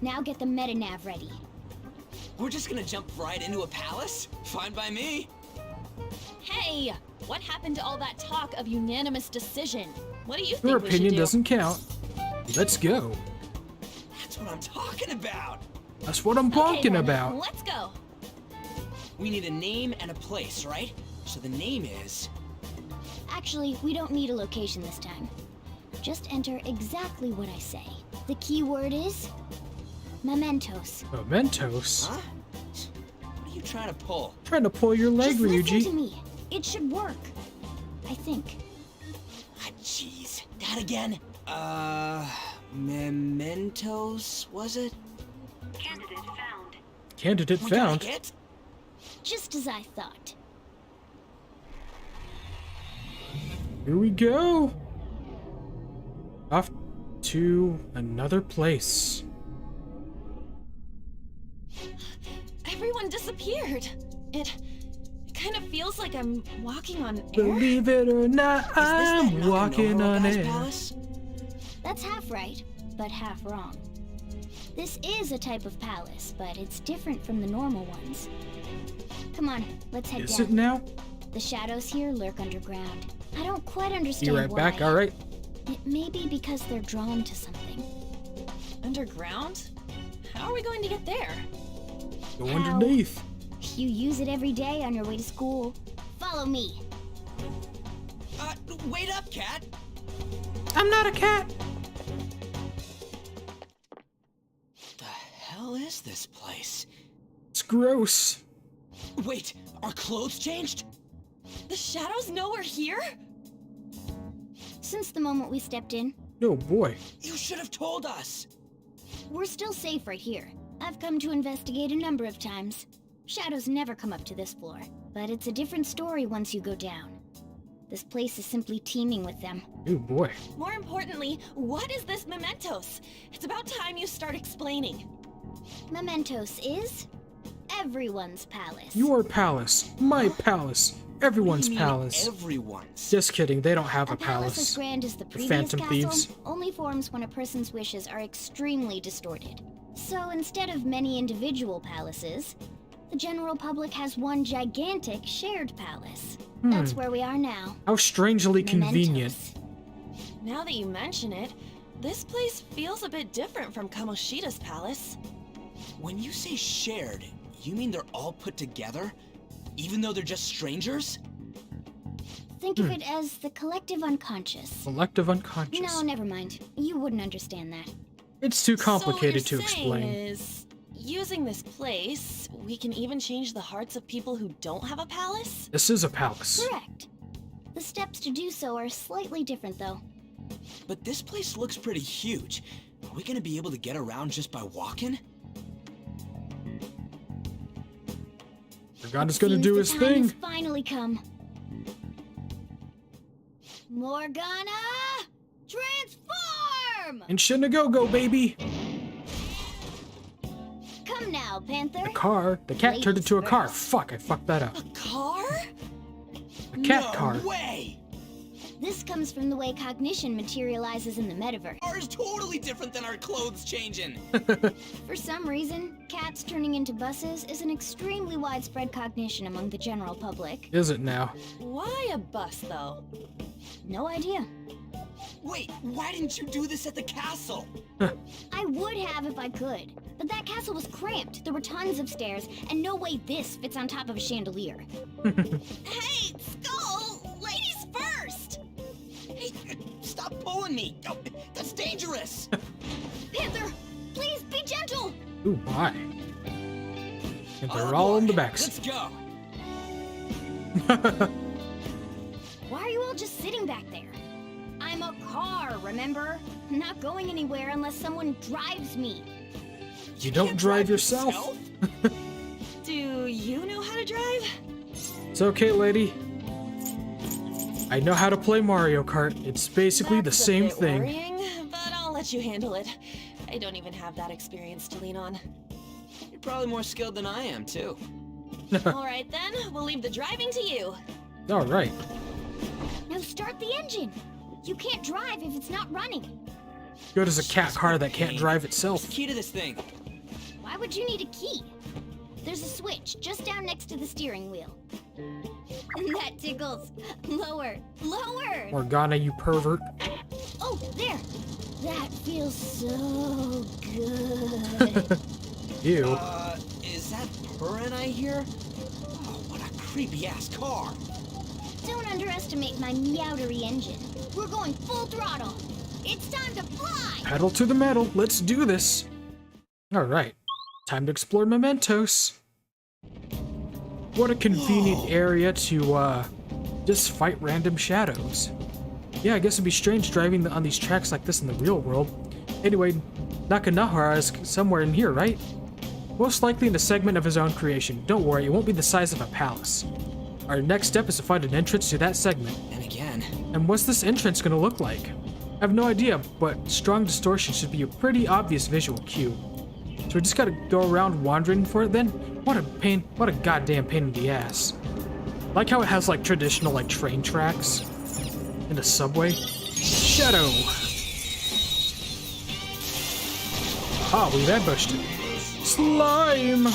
Now get the metanav ready. We're just gonna jump right into a palace? Fine by me. Hey! What happened to all that talk of unanimous decision? What do you think Your we should opinion do? doesn't count. Let's go. That's what I'm talking about. That's what I'm Okay, talking then, about. Let's go. We need a name and a place, right? So the name is... Actually, we don't need a location this time. Just enter exactly what I say. The key word is... mementos. Mementos? Huh? What are you trying to pull? Trying to pull your leg, Just listen to Ryuji. me. It should work. I think. Ah, jeez. That again? Mementos, was it? Candidate found. Candidate We got a found. hit? Just as I thought. Here we go. Off to another place. Everyone disappeared. It kind of feels like I'm walking on air. Believe it or not, I'm walking on air. Palace? That's half right, but half wrong. This is a type of palace, but it's different from the normal ones. Come on, let's head Is down. it now? The shadows here lurk underground. I don't quite Be understand right why. back, alright? It may be because they're drawn to something. Underground? How are we going to get there? Go How? underneath. You use it every day on your way to school. Follow me. Wait up, cat! I'm not a cat. The hell is this place? It's gross. Wait, our clothes changed? The shadows know we're here? Since the moment we stepped in, Oh boy. You should have told us! we're still safe right here. I've come to investigate a number of times. Shadows never come up to this floor, but it's a different story once you go down. This place is simply teeming with them. Oh boy. More importantly, what is this mementos? It's about time you start explaining. Mementos is everyone's palace. Your palace. My palace. Everyone's What do you mean, palace. Everyone's. Just kidding, they don't have A a palace as palace. grand as the The previous Phantom castle Thieves. only forms when a person's wishes are extremely distorted. So instead of many individual palaces, the general public has one gigantic shared palace. That's where we are now. How strangely convenient. Mementos. Now that you mention it, this place feels a bit different from Kamoshida's palace. When you say shared, you mean they're all put together? Even though they're just strangers? Think of it as the collective unconscious. Collective unconscious. No, never mind. You wouldn't understand that. It's too complicated So to what you're saying explain. is using this place, we can even change the hearts of people who don't have a palace? This is a palace. Correct. The steps to do so are slightly different, though. But this place looks pretty huge. Are we gonna be able to get around just by walking? Morgana's gonna do his The time has thing. finally come. Morgana, transform! And Shinagogo, baby. Come now, Panther. The car. The cat turned into a car. Fuck, I fucked that up. Car? A cat car. Way! This comes from the way cognition materializes in the metaverse. Ours totally different than our clothes changing. For some reason, cats turning into buses is an extremely widespread cognition among the general public. Is it now? Why a bus, though? No idea. Wait, why didn't you do this at the castle? I would have if I could, but that castle was cramped. There were tons of stairs, and no way this fits on top of a chandelier. Hey, Skull! Ladies first! Hey, stop pulling me! Oh, that's dangerous! Panther, please be gentle! Ooh, my. And they're all in the backs. Let's go! Why are you all just sitting back there? I'm a car, remember? I'm not going anywhere unless someone drives me. You don't drive yourself? Do you know how to drive? It's okay, lady. I know how to play Mario Kart. It's basically the same That's a bit thing. worrying, but I'll let you handle it. I don't even have that experience to lean on. You're probably more skilled than I am, too. All right, then. We'll leave the driving to you. All right. Now start the engine. You can't drive if it's not running. Good as a cat car that can't drive itself. Key to this thing. Why would you need a key? There's a switch just down next to the steering wheel. That tickles. Lower, lower. Morgana, you pervert. Oh, there. That feels so good. Ew. Is that purring I hear? Oh, what a creepy-ass car. Don't underestimate my meowdery engine. We're going full throttle. It's time to fly! Pedal to the metal. Let's do this. All right. Time to explore mementos. What a convenient area to, just fight random shadows. Yeah, I guess it'd be strange driving on these tracks like this in the real world. Anyway, Nakanahara is somewhere in here, right? Most likely in a segment of his own creation. Don't worry, it won't be the size of a palace. Our next step is to find an entrance to that segment. And again. And what's this entrance gonna look like? I have no idea, but strong distortion should be a pretty obvious visual cue. So we just gotta go around wandering for it then? What a goddamn pain in the ass. Like how it has like traditional like train tracks in a subway. Shadow! Ah, we've ambushed it. Slime! The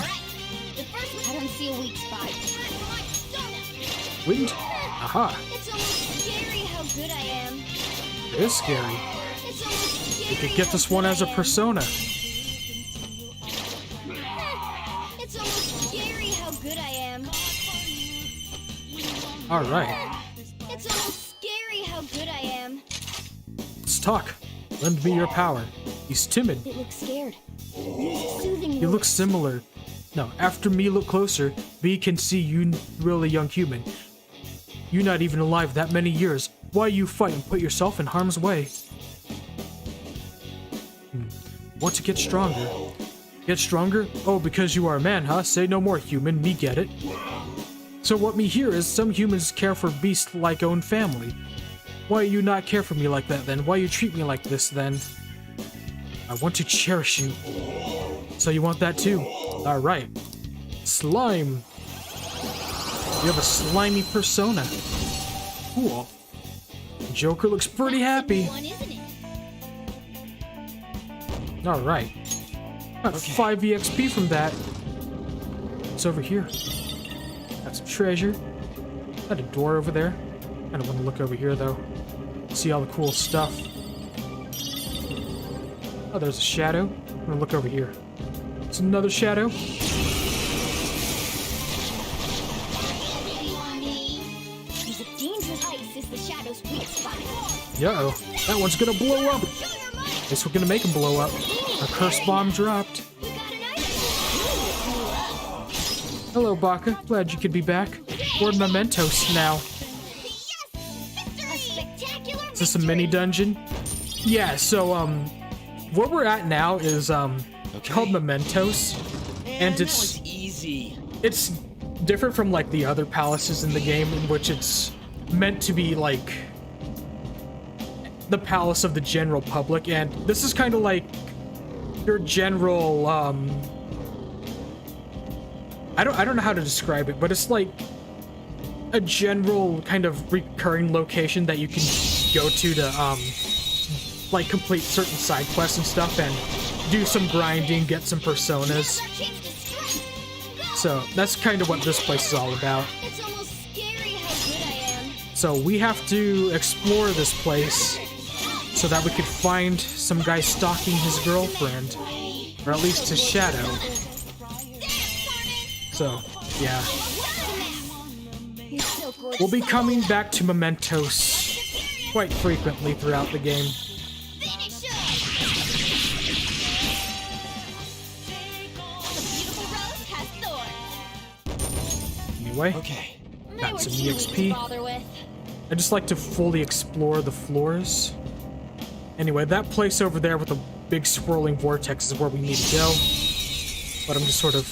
first I don't see a weak spot. Wind? Aha! It's almost scary how good I am. It is scary. It's almost scary. We could get this one as a persona. It's almost scary how good I am. Alright, It's almost scary how good I am. let's talk. Lend me your power. He's timid. It looks scared. Use soothing You look similar. No, after me look closer, V can see you really young human. You not even alive that many years. Why you fight and put yourself in harm's way? Want to get stronger? Get stronger? Oh, because you are a man, huh? Say no more, human. Me get it. So what me hear is some humans care for beasts like own family. Why you not care for me like that then? Why you treat me like this then? I want to cherish you. So you want that too? Alright. Slime. You have a slimy persona. Cool. Joker looks pretty happy. Alright. Got 5 EXP from that. What's over here? Got some treasure. Got a door over there. Kind of want to look over here though. See all the cool stuff. Oh, there's a shadow. I'm gonna look over here. It's another shadow. He's a dangerous ice is the shadow's weak spot. Yo, that one's gonna blow up. Guess we're gonna make him blow up. A curse bomb dropped. Hello, Baka. Glad you could be back. We're in Mementos now. Is this a mini dungeon? Yeah, so, where we're at now is, called Mementos. And it's easy. It's different from, like, the other palaces in the game, in which it's meant to be, like, the palace of the general public. And this is kind of like your general, I don't know how to describe it, but it's like a general kind of recurring location that you can go to like complete certain side quests and stuff and do some grinding, get some personas. So that's kind of what this place is all about. It's almost scary how good I am. So we have to explore this place so that we could find some guy stalking his girlfriend, or at least his shadow. So, yeah. We'll be coming back to Mementos quite frequently throughout the game. Anyway, got some EXP. I just like to fully explore the floors. Anyway, that place over there with the big swirling vortex is where we need to go. But I'm just sort of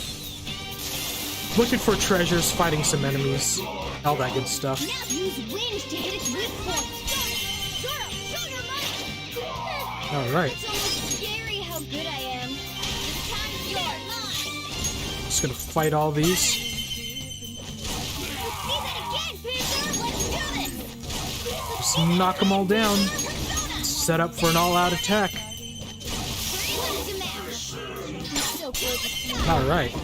looking for treasures, fighting some enemies, all that good stuff. Alright. Just gonna fight all these. Just knock them all down. Set up for an all-out attack. Alright.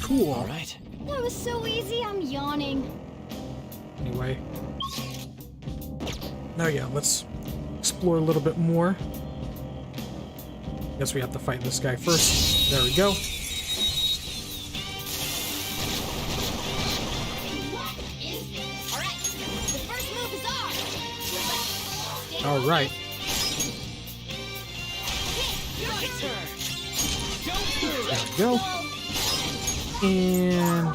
Cool. Alright. That was so easy, I'm yawning. Anyway. Oh yeah, let's explore a little bit more. Guess we have to fight this guy first. There we go. Alright. There we go. And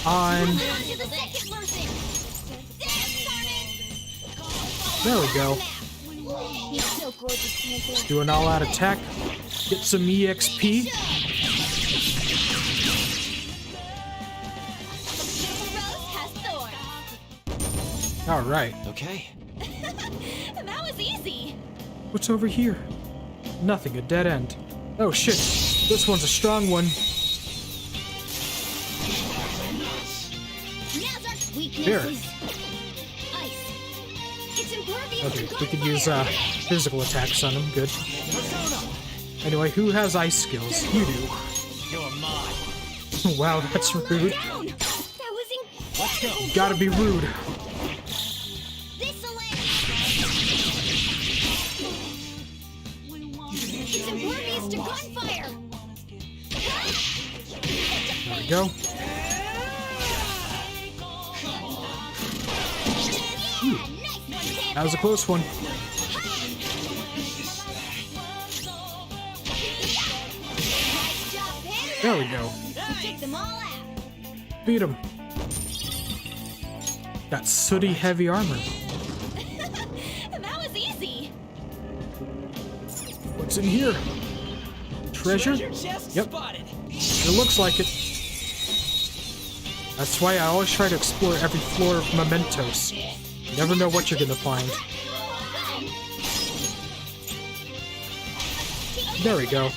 on. There we go. Let's do an all-out attack. Get some EXP. Alright. Okay. That was easy. What's over here? Nothing, a dead end. Oh shit, this one's a strong one. There. Okay, we could use physical attacks on him, good. Anyway, who has ice skills? You do. You're mine. Wow, that's rude. Gotta be rude. It's impervious to gunfire. There we go. Ooh, that was a close one. There we go. Beat him. Got sooty heavy armor. That was easy. What's in here? Treasure? Yep. It looks like it. That's why I always try to explore every floor of Mementos. You never know what you're gonna find. There we go.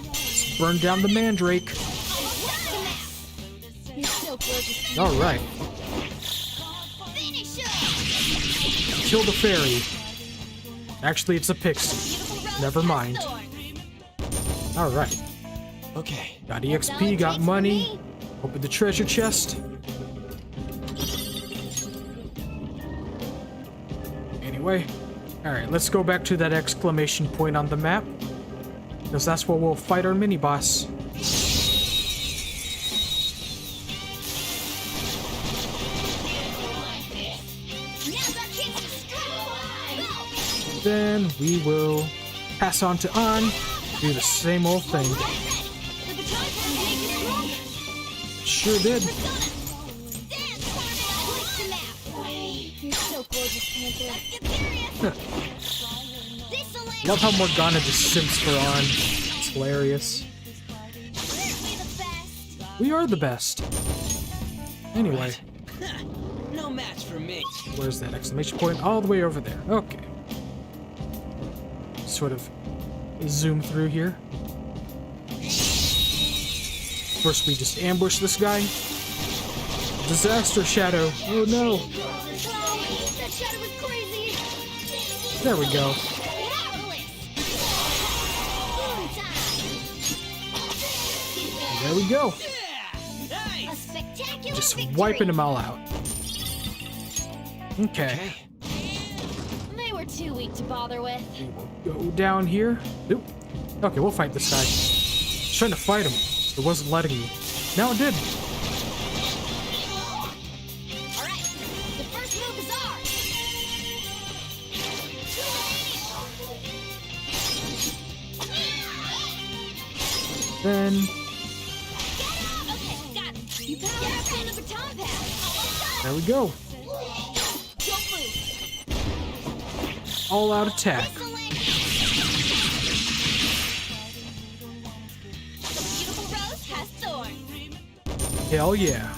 Let's burn down the mandrake. Alright. Kill the fairy. Actually, it's a pixie. Never mind. Alright. Okay. Got EXP, got money. Open the treasure chest. Anyway. Alright, let's go back to that exclamation point on the map. Because that's where we'll fight our mini-boss. Then we will pass on to On, do the same old thing. Sure did. You're so gorgeous, Panther. Love how Morgana just simps for On. It's hilarious. We are the best. Anyway. No match for me. Where's that exclamation point? All the way over there. Okay. Sort of zoom through here. First we just ambush this guy. Disaster shadow. Oh no. That shadow was crazy. There we go. There we go. A spectacular Just victory. wiping them all out. Okay. They were too weak to bother with. Go down here. Nope. Okay, we'll fight this guy. I was trying to fight him. It wasn't letting me. Now it did. Alright, the first move is ours. Then Okay, got it. You powered up on the baton pass. there we go. Don't move. All out attack. The beautiful rose has thorns. Hell yeah.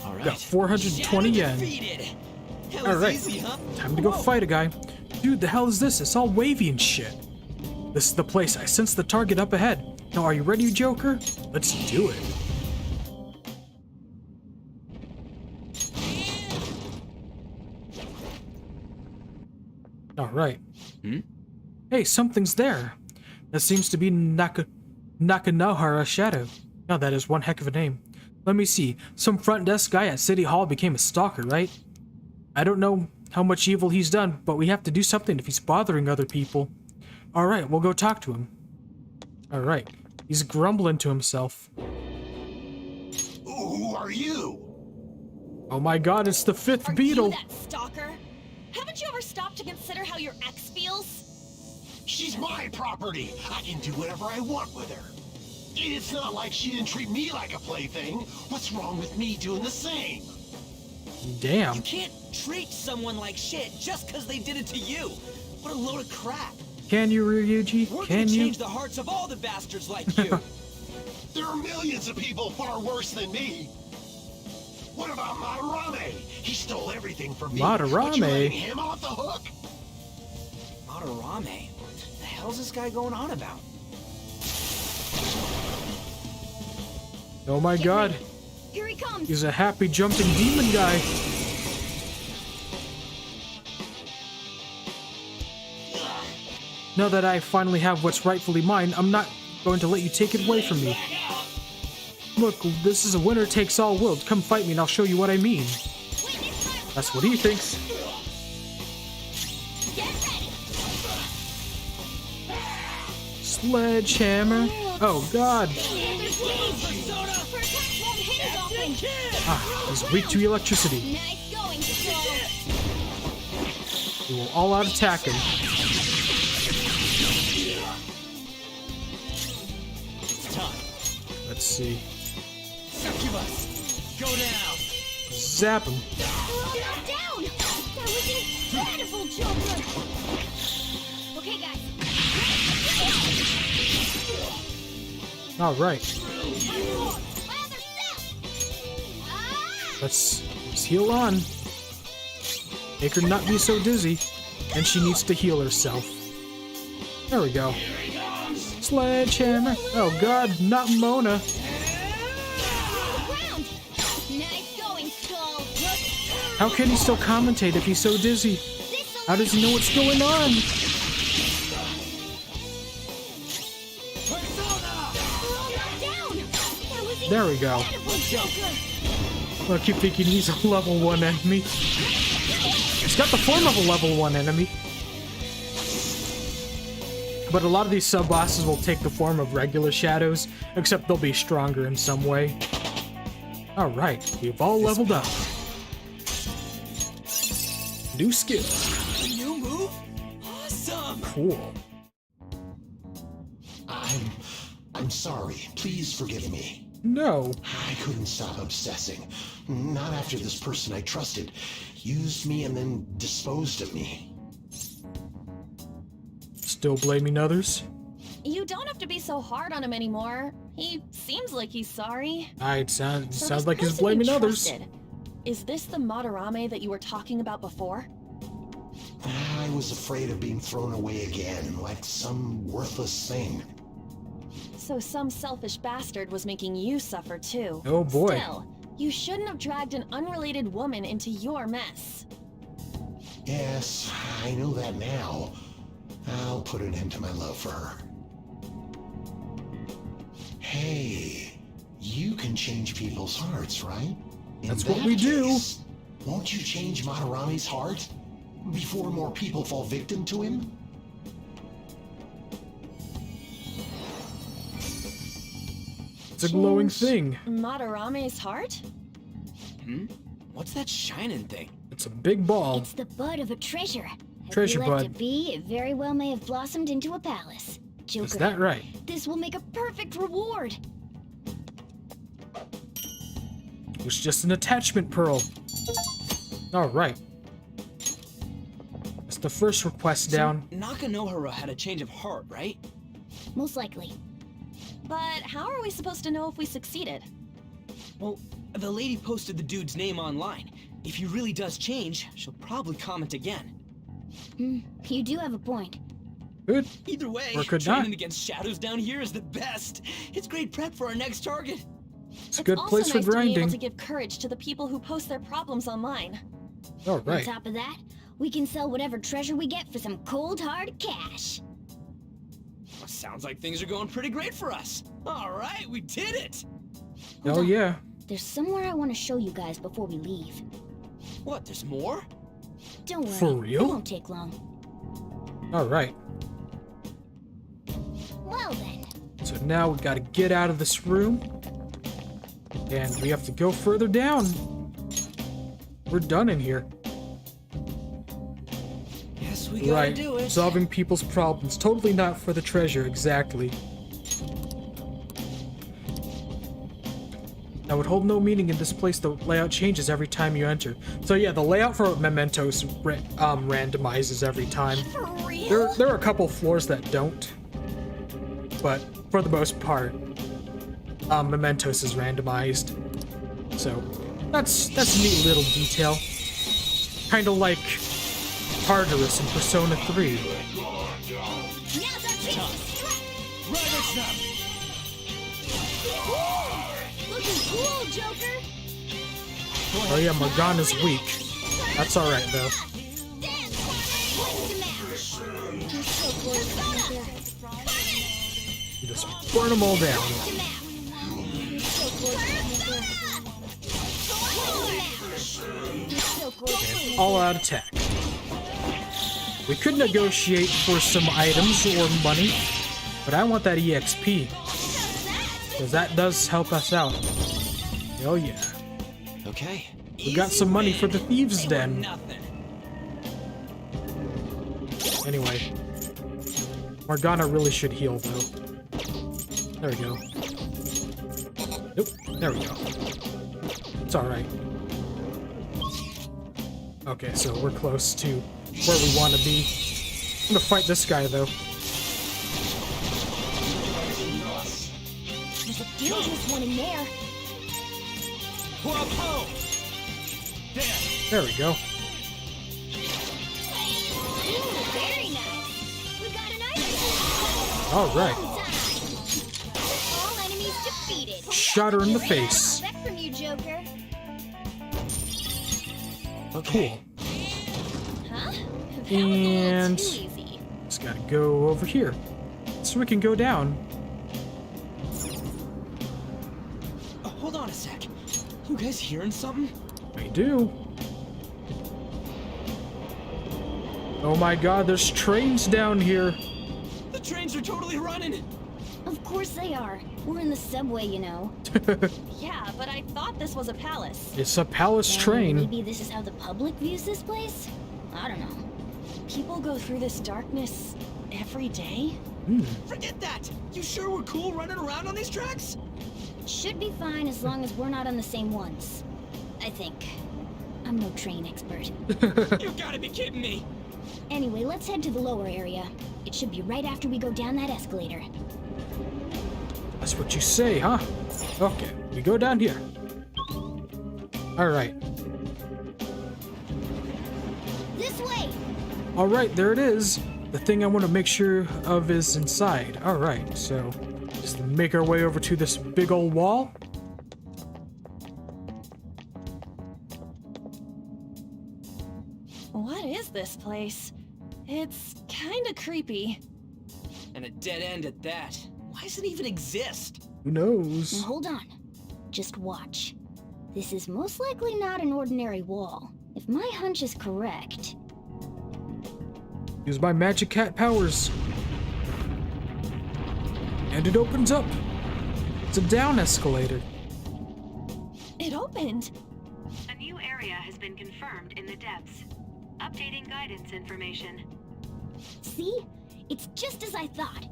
All right. Got 420 yen. That was Alright. easy, huh? Time to go fight a guy. Dude, the hell is this? It's all wavy and shit. This is the place. I sense the target up ahead. Now, are you ready, Joker? Let's do it. Alright. Hey, something's there. That seems to be Nakanohara Shadow. Now, that is one heck of a name. Let me see. Some front desk guy at City Hall became a stalker, right? I don't know how much evil he's done, but we have to do something if he's bothering other people. Alright, we'll go talk to him. Alright. He's grumbling to himself. Who are you? Oh my god, it's the fifth beetle! You that stalker? Haven't you ever stopped to consider how your ex feels? She's my property. I can do whatever I want with her. It's not like she didn't treat me like a plaything. What's wrong with me doing the same? Damn. You can't treat someone like shit just because they did it to you. What a load of crap. Can you, Ryuji? We're Can gonna you? change the hearts of all the bastards like you. There are millions of people far worse than me. What about Madarame? He stole everything from me. But you're letting Madarame? him off the hook? Madarame? What the hell's this guy going on about? Oh my god. Here he comes. He's a happy jumping demon guy. Now that I finally have what's rightfully mine, I'm not going to let you take it away from me. Look, this is a winner-takes-all world. Come fight me and I'll show you what I mean. That's what he thinks. Sledgehammer. Oh god. Ah, he's weak to electricity. Nice going, Skull. We will all out attack him. It's time. Let's see. Succubus, go down. Zap him. We're all knocked down. That was incredible, Joker. Okay, guys. All right. Let's heal on. Make her not be so dizzy. And she needs to heal herself. There we go. Sledgehammer. Oh god, not Mona. Nice going, Skull. How can he still commentate if he's so dizzy? How does he know what's going on? There we go. I keep thinking he's a level 1 enemy. He's got the form of a level 1 enemy. But a lot of these sub-bosses will take the form of regular shadows, except they'll be stronger in some way. Alright, we've all leveled up. New skill. A new move? Awesome! Cool. I'm sorry. Please forgive me. No. I couldn't stop obsessing. Not after this person I trusted used me and then disposed of me. Still blaming others? You don't have to be so hard on him anymore. He seems like he's sorry. It sounds So like this he's person you blaming others. trusted, is this the Madarame that you were talking about before? I was afraid of being thrown away again, like some worthless thing. So some selfish bastard was making you suffer too. Oh boy. Still, you shouldn't have dragged an unrelated woman into your mess. Yes, I know that now. I'll put an end to my love for her. Hey, you can change people's hearts, right? That's what we do. Won't you change Madarame's heart before more people fall victim to him? It's a glowing thing. Madarame's heart? What's that shining thing? It's a big ball. It's the bud of a treasure. Treasure If you left bud. it be, it very well may have blossomed into a palace. Joker. Is that right? This will make a perfect reward. It was just an attachment pearl. Alright. That's the first request down. Nakanohara had a change of heart, right? Most likely. But how are we supposed to know if we succeeded? Well, the lady posted the dude's name online. If he really does change, she'll probably comment again. You do have a point. Good. Either way, Or could training not. against shadows down here is the best. It's great prep for our next target. It's a good also place for nice to be able grinding. to give courage to the people who post their problems online. Alright. On top of that, we can sell whatever treasure we get for some cold hard cash. Well, sounds like things are going pretty great for us. All right, we did it. Oh yeah. There's somewhere I want to show you guys before we leave. What, there's more? Don't worry. For real? It won't take long. Alright. Well then. So now we gotta get out of this room. And we have to go further down. We're done in here. Yes, we gotta Right. do it. Solving people's problems. Totally not for the treasure, exactly. That would hold no meaning in this place. The layout changes every time you enter. So yeah, the layout for Mementos randomizes every time. For real? There are a couple floors that don't, but for the most part, Mementos is randomized. So that's a neat little detail. Kind of like Tartarus in Persona 3. Looking cool, Joker. Oh yeah, Morgana's weak. That's alright though. You just burn them all down. And all out attack. We could negotiate for some items or money, but I want that EXP. Because that does help us out. Oh yeah. Okay. We got some money for the Thieves' Den. Anyway. Morgana really should heal, though. There we go. Nope. There we go. It's alright. Okay, so we're close to where we want to be. I'm gonna fight this guy, though. There's a dangerous one in there. There we go. Ooh, very nice. We got an item. Alright. All enemies defeated. Shot her in the face. Respect from you, Joker. Cool. Huh? And Too easy. just gotta go over here. So we can go down. Hold on a sec. You guys hearing something? I do. Oh my god, there's trains down here. The trains are totally running. Of course they are. We're in the subway, you know. Yeah, but I thought this was a palace. It's a palace train. Maybe this is how the public views this place? I don't know. People go through this darkness every day? Forget that! You sure we're cool running around on these tracks? Should be fine as long as we're not on the same ones. I think. I'm no train expert. You gotta be kidding me! Anyway, let's head to the lower area. It should be right after we go down that escalator. That's what you say, huh? Okay, we go down here. Alright. This way! Alright, there it is. The thing I want to make sure of is inside. Alright, so just make our way over to this big old wall. What is this place? It's kinda creepy. And a dead end at that. Why does it even exist? Who knows? Now hold on. Just watch. This is most likely not an ordinary wall. If my hunch is correct... Use my magic cat powers. And it opens up. It's a down escalator. It opened. A new area has been confirmed in the depths. Updating guidance information. See? It's just as I thought.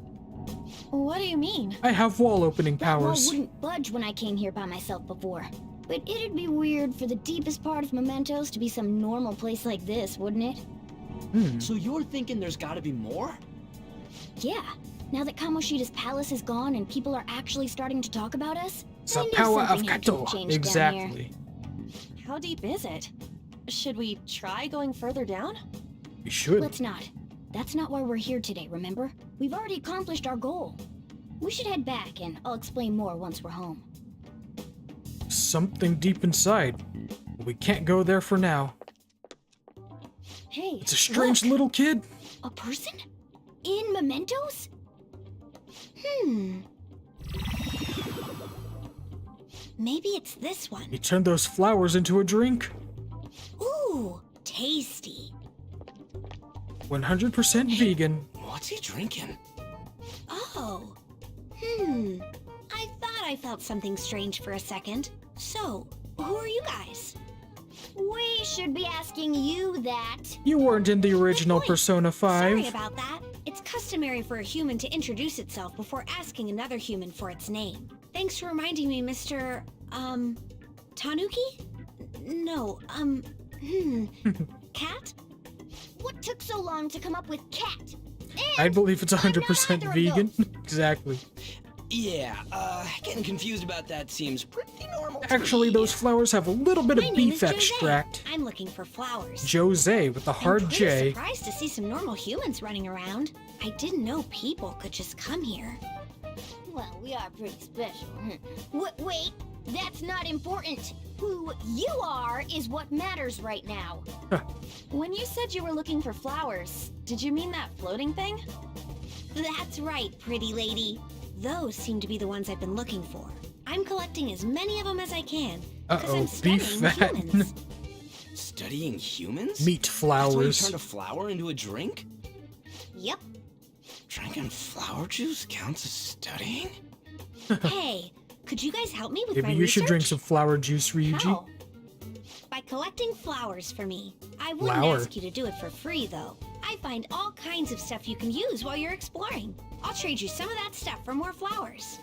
What do you mean? I have wall opening That wall powers. wouldn't budge when I came here by myself before. But it'd be weird for the deepest part of Mementos to be some normal place like this, wouldn't it? So you're thinking there's gotta be more? Yeah. Now that Kamoshida's palace is gone and people are actually starting to talk about us, It's I the knew power of something had to have Kato. changed down here. Exactly. How deep is it? Should we try going further down? We should. Let's not. That's not why we're here today, remember? We've already accomplished our goal. We should head back, and I'll explain more once we're home. Something deep inside. We can't go there for now. Hey, It's a strange look! little kid. A person? In Mementos? Maybe it's this one. He turned those flowers into a drink. Ooh, tasty. 100% vegan. What's he drinking? Oh. I thought I felt something strange for a second. So, who are you guys? We should be asking you that. You weren't in the original Persona 5. Sorry about that. It's customary for a human to introduce itself before asking another human for its name. Thanks for reminding me, Mr. Tanuki? No, Cat? What took so long to come up with cat? I believe it's 100% either of vegan. Exactly. Yeah, getting confused about that seems pretty normal. Actually, those flowers have a little bit My of name beef is Jose. extract. I'm looking for flowers. Jose with a hard I'm pretty J. surprised to see some normal humans running around. I didn't know people could just come here. Well, we are pretty special. Wait, that's not important. Who you are is what matters right now. When you said you were looking for flowers, did you mean that floating thing? That's right, pretty lady. Those seem to be the ones I've been looking for. I'm collecting as many of them as I can because I'm beef studying fat. humans. Studying humans? Meat That's why you flowers. turned a flower into a drink? Yep. Drinking flower juice counts as studying? Hey, could you guys help me with my Maybe you should research? drink some flower juice, Ryuji. How? By collecting flowers for me. I wouldn't Flower. ask you to do it for free, though. I find all kinds of stuff you can use while you're exploring. I'll trade you some of that stuff for more flowers.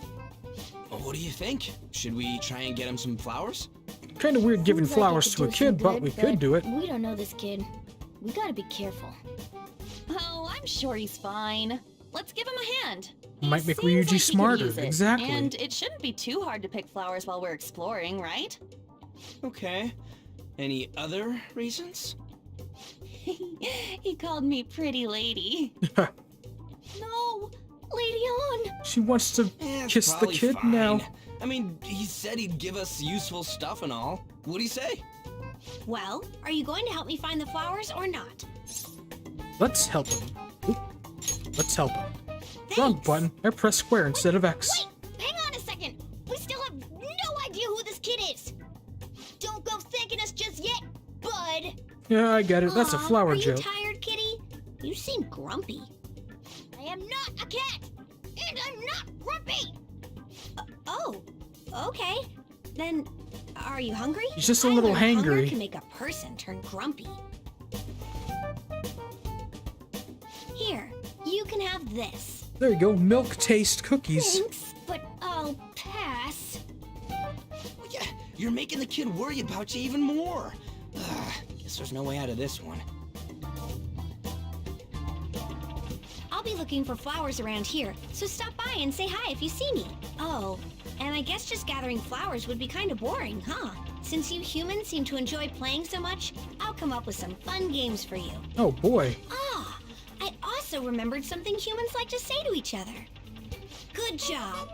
Well, what do you think? Should we try and get him some flowers? Kind of weird giving Seems like it flowers could to a do some kid, but good, we could do it. We don't know this kid. We gotta be careful. Oh, I'm sure he's fine. Let's give him a hand. He Might make seems Ryuji like he could smarter, use it, exactly. And it shouldn't be too hard to pick flowers while we're exploring, right? Okay. Any other reasons? He called me pretty lady. No! Lady on! She wants to It's kiss the probably kid fine. now. I mean, he said he'd give us useful stuff and all. What'd he say? Well, are you going to help me find the flowers or not? Let's help him. Oop. Let's help him. Wrong button. I pressed square instead of X. Wait! Hang on a second! We still have no idea who this kid is! Don't go thanking us just yet, bud! Yeah, I get it. That's a Aw, flower are joke. you tired, kitty? You seem grumpy. I am not a cat! And I'm not grumpy! Oh, okay. Then, are you hungry? He's just a I little learned hunger hangry. can make a person turn grumpy. you can have this. There you go, milk taste cookies. Thanks, but I'll pass. Yeah, you're making the kid worry about you even more. Guess there's no way out of this one. I'll be looking for flowers around here, so stop by and say hi if you see me. Oh, and I guess just gathering flowers would be kind of boring, huh? Since you humans seem to enjoy playing so much, I'll come up with some fun games for you. Oh boy. Ah, I also remembered something humans like to say to each other. Good job.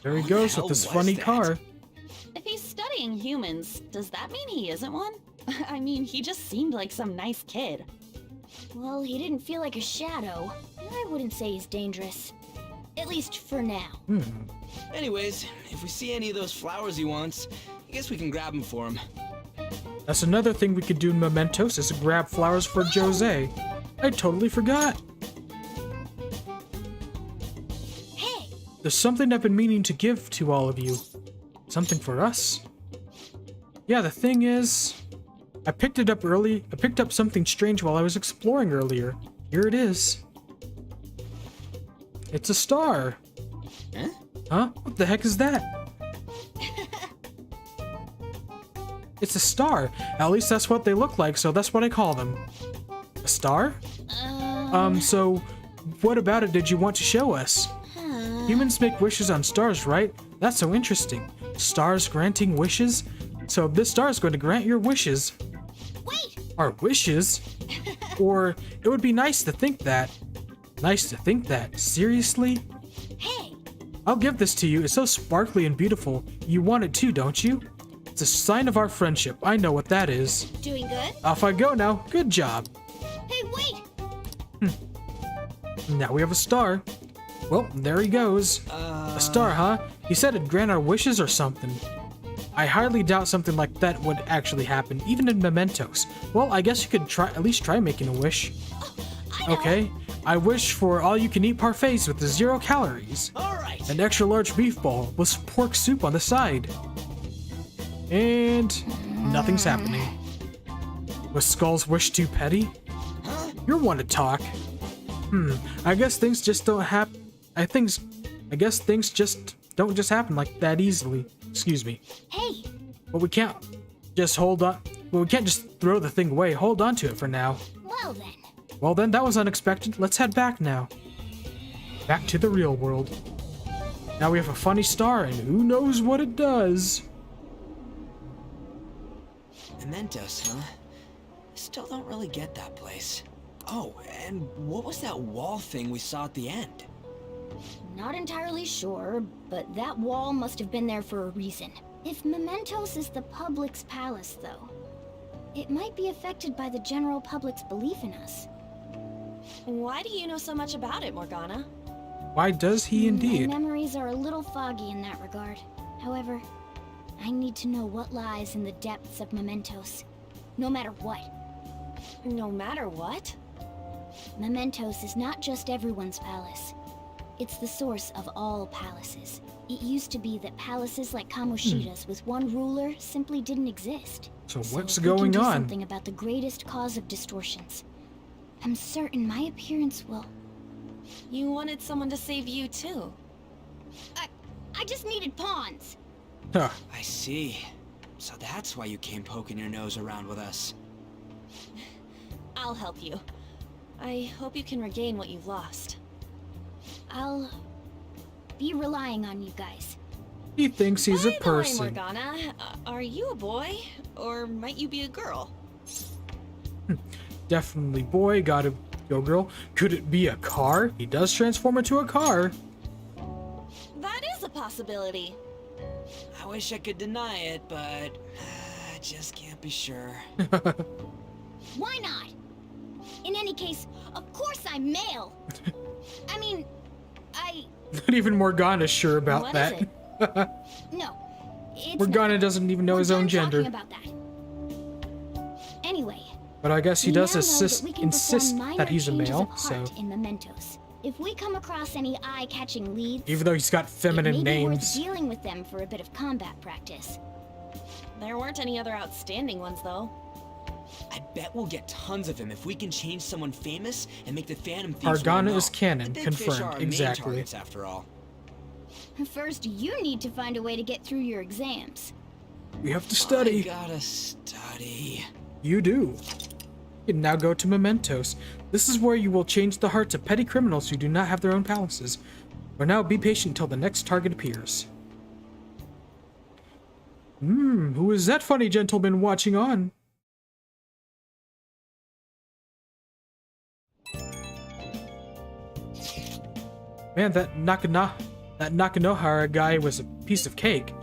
There he goes with this funny car. If he's studying humans, does that mean he isn't one? I mean, he just seemed like some nice kid. Well, he didn't feel like a shadow. I wouldn't say he's dangerous. At least for now. Anyways, if we see any of those flowers he wants, I guess we can grab them for him. That's another thing we could do in Mementos is grab flowers for Jose. I totally forgot. Hey! There's something I've been meaning to give to all of you. Something for us. Yeah, the thing is, I picked it up early. I picked up something strange while I was exploring earlier. Here it is. It's a star. Huh? Huh? What the heck is that? It's a star. At least that's what they look like, so that's what I call them. A star? So what about it did you want to show us? Humans make wishes on stars, right? That's so interesting. Stars granting wishes? So this star is going to grant your wishes. Wait! Our wishes? Or it would be nice to think that. Nice to think that. Seriously? Hey! I'll give this to you. It's so sparkly and beautiful. You want it too, don't you? It's a sign of our friendship. I know what that is. Doing good? Off I go now. Good job. Hey, wait! Now we have a star. Well, there he goes. A star, huh? He said it'd grant our wishes or something. I highly doubt something like that would actually happen, even in Mementos. Well, I guess you could at least try making a wish. Okay. I wish for all-you-can-eat parfaits with 0 calories. Alright. An extra-large beef ball with pork soup on the side. And nothing's happening. Was Skull's wish too petty? You're one to talk. I guess things just don't happen. I guess things just don't just happen like that easily. Excuse me. Hey! But we can't just hold on. Well, we can't just throw the thing away. Hold on to it for now. Well then. Well then, that was unexpected. Let's head back now. Back to the real world. Now we have a funny star, and who knows what it does. Mementos, huh? Still don't really get that place. Oh, and what was that wall thing we saw at the end? Not entirely sure, but that wall must have been there for a reason. If Mementos is the public's palace, though, it might be affected by the general public's belief in us. Why do you know so much about it, Morgana? Why does he indeed? My memories are a little foggy in that regard. However, I need to know what lies in the depths of Mementos, no matter what. No matter what? Mementos is not just everyone's palace. It's the source of all palaces. It used to be that palaces like Kamoshida's with one ruler simply didn't exist. So what's if we going can do on? Something about the greatest cause of distortions. I'm certain my appearance will. You wanted someone to save you too. I just needed pawns. Huh. I see. So that's why you came poking your nose around with us. I'll help you. I hope you can regain what you've lost. I'll be relying on you guys. He thinks he's a person. Morgana, are you a boy? Or might you be a girl? Definitely boy, gotta go girl. Could it be a car? He does transform into a car. That is a possibility. I wish I could deny it, but I just can't be sure. Why not? In any case, of course I'm male. I mean, Not even Morgana's sure about What that. is no. It's Morgana doesn't even know his own gender. about that. Anyway. But I guess he we does now know that we can insist perform minor that he's a changes male, of so heart in Mementos. If we come across any eye-catching leads, even though he's got feminine it may be worth names. dealing with them for a bit of combat practice. There weren't any other outstanding ones, though. I bet we'll get tons of them if we can change someone famous and make the Phantom Thieves Morgana well is canon, known. The big fish are confirmed, our main exactly. targets, after all. First, you need to find a way to get through your exams. We have to study. I gotta study. You do. You can now go to Mementos. This is where you will change the hearts of petty criminals who do not have their own palaces. For now, be patient until the next target appears. Who is that funny gentleman watching on? Man, that Nakanohara guy was a piece of cake.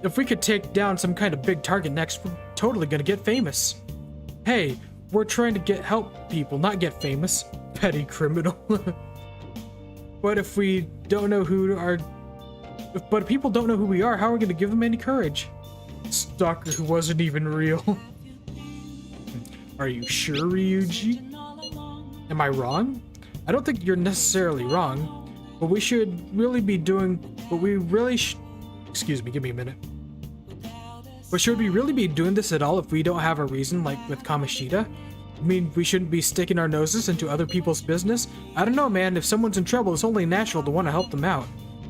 If we could take down some kind of big target next, we're totally gonna get famous. Hey, we're trying to help people, not get famous. Petty criminal. But if we don't know but if people don't know who we are, how are we gonna give them any courage? Stalker who wasn't even real. Are you sure, Ryuji? Am I wrong? I don't think you're necessarily wrong. But we should really be doing... Excuse me, give me a minute. But should we really be doing this at all if we don't have a reason, like with Kamoshida? I mean, we shouldn't be sticking our noses into other people's business? I don't know, man. If someone's in trouble, it's only natural to want to help them out.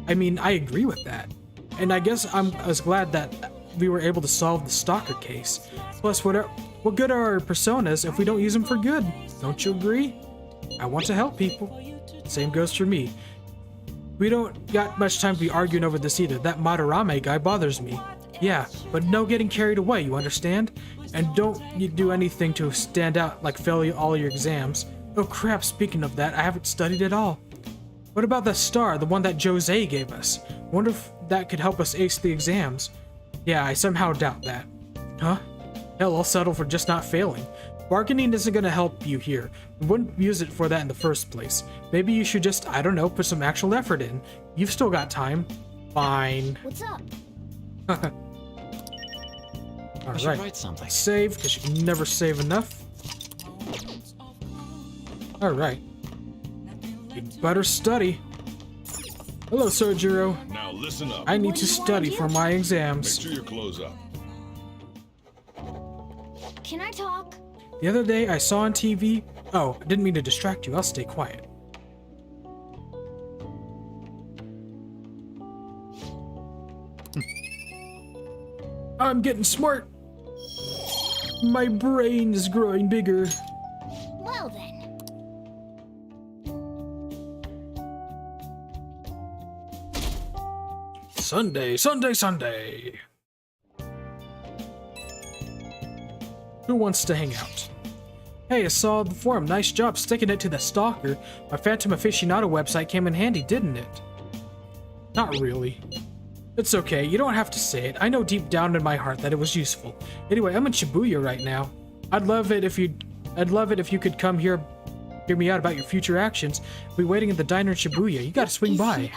I mean, I agree with that. And I guess I was glad that we were able to solve the stalker case. Plus, what good are our personas if we don't use them for good? Don't you agree? I want to help people. Same goes for me. We don't got much time to be arguing over this either. That Madarame guy bothers me. Yeah, but no getting carried away, you understand? And don't you do anything to stand out, like fail all your exams. Oh crap, speaking of that, I haven't studied at all. What about the star, the one that Jose gave us? Wonder if that could help us ace the exams. Yeah, I somehow doubt that. Huh? Hell, I'll settle for just not failing. Bargaining isn't gonna help you here. We wouldn't use it for that in the first place. Maybe you should just, I don't know, put some actual effort in. You've still got time. Fine. What's up? Alright. Save, because you can never save enough. Alright. You better study. Hello, Sojiro. Now listen up. I need to study for my exams. Make sure your clothes up. Can I talk? The other day I saw on TV... Oh, I didn't mean to distract you. I'll stay quiet. I'm getting smart. My brain is growing bigger. Well then. Sunday, Sunday, Sunday. Who wants to hang out? Hey, I saw the forum. Nice job sticking it to the stalker. My Phantom Aficionado website came in handy, didn't it? Not really. It's okay, you don't have to say it. I know deep down in my heart that it was useful. Anyway, I'm in Shibuya right now. I'd love it if you could come here, hear me out about your future actions. I'll be waiting in the diner in Shibuya. You gotta swing by.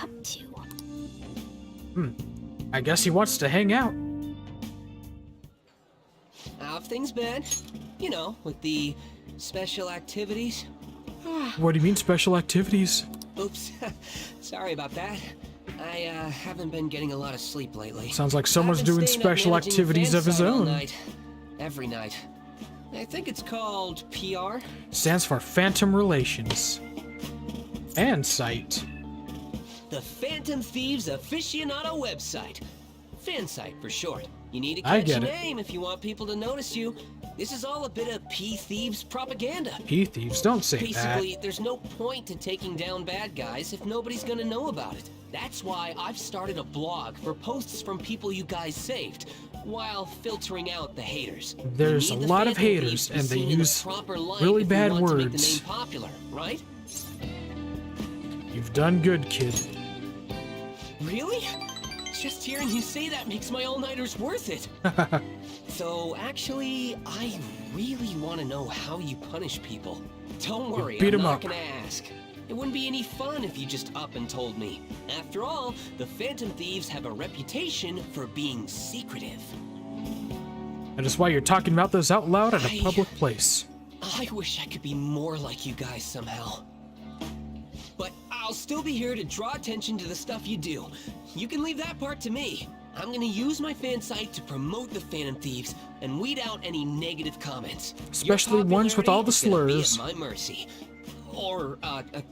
I guess he wants to hang out. How have things been? You know, with the special activities. What do you mean, special activities? Oops. Sorry about that. I haven't been getting a lot of sleep lately. Sounds like someone's doing special activities of his own. Night. Every night. I think it's called PR. Stands for Phantom Relations. Fan site. The Phantom Thieves aficionado website. Fan site for short. You need a I catchy get it. name if you want people to notice you. This is all a bit of P-Thieves propaganda. P-Thieves, don't say Basically, that. there's no point to taking down bad guys if nobody's gonna know about it. That's why I've started a blog for posts from people you guys saved, while filtering out the haters. There's a You need the lot of Phantom haters, Thieves to and be they seen in the use proper light really if you bad want to make the words. name popular, right? You've done good, kid. Really? Just hearing you say that makes my all-nighters worth it. So, actually, I really want to know how you punish people. Don't worry, beat I'm 'em not up. gonna ask. It wouldn't be any fun if you just up and told me. After all, the Phantom Thieves have a reputation for being secretive. That is why you're talking about those out loud at a public place. I wish I could be more like you guys somehow. But, ow! I'll still be here to draw attention to the stuff you do. You can leave that part to me. I'm gonna use my fan site to promote the Phantom Thieves and weed out any negative comments. Especially ones with all the Your popularity slurs. is gonna be at my mercy. Or,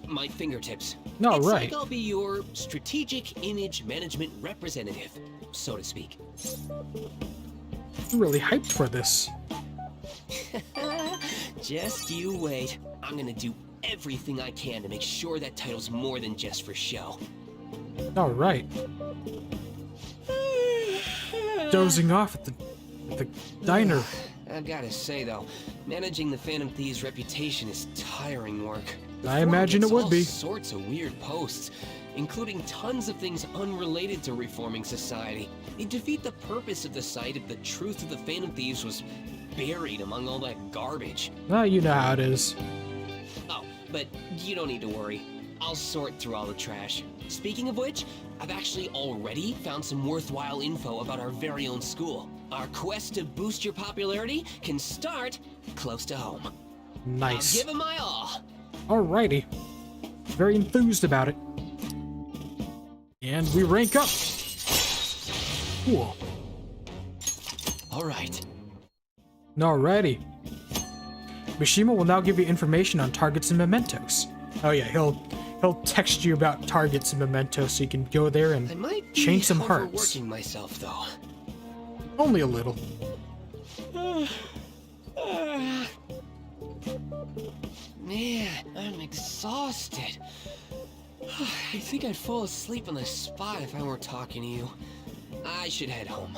my fingertips. No, It's right. like I'll be your strategic image management representative, so to speak. I'm really hyped for this. Just you wait. I'm gonna do everything I can to make sure that title's more than just for show. All right. Dozing off at the diner. I've gotta say though, managing the Phantom Thieves' reputation is tiring work. The I forum imagine gets it would all be. sorts of weird posts, including tons of things unrelated to reforming society. It'd defeat the purpose of the site if the truth of the Phantom Thieves was buried among all that garbage. Ah, you know how it is. Oh, but you don't need to worry. I'll sort through all the trash. Speaking of which, I've actually already found some worthwhile info about our very own school. Our quest to boost your popularity can start close to home. Nice. I'll give it my all. Alrighty. Very enthused about it. And we rank up. Cool. All right. Alrighty. Mishima will now give you information on targets and mementos. Oh yeah, he'll text you about targets and mementos so you can go there and I might be change some hearts. overworking myself though. Only a little. Man, I'm exhausted. I think I'd fall asleep on the spot if I weren't talking to you. I should head home.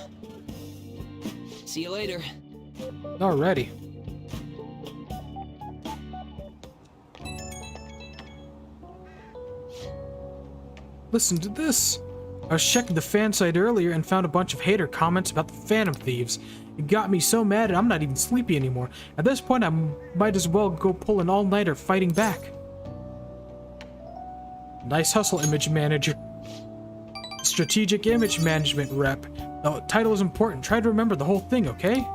See you later. Alrighty. Listen to this. I was checking the fan site earlier and found a bunch of hater comments about the Phantom Thieves. It got me so mad I'm not even sleepy anymore. At this point, I might as well go pull an all-nighter fighting back. Nice hustle, image manager. Strategic image management rep. The title is important. Try to remember the whole thing, okay?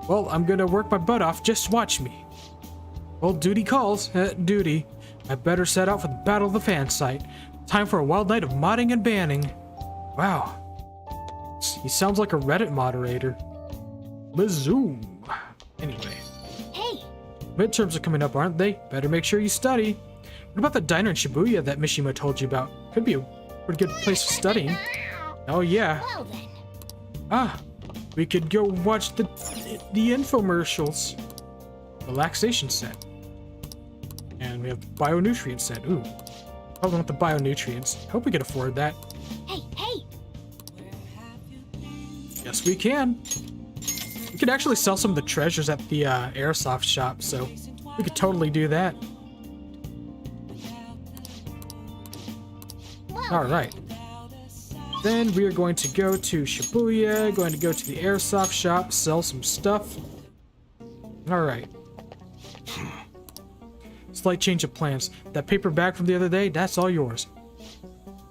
Well, I'm gonna work my butt off. Just watch me. Well, duty calls. Duty. I better set out for the battle of the fan site. Time for a wild night of modding and banning. Wow. He sounds like a Reddit moderator. Bazoom. Anyway. Hey! Midterms are coming up, aren't they? Better make sure you study. What about the diner in Shibuya that Mishima told you about? Could be a pretty good place for studying. Oh yeah. Well then. Ah, we could go watch the infomercials. Relaxation set. And we have the bionutrient set. Ooh. I want the bionutrients. Hope we can afford that. Hey, hey! Yes, we can. We could actually sell some of the treasures at the airsoft shop, so we could totally do that. Alright. Then we are going to go to Shibuya, going to go to the airsoft shop, sell some stuff. Alright. Slight change of plans. That paper bag from the other day, that's all yours.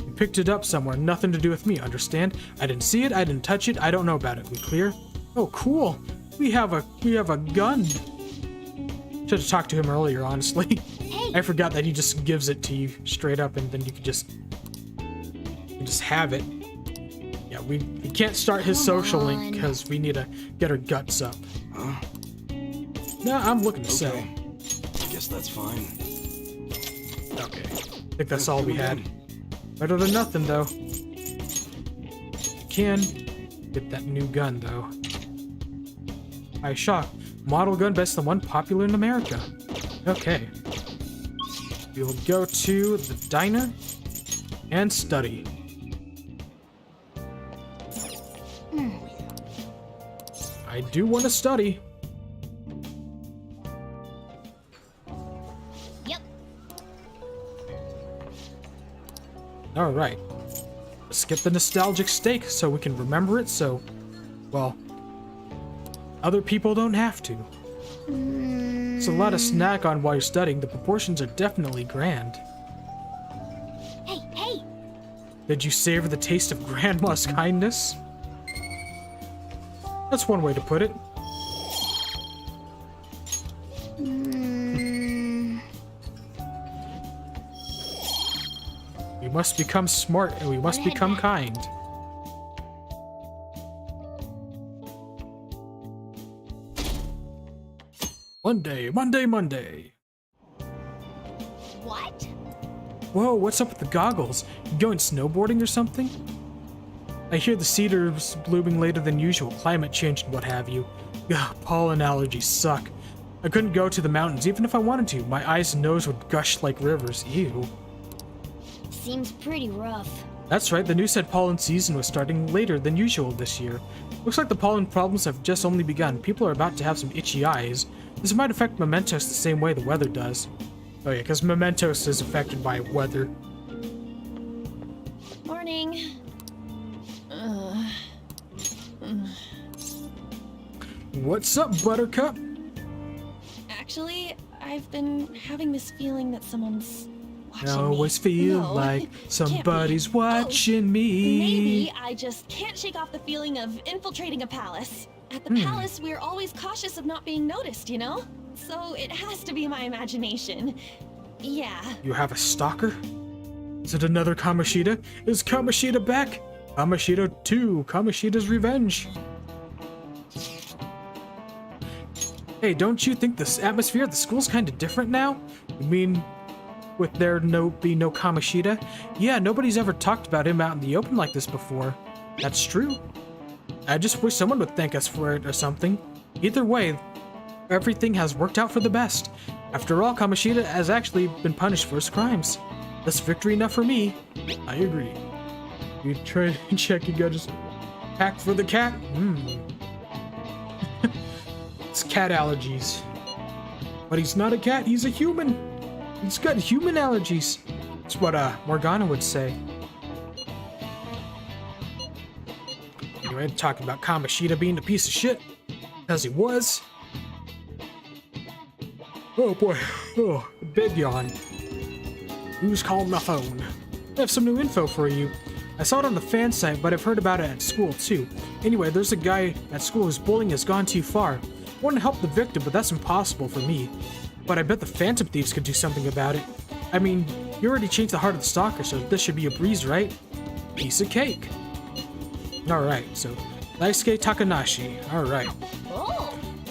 You picked it up somewhere, nothing to do with me, understand? I didn't see it, I didn't touch it, I don't know about it. We clear? Oh, cool. We have a gun. Should have talked to him earlier, honestly. I forgot that he just gives it to you straight up and then you can just have it. Yeah, we can't start his social link because we need to get our guts up. Nah, I'm looking to sell. I guess that's fine. Okay. I think that's all we had. Better than nothing, though. Can get that new gun, though. I shock. Model gun best than one popular in America. Okay. We'll go to the diner and study. I do want to study. Yep. Alright. Let's get the nostalgic steak so we can remember it so, well, other people don't have to. It's a lot of snack on while you're studying. The proportions are definitely grand. Hey, hey! Did you savor the taste of Grandma's kindness? That's one way to put it. must become smart and we must become kind. Monday. What? Whoa, what's up with the goggles? You going snowboarding or something? I hear the cedars blooming later than usual, climate change and what have you. Ugh, pollen allergies suck. I couldn't go to the mountains even if I wanted to. My eyes and nose would gush like rivers. Ew. Seems pretty rough. That's right, the news said pollen season was starting later than usual this year. Looks like the pollen problems have just only begun. People are about to have some itchy eyes. This might affect Mementos the same way the weather does. Oh yeah, because Mementos is affected by weather. Morning. What's up, Buttercup? Actually, I've been having this feeling that someone's watching I always feel No, like somebody's can't be. watching me. Maybe I just can't shake off the feeling of infiltrating a palace. At the palace, we're always cautious of not being noticed, you know? So it has to be my imagination. Yeah. You have a stalker? Is it another Kamoshida? Is Kamoshida back? Kamoshida 2, Kamoshida's Revenge. Hey, don't you think this atmosphere at the school's kind of different now? You mean, with there be no Kamoshida? Yeah, nobody's ever talked about him out in the open like this before. That's true. I just wish someone would thank us for it or something. Either way, everything has worked out for the best. After all, Kamoshida has actually been punished for his crimes. That's victory enough for me. I agree. You try to check, you got his pack for the cat? It's cat allergies. But he's not a cat, he's a human. He's got human allergies. That's what Morgana would say. Anyway, talking about Kamoshida being a piece of shit. As he was. Oh boy, oh, big yawn. Who's calling my phone? I have some new info for you. I saw it on the fan site, but I've heard about it at school too. Anyway, there's a guy at school whose bullying has gone too far. I want to help the victim, but that's impossible for me. But I bet the Phantom Thieves could do something about it. I mean, you already changed the heart of the stalker, so this should be a breeze, right? Piece of cake. Alright, so Daisuke Takanashi. Alright.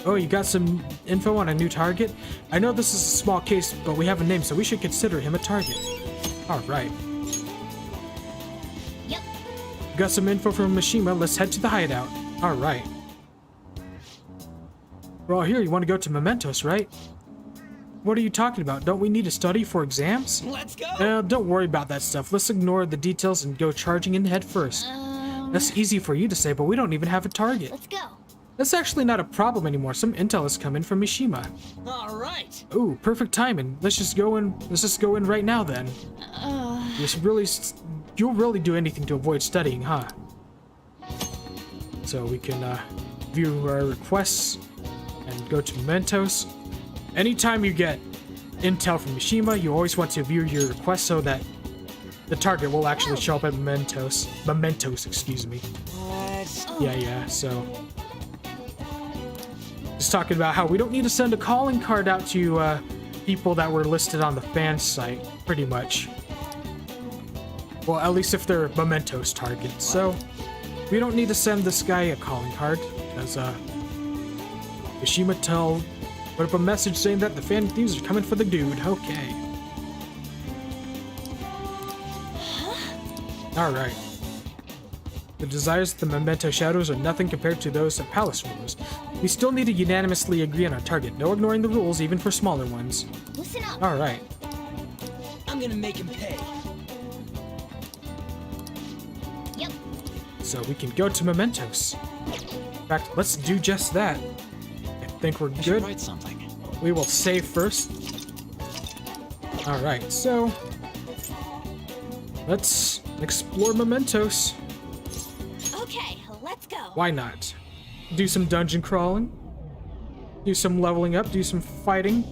Oh, you got some info on a new target? I know this is a small case, but we have a name, so we should consider him a target. Alright. Yep. Got some info from Mishima, let's head to the hideout. Alright. We're all here, you want to go to Mementos, right? What are you talking about? Don't we need to study for exams? Let's go! Don't worry about that stuff. Let's ignore the details and go charging in head first. That's easy for you to say, but we don't even have a target. Let's go. That's actually not a problem anymore. Some intel has come in from Mishima. All right. Ooh, perfect timing. Let's just go in right now then. You'll really do anything to avoid studying, huh? So we can view our requests and go to Mementos. Anytime you get intel from Mishima, you always want to view your request so that the target will actually show up at Mementos. Excuse me. What? Yeah, so... Just talking about how we don't need to send a calling card out to people that were listed on the fan site, pretty much. Well, at least if they're Mementos targets. So, we don't need to send this guy a calling card, because Mishima put up a message saying that the Phantom Thieves are coming for the dude. Okay. Alright. The desires of the Memento Shadows are nothing compared to those of Palace rulers. We still need to unanimously agree on our target. No ignoring the rules, even for smaller ones. Listen up. Alright. I'm gonna make him pay. Yep. So we can go to Mementos. In fact, let's do just that. I think we're good. Write something. We will save first. Alright, so... let's explore Mementos. Okay, let's go. Why not? Do some dungeon crawling. Do some leveling up, do some fighting.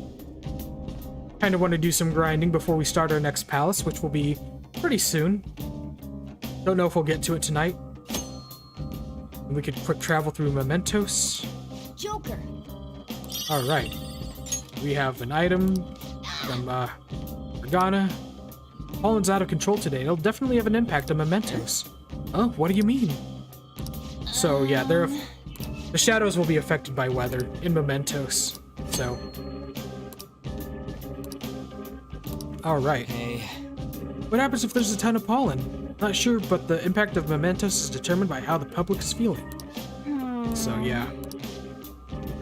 Kinda want to do some grinding before we start our next palace, which will be pretty soon. Don't know if we'll get to it tonight. We could quick travel through Mementos. Joker. Alright. We have an item from Morgana. Pollen's out of control today. It'll definitely have an impact on mementos. Huh? What do you mean? So yeah, the shadows will be affected by weather in mementos. So. Alright. Hey. What happens if there's a ton of pollen? Not sure, but the impact of mementos is determined by how the public is feeling. So yeah.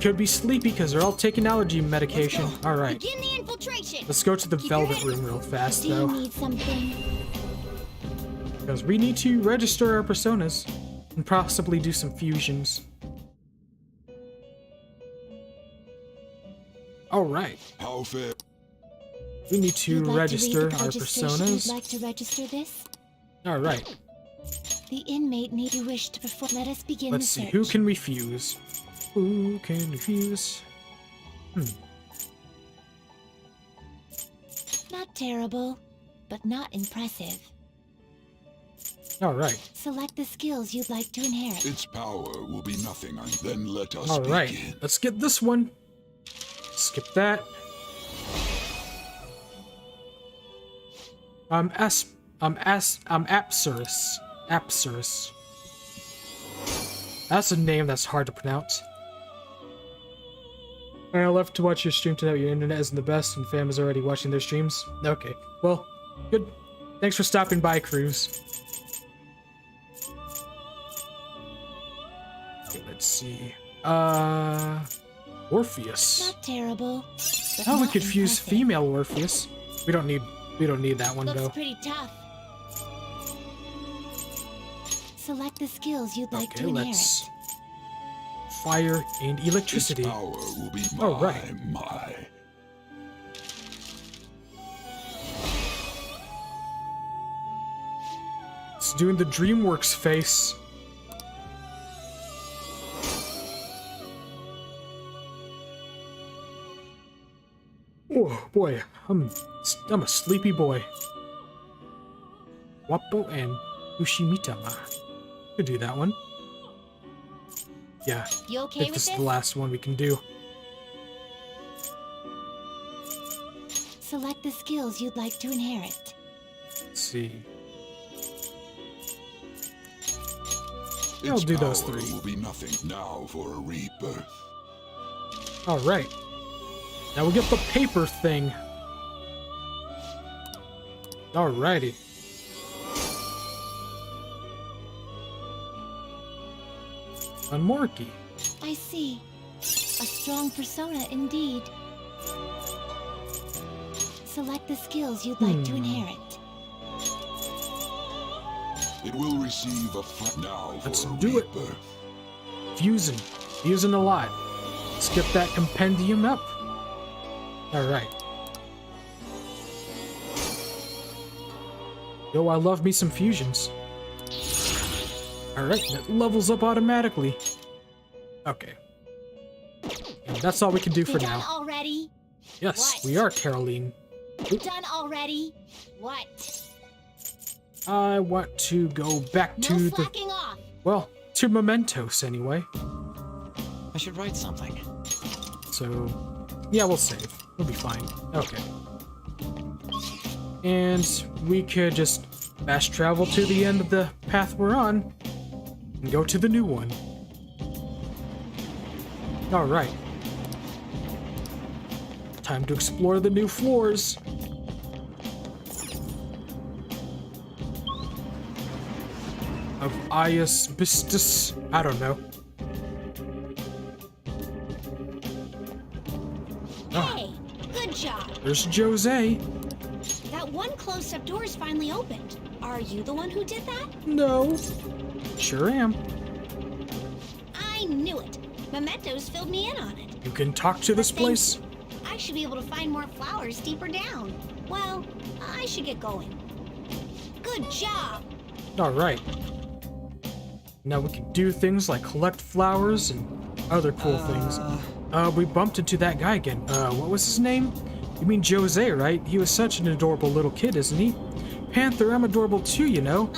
Could be sleepy because they're all taking allergy medication. Alright. Begin the infiltration. Let's go to the velvet room real fast though. Do you need something? Because we need to register our personas and possibly do some fusions. Alright. How fair? We need to You'd like register to read the our registration? personas. You'd like to register this? Alright. The inmate need you wish to perform. Let us begin Let's the see, search. who can we fuse? Who can we fuse? Not terrible, but not impressive. Alright. Select the skills you'd like to inherit. Its power will be nothing. Then let us Alright. begin. Let's get this one. Skip that. I'm Apsurus. Apsurus. That's a name that's hard to pronounce. I love to watch your stream tonight. Your internet isn't the best, and fam is already watching their streams. Okay, well, good. Thanks for stopping by, Cruz. Okay, let's see. Orpheus. Not terrible. But Oh, we not could fuse impressive. female Orpheus. We don't need that one Looks though. pretty tough. Select the skills you'd like Okay, to inherit. let's fire and electricity. Its power will be my, Oh, right. my. It's doing the DreamWorks face. Oh boy, I'm a sleepy boy. Wappo and Ushimitama. Could do that one. Yeah. You I okay think with this is this? the last one we can do. Select the skills you'd like to inherit. Let's see. Its I'll do those power 3. will be nothing now for a rebirth. Alright. Now we get the paper thing. Alrighty. A Morky. I see. A strong persona indeed. Select the skills you'd like to inherit. It will receive a flat now for Let's a do it. rebirth. Fusing. Fusing a lot. Let's get that compendium up. Alright. Yo, I love me some fusions. Alright, that levels up automatically. Okay. And that's all we can do for Done now. already? Yes, What? we are Caroline. Done already? What? I want to go back No to the... slacking off. Well, to Mementos anyway. I should write something. So, yeah, we'll save. We'll be fine. Okay. And we could just fast travel to the end of the path we're on and go to the new one. Alright. Time to explore the new floors. Of Ias Bistus. I don't know. Hey, good job. There's Jose. That one closed-up door is finally opened. Are you the one who did that? No. Sure am. I knew it. Mementos filled me in on it. You can talk to this place. I should be able to find more flowers deeper down. Well, I should get going. Good job. Alright. Now we can do things like collect flowers and other cool things. We bumped into that guy again. What was his name? You mean Jose, right? He was such an adorable little kid, isn't he? Panther, I'm adorable too, you know?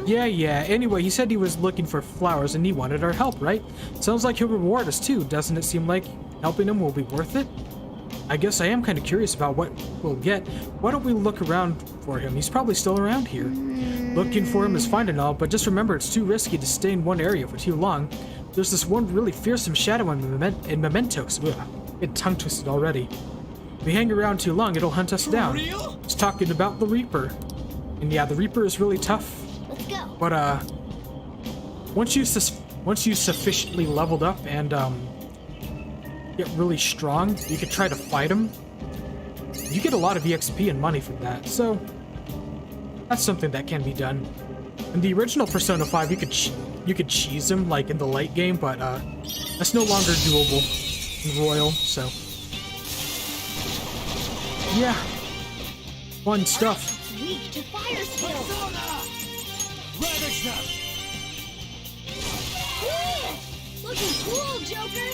Yeah. Anyway, he said he was looking for flowers and he wanted our help, right? Sounds like he'll reward us too. Doesn't it seem like helping him will be worth it? I guess I am kind of curious about what we'll get. Why don't we look around for him? He's probably still around here. Looking for him is fine and all, but just remember it's too risky to stay in one area for too long. There's this one really fearsome shadow in Mementos. Ugh, get tongue twisted already. If we hang around too long, it'll hunt us down. It's talking about the Reaper. And yeah, the Reaper is really tough. Let's go. But once you sufficiently leveled up and get really strong, you could try to fight him. You get a lot of EXP and money from that, so that's something that can be done. In the original Persona 5, you could cheese him like in the late game, but that's no longer doable in Royal. So yeah, fun stuff. It's weak to fire skill. Ravage them! Looking cool, Joker!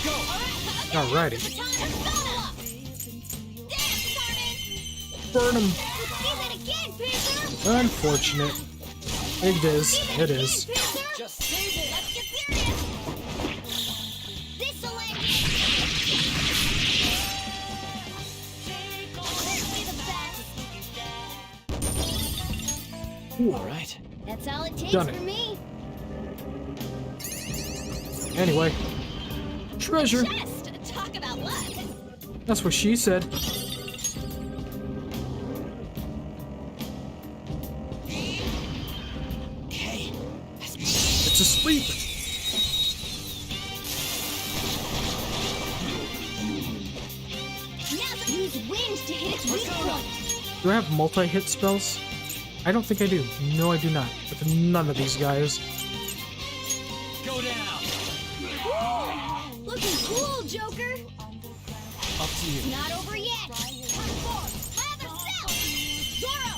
Go! Alrighty. Dance, Burn him. Let's see that again, Panther! Unfortunate. It is. It is. Just save it! Let's get serious! This'll end it! Be the best. All right. That's all it takes Done it. for me. Anyway, treasure. Chest! Talk about luck! That's what she said. Okay. It's asleep. Now use wind to hit its weak point. Do I have multi-hit spells? I don't think I do. No, I do not. With none of these guys. Go down. Looking cool, Joker! Up to you. Not over yet! Come forth! My other self! Zoro!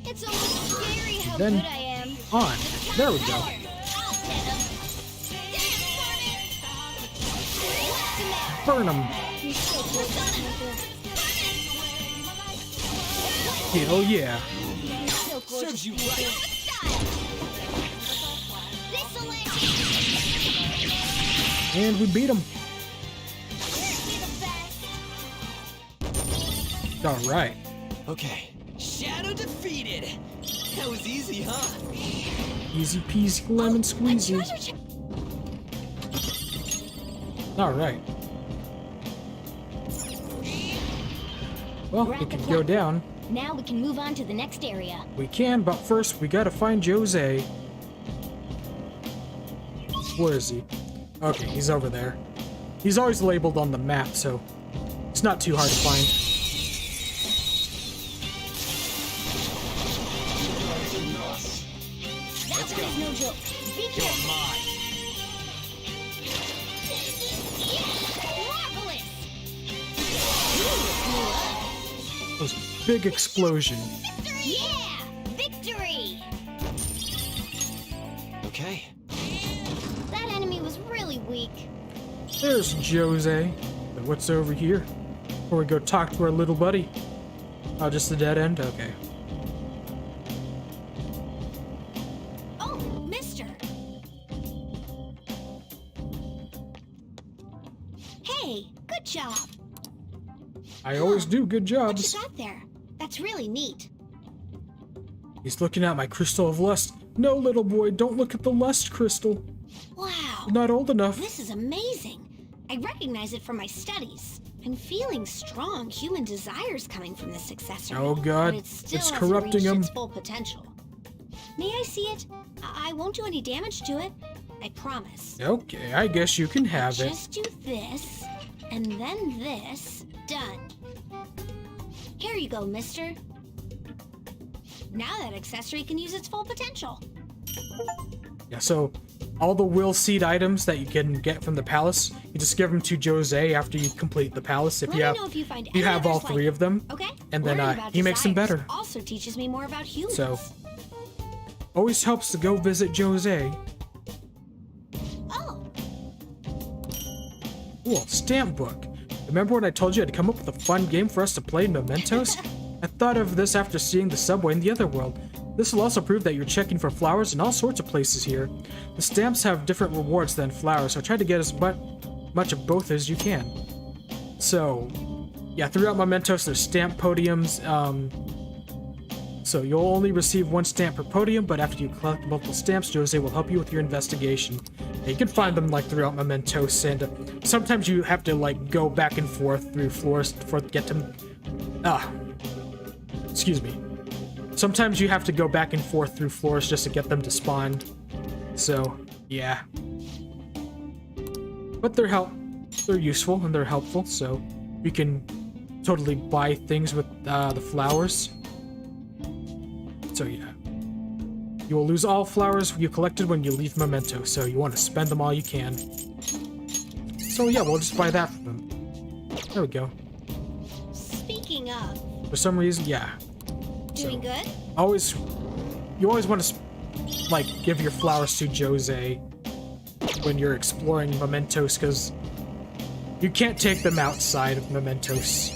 It's almost scary how Then good I am. on. There we go. I'll get him! Dance, Carmen! Burn them. Hell yeah. So Serves you right. This'll end it! And we beat him. Be the best. All right. Okay. Shadow defeated. That was easy, huh? Easy peasy lemon squeezy. All right. Well, we can go down. Now we can move on to the next area. We can, but first we gotta find Jose. Where is he? Okay, he's over there. He's always labeled on the map, so it's not too hard to find. That one is no joke. Be careful. Marvelous! There's a big explosion. Yeah! Victory! Okay. That enemy was really weak. There's Jose. But what's over here? Before we go talk to our little buddy. Oh, just a dead end? Okay. Oh, mister! Hey, good job. I always do good What jobs. you got there? That's really neat. He's looking at my crystal of lust. No, little boy, don't look at the lust crystal. Wow. You're not old enough. This is amazing. I recognize it from my studies. I'm feeling strong human desires coming from this accessory. Oh, God. But it still It's hasn't corrupting reached him. its full potential. May I see it? I won't do any damage to it. I promise. Okay, I guess you can have it. Just do this, and then this. Done. Here you go, mister. Now that accessory can use its full potential. Yeah, so all the will seed items that you can get from the palace, you just give them to Jose after you complete the palace. If Let you me have, know if you find you any have all others like three it. of them, Okay? and then Learning about he makes them desires better. Also teaches me more about humans. So always helps to go visit Jose. Oh. Cool, stamp book. Remember when I told you I'd come up with a fun game for us to play in Mementos? I thought of this after seeing the subway in the other world. This will also prove that you're checking for flowers in all sorts of places here. The stamps have different rewards than flowers, so try to get as much of both as you can. So, yeah, throughout Mementos, there's stamp podiums. So you'll only receive 1 stamp per podium, but after you collect multiple stamps, Jose will help you with your investigation. And you can find them like throughout Mementos, and sometimes you have to like go back and forth through floors to get them. Excuse me. Sometimes you have to go back and forth through floors just to get them to spawn. So, yeah. But they're useful and they're helpful, so you can totally buy things with the flowers. So yeah. You will lose all flowers you collected when you leave Memento, so you want to spend them all you can. So yeah, we'll just buy that from them. There we go. Speaking of... For some reason, yeah. Doing good? You always want to, like, give your flowers to Jose when you're exploring Mementos, because you can't take them outside of Mementos.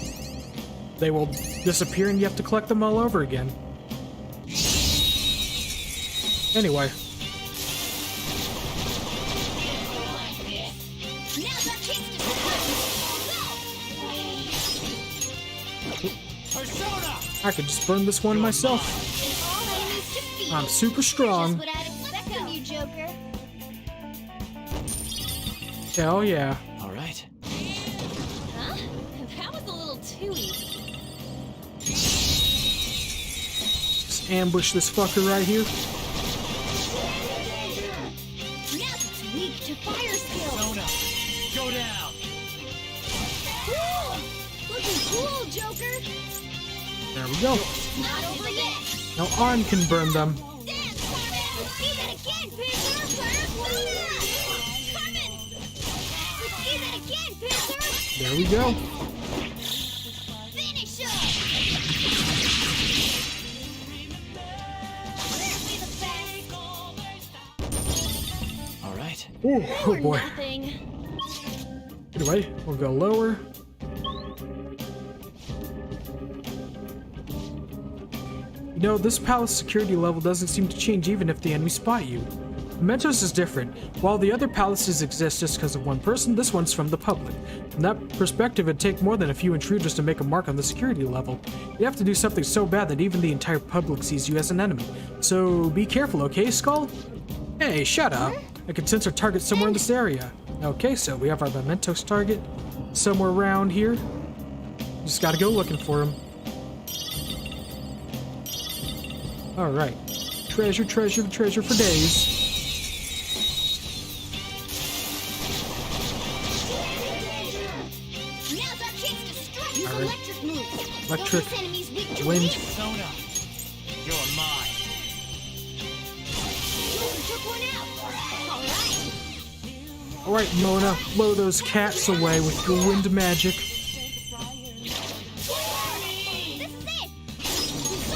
They will disappear and you have to collect them all over again. Anyway. I could just burn this one myself. I'm super strong. Hell yeah. All right. Huh? That was a little too easy. Just ambush this fucker right here. Weak to fire skills. Sona, go down. Cool. Looking cool, Joker. There we go. Not over yet. Now Arn can burn them. Dance, Carmen. Let's see that again, Panther. Persona. Carmen. Let's see that again, Panther. There we go. Finish up. All right. Ooh, oh boy. Nothing. Anyway, we'll go lower. You know, this palace security level doesn't seem to change even if the enemy spot you. Mementos is different. While the other palaces exist just because of one person, this one's from the public. From that perspective, it'd take more than a few intruders to make a mark on the security level. You have to do something so bad that even the entire public sees you as an enemy. So be careful, okay, Skull? Hey, shut up. I can sense our target somewhere in this area. Okay, so we have our Mementos target somewhere around here. Just gotta go looking for him. Alright. Treasure, treasure, treasure for days. Now's our chance to strike. Use All right. electric moves. Electric, This enemy's weak to wind. Sona, you're mine. Joker took one out. All right. Alright, Mona, blow those cats away with your wind magic. This is it.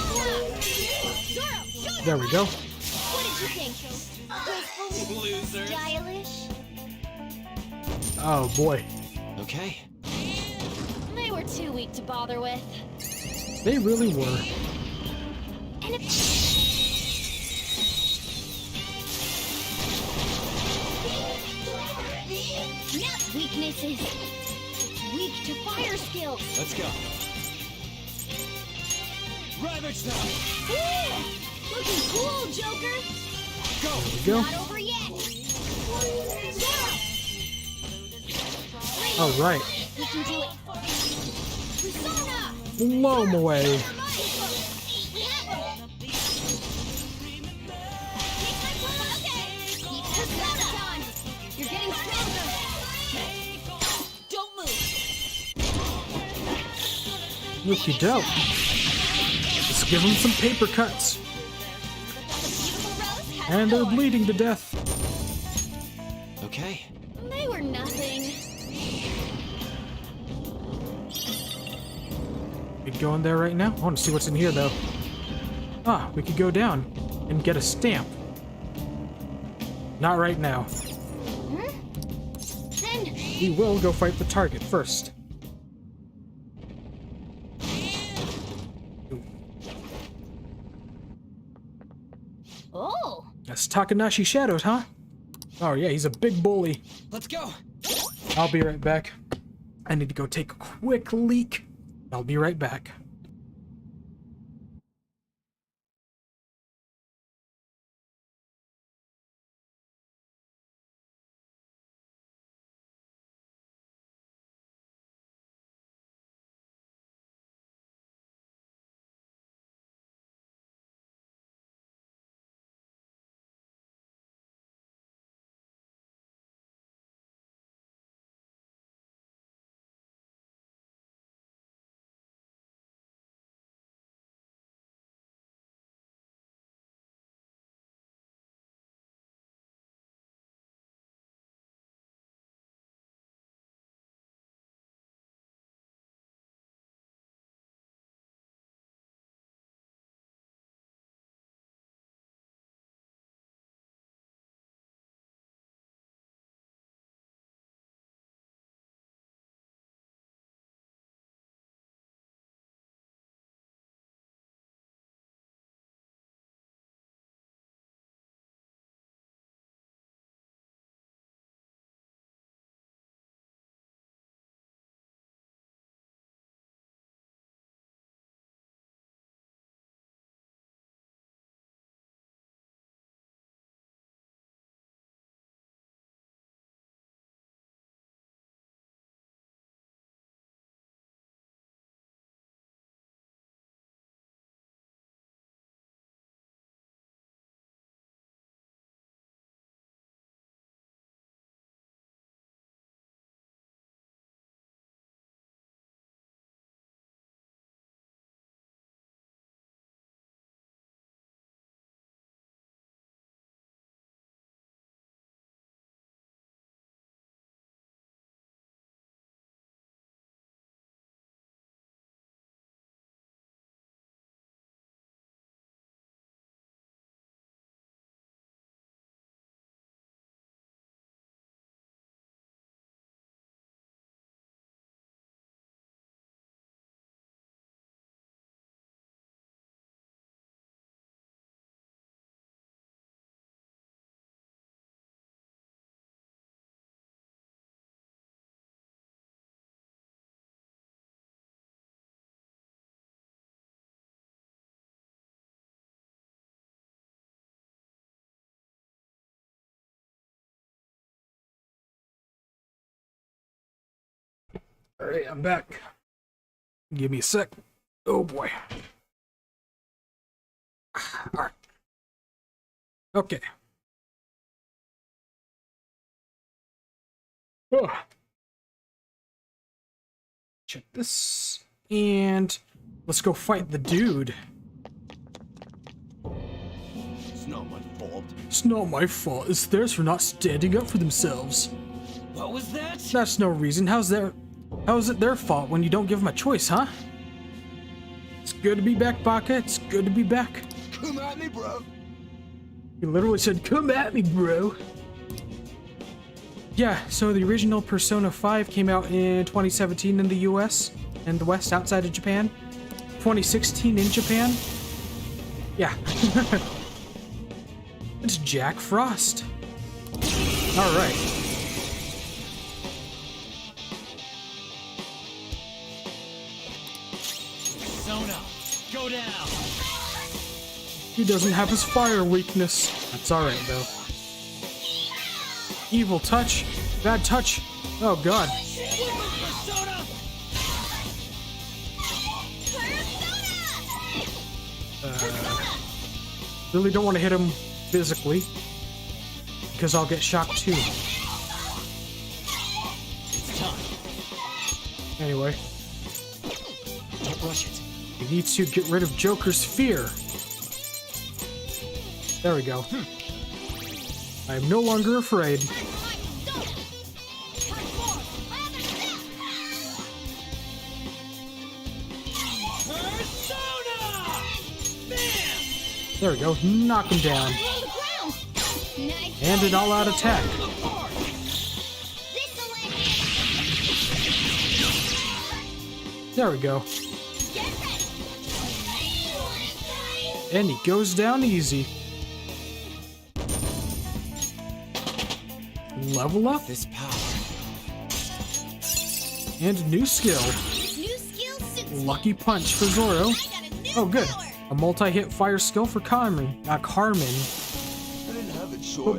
Zoro, show There we go. What did you think? Loser. Stylish? Oh boy. Okay. They were too weak to bother with. They really were. And if... Now weaknesses. Weak to fire skills. Let's go. Ravage them. Ooh, looking cool, Joker. Go. There we go. Not over yet. Zoro, Alright. we can do it. Persona. Blow them away. We have it. Take my phone, okay. Keep Persona on. You're getting stronger. Don't move. Okie doke. Let's give them some paper cuts. And they're bleeding to death. Okay. They were nothing. We go in there right now? I want to see what's in here, though. Ah, we could go down and get a stamp. Not right now. Then We will go fight the target first. oh, That's Takanashi Shadows, huh? Oh yeah, he's a big bully. Let's go. I'll be right back. I need to go take a quick leak. I'll be right back. Alright, I'm back. Give me a sec. Oh boy. Alright. Okay. Oh. Check this. And let's go fight the dude. It's not my fault. It's not my fault. It's theirs for not standing up for themselves. What was that? That's no reason. How is it their fault when you don't give them a choice, huh? It's good to be back, Baka. It's good to be back. Come at me, bro. He literally said, "Come at me, bro." Yeah, so the original Persona 5 came out in 2017 in the US and the West outside of Japan. 2016 in Japan. Yeah. It's Jack Frost. Alright. Persona, go down. He doesn't have his fire weakness. That's alright, though. Evil touch. Bad touch. Oh, God. Really don't want to hit him physically, because I'll get shocked too. Anyway. Don't rush it. We need to get rid of Joker's fear. There we go. I am no longer afraid. There we go. Knock him down. And an all-out attack. There we go. And he goes down easy. Level up? This power And new skill. New skill suits Lucky punch for Zoro. Oh, good. A multi-hit fire skill for Carmen. Carmen.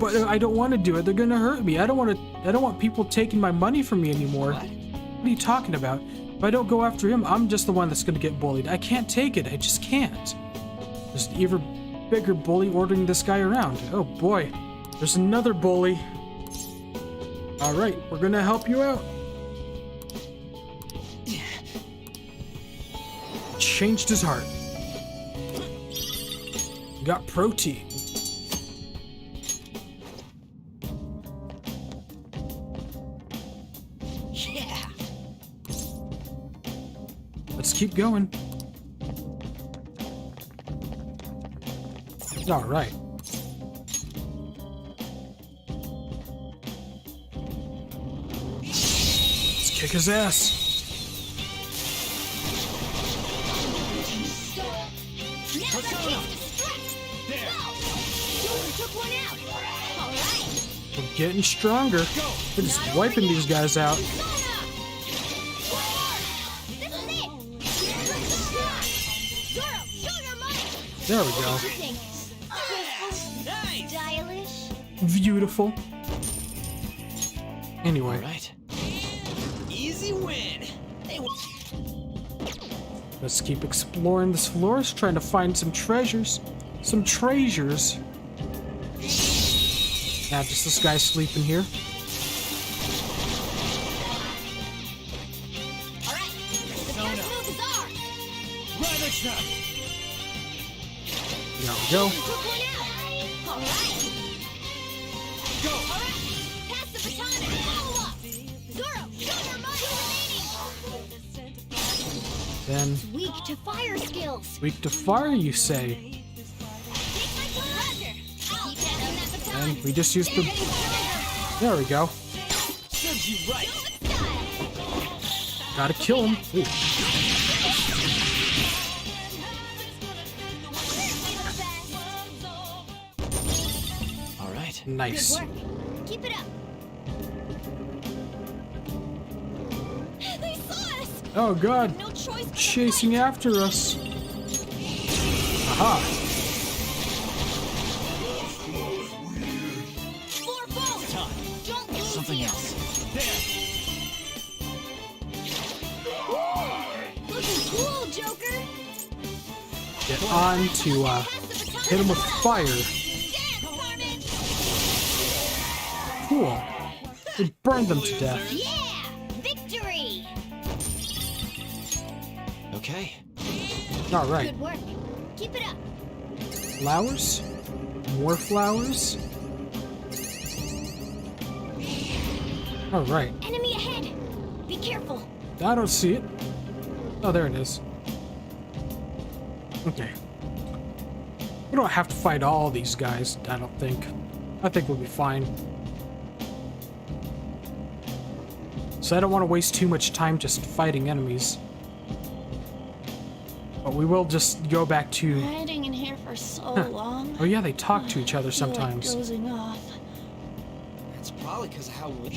But I don't want to do it. They're gonna hurt me. I don't want people taking my money from me anymore. What are you talking about? If I don't go after him, I'm just the one that's gonna get bullied. I can't take it. I just can't. There's an even bigger bully ordering this guy around. Oh boy. There's another bully. Alright, we're gonna help you out. Changed his heart. Got protein. Yeah. Let's keep going. All right. Let's kick his ass. We're getting stronger. We're just wiping these guys out. There we go. Beautiful. Anyway. Right. Easy win. Let's keep exploring this forest, trying to find some treasures. Some treasures. Now, just this guy sleeping here. There we go. Then Weak to fire skills. weak to fire, you say? And we just used the. There we go. Serves you right. Gotta kill him. Ooh. All right. Nice. Good work. Keep it up. They saw us! Oh god. No choice but to Chasing after us. Aha. Four foes! Don't lose Something here. else. Looking cool, Joker! Get on to hit him with fire. Cool. We burned them to death. Yeah! Victory! Okay. Alright. Good work. Keep it up. Flowers? More flowers? Alright. Enemy ahead! Be careful. I don't see it. Oh, there it is. Okay. We don't have to fight all these guys, I don't think. I think we'll be fine. So I don't want to waste too much time just fighting enemies. But we will just go back to... Hiding in here for so long. Oh yeah, they talk to each other I feel like sometimes. dozing off. That's probably because of how we...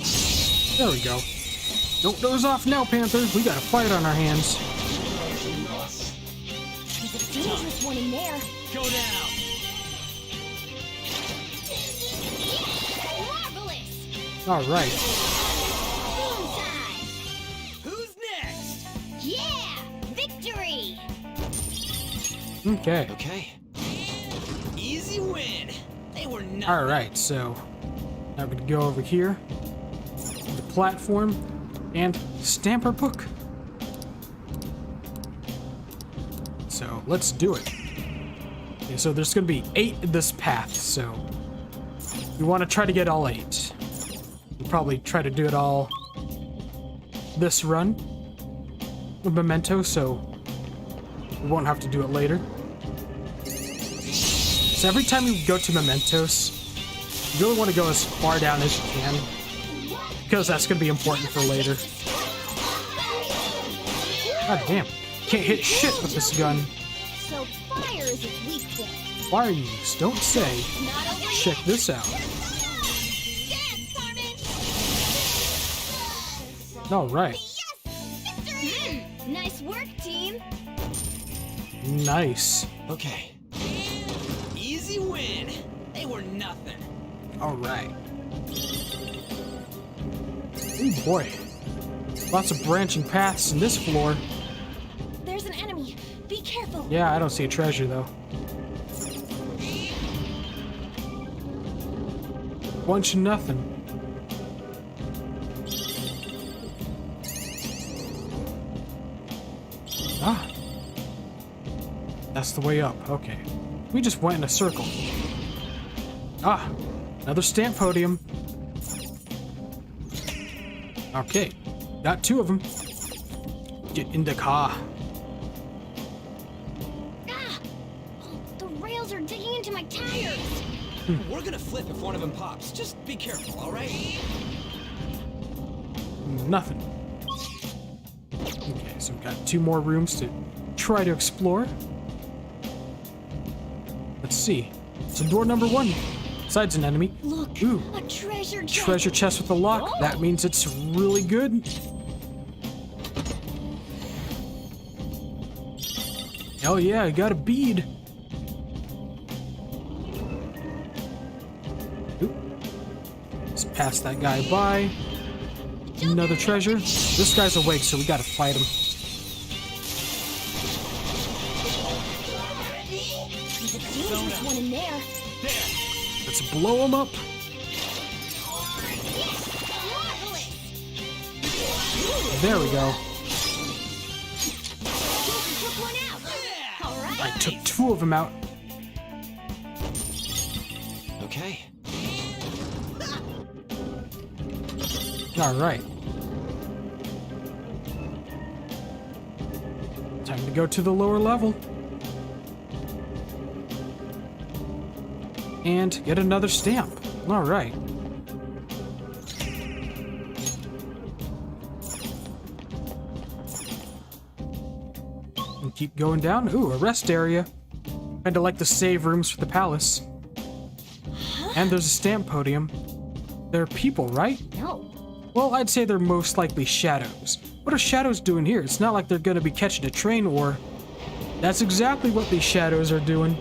There we go. Don't doze off now, Panther. We got a fight on our hands. There's a dangerous one in there. Go down. Marvelous! Alright. Boomside! Who's next? Yeah! Victory! Okay. Okay. Easy win. They were not. Alright, so now we're gonna go over here. The platform and stamp our book. So let's do it. Okay, so there's gonna be 8 in this path, so we want to try to get all 8. We'll probably try to do it all this run with Memento, so we won't have to do it later. So every time you go to Mementos, you really want to go as far down as you can, because that's going to be important for later. God damn. Can't hit shit with this gun. So fire is its weak point. Fire use, don't say. Check this out. Alright. Nice work, team. Nice. Okay. Easy win. They were nothing. All right. Oh boy. Lots of branching paths in this floor. There's an enemy. Be careful. Yeah, I don't see a treasure though. Bunch of nothing. Ah. That's the way up. Okay. We just went in a circle. Ah. Another stamp podium. Okay. Got 2 of them. Get in the car. Ah! Oh, the rails are digging into my tires. We're gonna flip if one of them pops. Just be careful, all right? Nothing. Okay, so we've got 2 more rooms to try to explore. Let's see. So door number 1. Besides an enemy. Look, ooh, a treasure chest. Treasure chest with a lock. Oh. That means it's really good. Hell yeah, I got a bead. Oop. Let's pass that guy by. Another treasure. This guy's awake, so we gotta fight him. There's a dangerous one in there. Let's blow him up. There we go. I took 2 of them out. Okay. All right. Time to go to the lower level. And get another stamp. All right. And keep going down. Ooh, a rest area. Kinda like the save rooms for the palace. And there's a stamp podium. They're people, right? No. Well, I'd say they're most likely shadows. What are shadows doing here? It's not like they're gonna be catching a train or... That's exactly what these shadows are doing.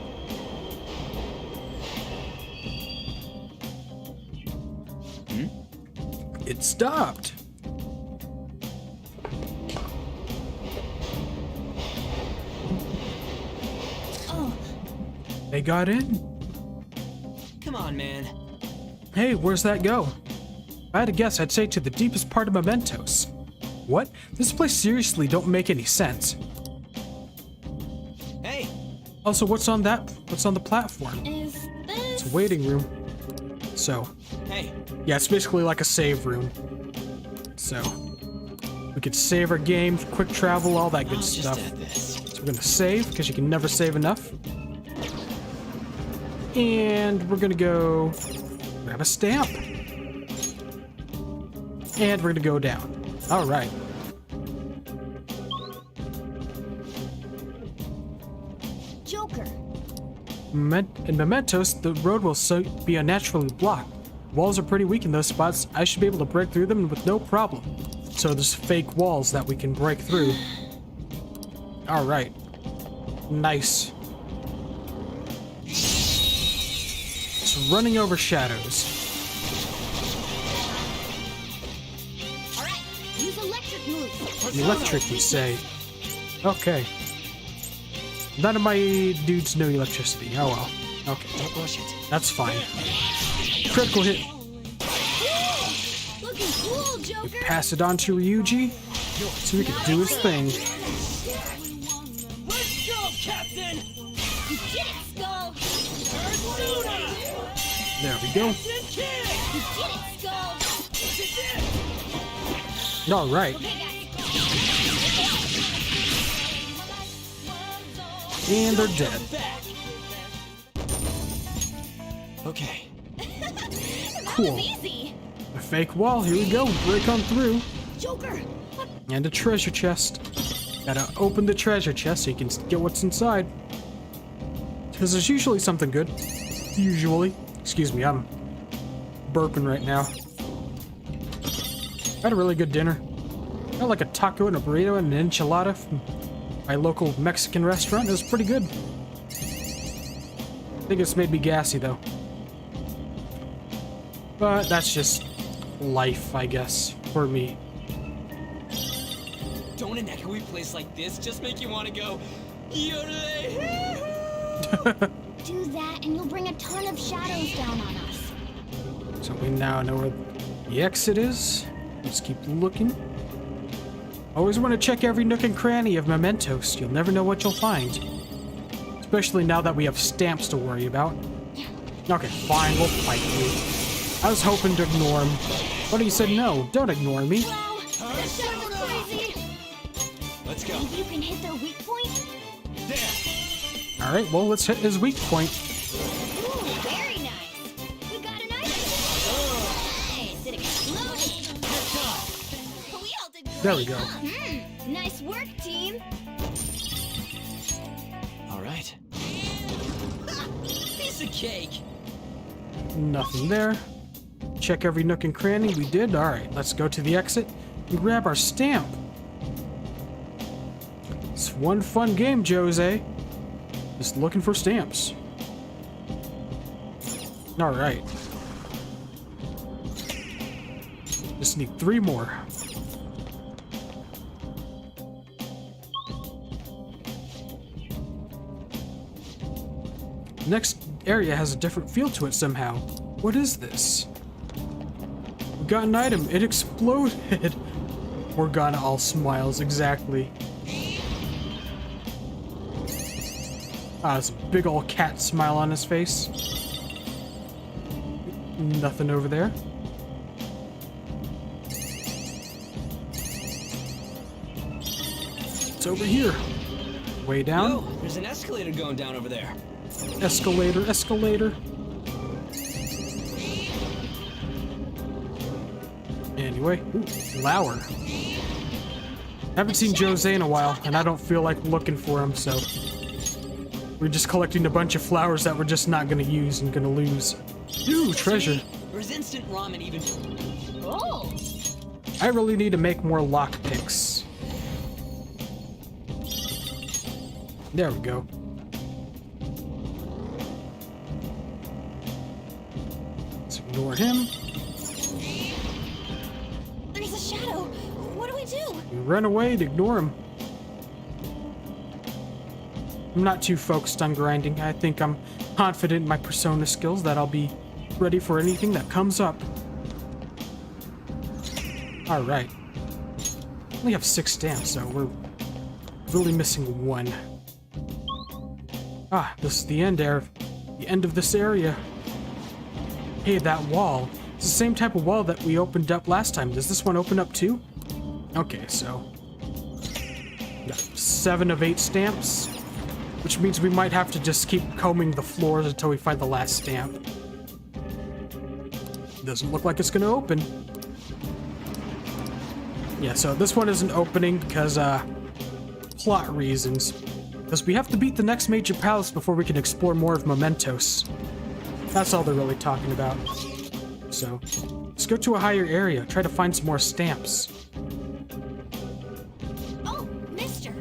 It stopped. Oh. They got in. Come on, man. Hey, where's that go? If I had to guess, I'd say to the deepest part of Mementos. What? This place seriously don't make any sense. Hey. Also, what's on the platform? Is this? It's a waiting room. So. Hey. Yeah, it's basically like a save room. So. We could save our game, quick travel, all that good stuff. Just add this. So we're gonna save, because you can never save enough. And we're gonna go grab a stamp. And we're gonna go down. All right. Joker. In Mementos, the road will be unnaturally blocked. Walls are pretty weak in those spots. I should be able to break through them with no problem. So there's fake walls that we can break through. All right. Nice. It's running over shadows. All right, use electric moves. Electric, you say? Okay. None of my dudes know electricity. Oh well. Okay. Don't rush it. That's fine. Critical hit. Looking cool, Joker. Pass it on to Ryuji so he can do his thing. Let's go, Captain! You did it, Skull. Persona! There we go. You did it, Skull. All right. And they're dead. Okay. Cool. Easy. A fake wall. Here we go. Break on through. Joker. And a treasure chest. Gotta open the treasure chest so you can get what's inside. Because there's usually something good. Usually. Excuse me, I'm burping right now. Had a really good dinner. Got like a taco and a burrito and an enchilada from my local Mexican restaurant. It was pretty good. I think it's made me gassy though. But that's just life, I guess, for me. Don't an echoey place like this just make you want to go, yodelay? Do that and you'll bring a ton of shadows down on us. So we now know where the exit is. Let's keep looking. Always want to check every nook and cranny of mementos. You'll never know what you'll find. Especially now that we have stamps to worry about. Okay, fine, we'll fight you. I was hoping to ignore him, but he said no, don't ignore me. Wow, this shadows are crazy. Let's go. Maybe you can hit their weak point? There. Alright, well, let's hit his weak point. Ooh, very nice. We got an item. Nice, it exploded. We all did great. There we go. Nice work, team. All right. Piece of cake. Nothing there. Check every nook and cranny. We did. Alright, let's go to the exit and grab our stamp. It's one fun game, Jose. Just looking for stamps. Alright. Just need 3 more. Next area has a different feel to it somehow. What is this? We got an item. It exploded. Morgana all smiles, exactly. Ah, there's a big old cat smile on his face. Nothing over there. It's over here. Way down. Yo, there's an escalator going down over there. Escalator, escalator. Anyway, ooh, flower. Haven't seen Jose in a while, and I don't feel like looking for him, so we're just collecting a bunch of flowers that we're just not gonna use and gonna lose. Ooh, treasure. Or is instant ramen even? Oh. I really need to make more lockpicks. There we go. Let's ignore him. There's a shadow. What do we do? You run away and ignore him. I'm not too focused on grinding. I think I'm confident in my persona skills that I'll be ready for anything that comes up. Alright. We have 6 stamps, so we're really missing 1. Ah, this is the end of this area. Hey, that wall. It's the same type of wall that we opened up last time. Does this one open up too? Okay, so got 7 of 8 stamps, which means we might have to just keep combing the floors until we find the last stamp. Doesn't look like it's gonna open. Yeah, so this one isn't opening because plot reasons. Because we have to beat the next major palace before we can explore more of Mementos. That's all they're really talking about. So, let's go to a higher area, try to find some more stamps. Oh, mister.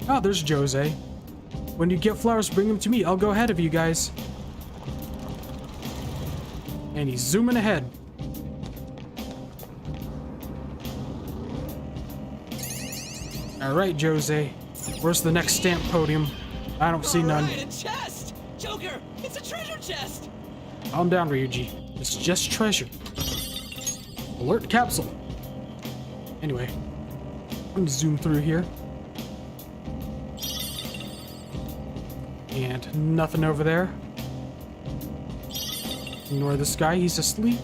Oh, there's Jose. When you get flowers, bring them to me. I'll go ahead of you guys. And he's zooming ahead. Alright, Jose. Where's the next stamp podium? I don't see none. Alright, a chest! Joker, it's a treasure chest! Calm down, Ryuji. It's just treasure. Alert capsule. Anyway, I'm gonna zoom through here. And nothing over there. Ignore this guy, he's asleep.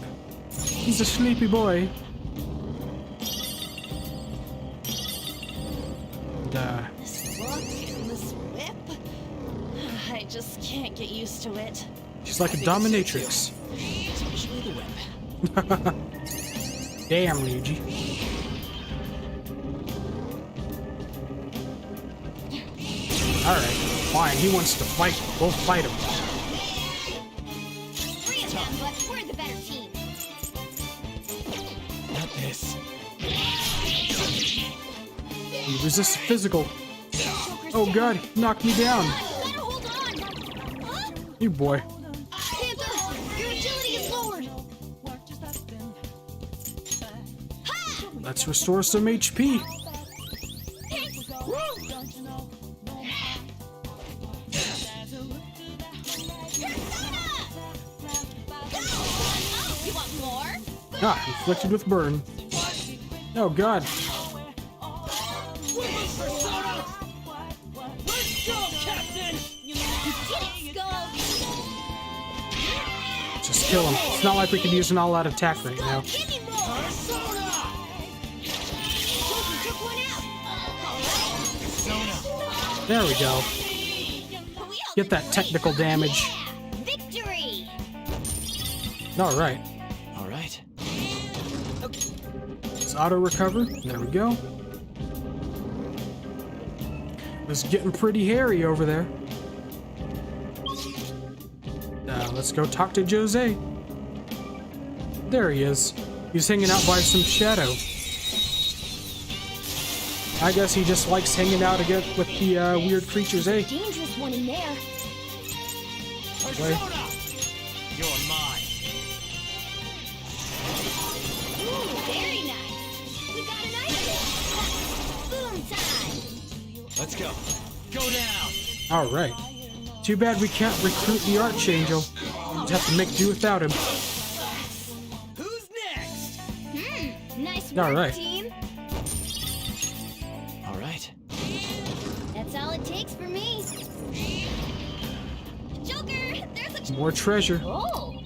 He's a sleepy boy. And, This look and this whip. I just can't get used to it. she's like a dominatrix. Especially the whip. Damn, Ryuji. Alright, fine, he wants to fight. We'll fight him. 3 of them, but we're the better team. Not this. resist physical. Oh god, he knocked me down. Better hold on. Huh? You boy. Panther, your agility is lowered. Let's restore some HP. You want more? Ah, inflicted with burn. Oh god. Let's go, Captain! Just kill him. It's not like we can use an all-out attack right now. There we go. Get that technical damage. Victory! Alright. Alright. Let's auto-recover. There we go. It's getting pretty hairy over there. Now, let's go talk to Jose. There he is. He's hanging out by some shadow. I guess he just likes hanging out again with the weird creatures, eh? Dangerous one in there. Wait. You're mine. Ooh, very nice. We got an item. Boom time. Let's go. Go down. Alright. Too bad we can't recruit the Archangel. Just have to make do without him. Who's next? Nice work, Alright. team. Alright. That's all it takes for me. Joker, there's a More treasure. Oh.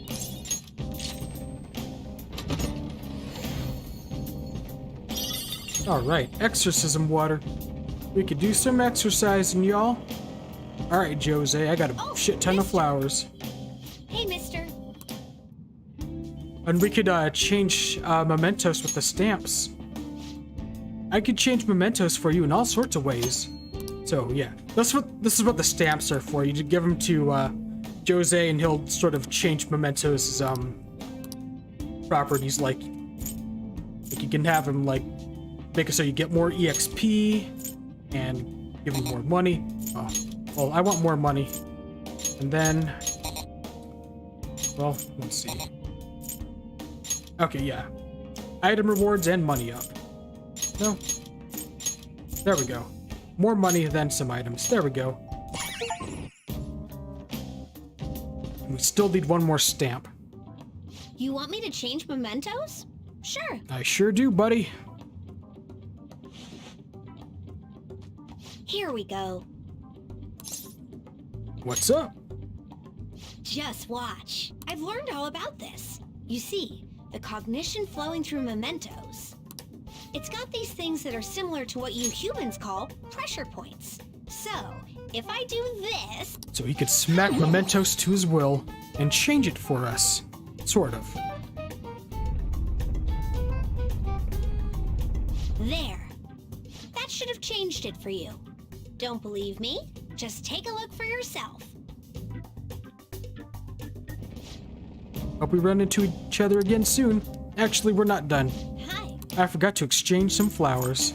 Alright, exorcism water. We could do some exercising, y'all. Alright, Jose, I got a shit ton of flowers. Hey, mister. And we could change mementos with the stamps. I could change mementos for you in all sorts of ways. So yeah, this is what the stamps are for. You just give them to Jose, and he'll sort of change mementos' properties. Like you can have him like make it so you get more EXP and give him more money. Oh, well, I want more money, and then, well, let's see. Okay, yeah, item rewards and money up. No. There we go. More money than some items. There we go. And we still need one more stamp. You want me to change mementos? Sure. I sure do, buddy. Here we go. What's up? Just watch. I've learned all about this. You see, the cognition flowing through mementos. It's got these things that are similar to what you humans call pressure points. So, if I do this... So he could smack mementos to his will and change it for us. Sort of. There. That should have changed it for you. Don't believe me? Just take a look for yourself. Hope we run into each other again soon. Actually, we're not done. Hi. I forgot to exchange some flowers.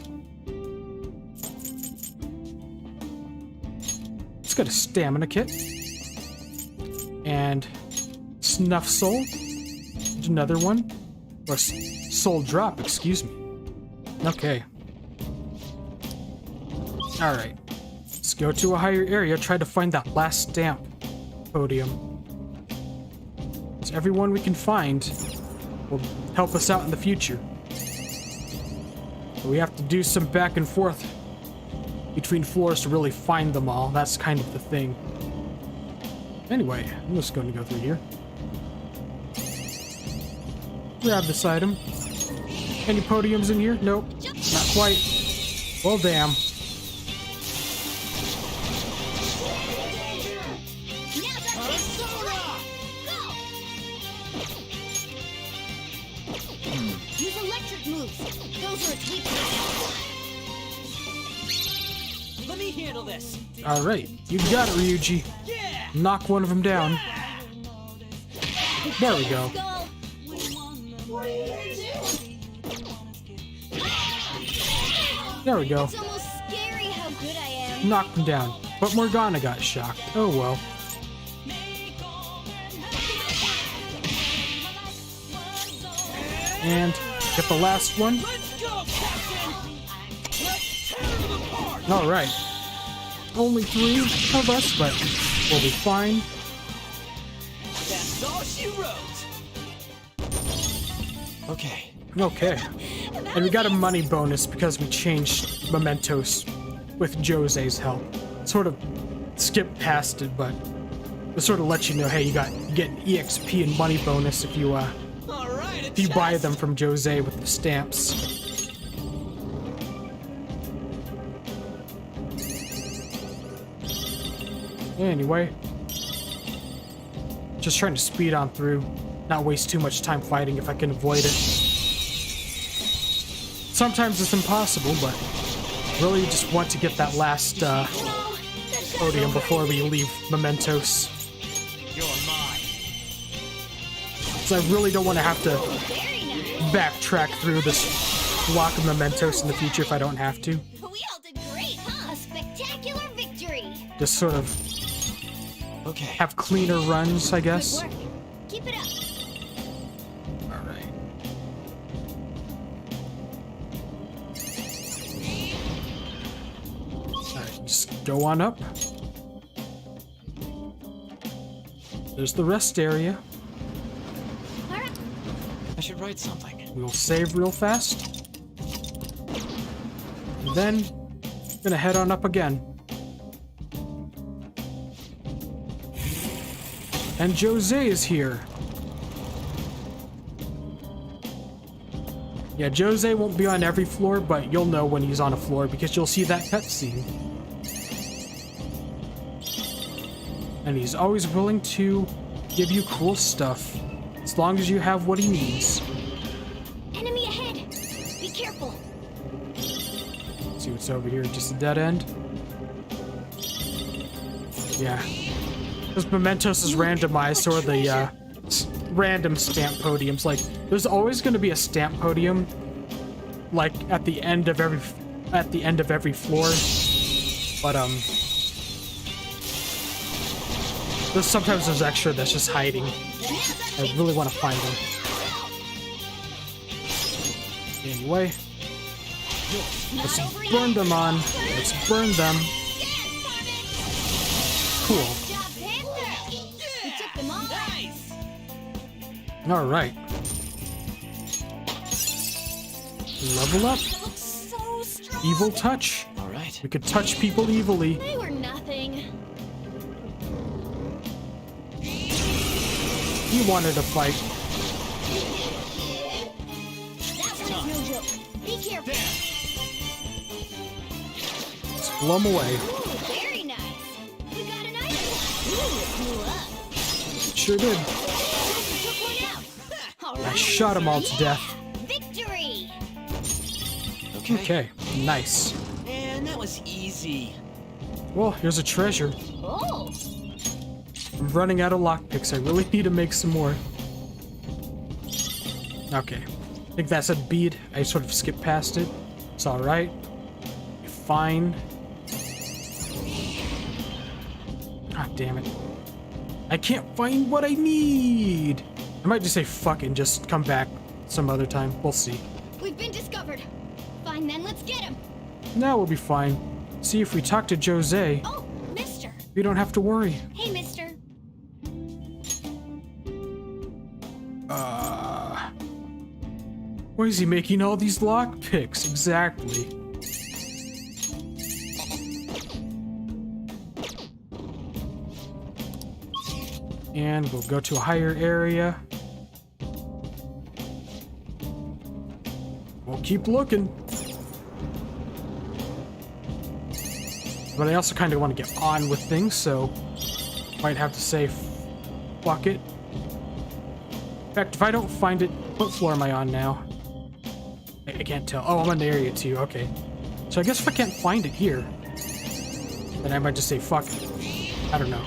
Let's get a stamina kit. And snuff soul. Another one. Or soul drop, excuse me. Okay. Alright. Let's go to a higher area, try to find that last stamp podium. So everyone we can find will help us out in the future. But we have to do some back and forth between floors to really find them all. That's kind of the thing. Anyway, I'm just going to go through here. Grab this item. Any podiums in here? Nope. Not quite. Well, damn. Use electric moves. Those are its weak points. Let me handle this. Alright, you got it, Ryuji. Knock one of them down. There we go. There we go. It's almost knocked him down. But Morgana got shocked. Oh well. And get the last one. Alright. Only 3 of us, but we'll be fine. That's all she wrote. Okay. Okay. And we got a money bonus because we changed mementos with Jose's help. Sort of skipped past it, but it sort of let you know, hey, you get EXP and money bonus if you buy them from Jose with the stamps. Anyway, just trying to speed on through, not waste too much time fighting if I can avoid it. Sometimes it's impossible, but really just want to get that last podium before we leave mementos. You're mine. So I really don't want to have to backtrack through this block of mementos in the future if I don't have to. We all did great, huh? A spectacular victory. Just sort of have cleaner runs, I guess. Good work. Keep it up. Alright. Alright, just go on up. There's the rest area. I should write something. We'll save real fast. And then, gonna head on up again. And Jose is here. Yeah, Jose won't be on every floor, but you'll know when he's on a floor because you'll see that cutscene. And he's always willing to give you cool stuff, as long as you have what he needs. Enemy ahead. Be careful. Let's see what's over here, just a dead end. Yeah. This mementos is randomized, so are the random stamp podiums. Like, there's always going to be a stamp podium, like at the end of every floor. But sometimes there's extra that's just hiding. I really want to find them. Anyway, let's burn them on. Let's burn them. Cool. All right. Level up. Evil touch. All right. We could touch people evilly. They were nothing. You wanted to fight. That one's no joke. Be careful. Let's blow them away. Ooh, very nice. We got an item. Ooh, it blew up. Sure did. Took one out. All I right. shot them all to death. Victory. Okay, nice. And that was easy. Well, here's a treasure. Oh. I'm running out of lockpicks. I really need to make some more. Okay. I think that said bead. I sort of skipped past it. It's alright. Fine. Ah, damn it. I can't find what I need. I might just say fuck and just come back some other time. We'll see. We've been discovered. Fine then, let's get him. Now we'll be fine. See if we talk to Jose. Oh, mister. We don't have to worry. Hey, mister. Why is he making all these lockpicks? Exactly. And we'll go to a higher area. We'll keep looking. But I also kind of want to get on with things, so might have to say fuck it. In fact, if I don't find it, what floor am I on now? I can't tell. Oh, I'm on area 2. Okay. So I guess if I can't find it here, then I might just say fuck it. I don't know.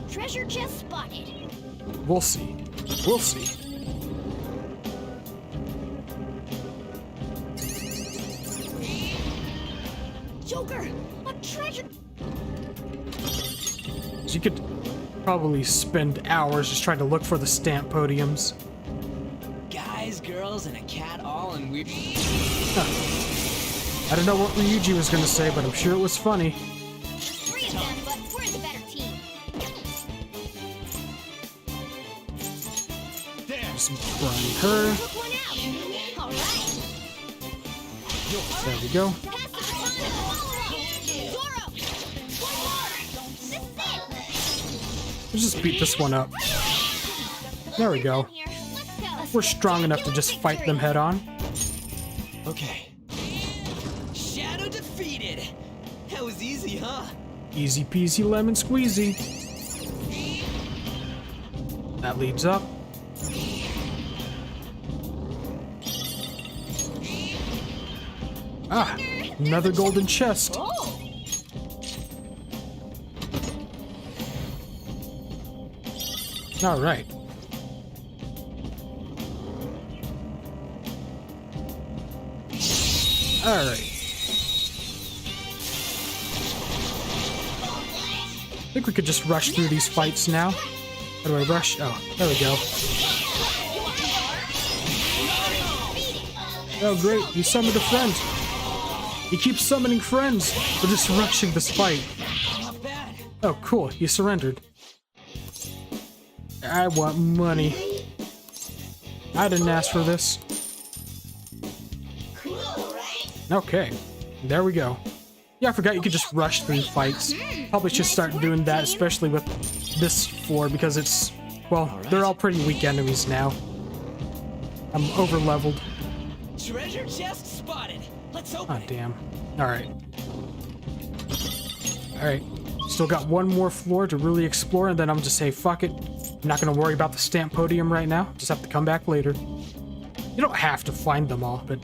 Treasure chest spotted. We'll see. We'll see. Joker, a treasure. So you could probably spend hours just trying to look for the stamp podiums. Guys, girls, and a cat all in weird. I don't know what Ryuji was gonna say, but I'm sure it was funny. 3 of them, but we're the better team. Just burn her. Took one out. All right. There we go. Pass the baton and follow up. Zoro. One more. This is it. Let's just beat this one up. There we go. We're strong enough to just fight them head on. Okay. Shadow defeated. That was easy, huh? Easy peasy lemon squeezy. That leads up. Ah, another golden chest. All right. All right. I think we could just rush through these fights now. How do I rush? Oh, there we go. Oh, great. You summoned a friend. He keeps summoning friends. We're just rushing this fight. Oh, cool. You surrendered. I want money. I didn't ask for this. Okay. There we go. Yeah, I forgot you could just rush through fights. Probably should start doing that, especially with this floor, because it's... well, they're all pretty weak enemies now. I'm over-leveled. Treasure chest spotted. Let's open Oh, damn. Alright. Alright. Still got one more floor to really explore, and then I'm just say, fuck it. I'm not gonna worry about the stamp podium right now. Just have to come back later. You don't have to find them all, but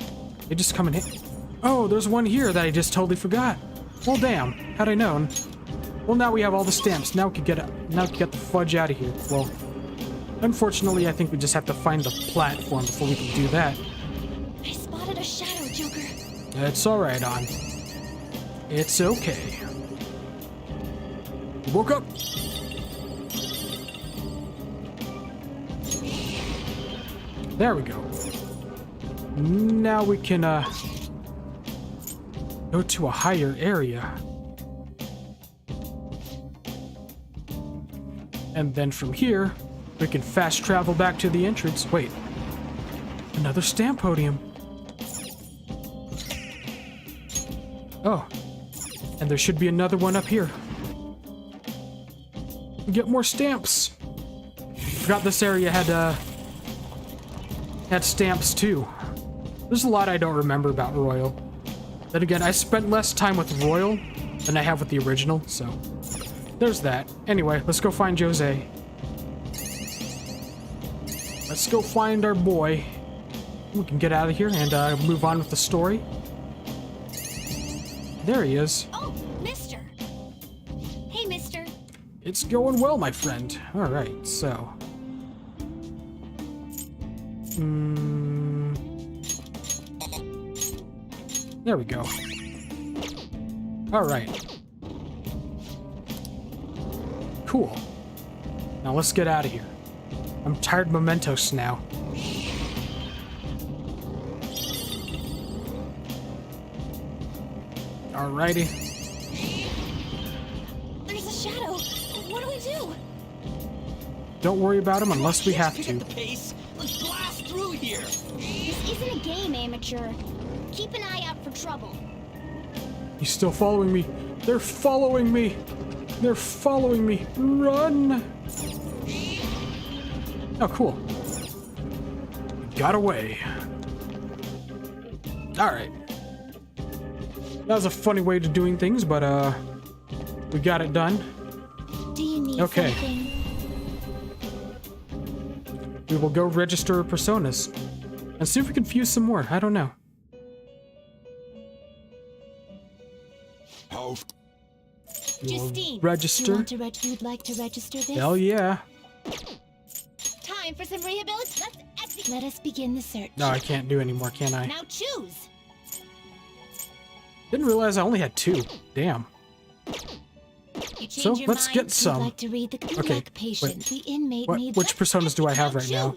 they just come in here. Oh, there's one here that I just totally forgot. Well, damn. Had I known. Well, now we have all the stamps. Now we can get the fudge out of here. Well, unfortunately, I think we just have to find the platform before we can do that. I spotted a shadow, Joker. It's alright, On. It's okay. You woke up. There we go. Now we can, go to a higher area. And then from here, we can fast travel back to the entrance. Wait. Another stamp podium. Oh. And there should be another one up here. Get more stamps. Forgot this area had stamps too. There's a lot I don't remember about Royal. Then again, I spent less time with Royal than I have with the original, so there's that. Anyway, let's go find Jose. Let's go find our boy. We can get out of here and move on with the story. There he is. Oh, mister. Hey, mister. It's going well, my friend. Alright, so... There we go. Alright. Cool. Now let's get out of here. I'm tired of mementos now. Alrighty. There's a shadow. What do we do? Don't worry about him unless we have to. Let's blast through here. This isn't a game, amateur. Keep an eye out for trouble. He's still following me. They're following me. They're following me. Run! Oh, cool. Got away. Alright. That was a funny way to doing things, but, we got it done. Do you need Okay. something? We will go register personas and see if we can fuse some more. I don't know. How? Justine, Register. you'd like to register this? Hell yeah. Time for some rehabilitation. Let us begin the search. No, I can't do anymore, can I? Now choose. Didn't realize I only had 2. Damn. So let's get some. Like to read the Okay, patient. wait. The inmate needs Which personas do I have right now?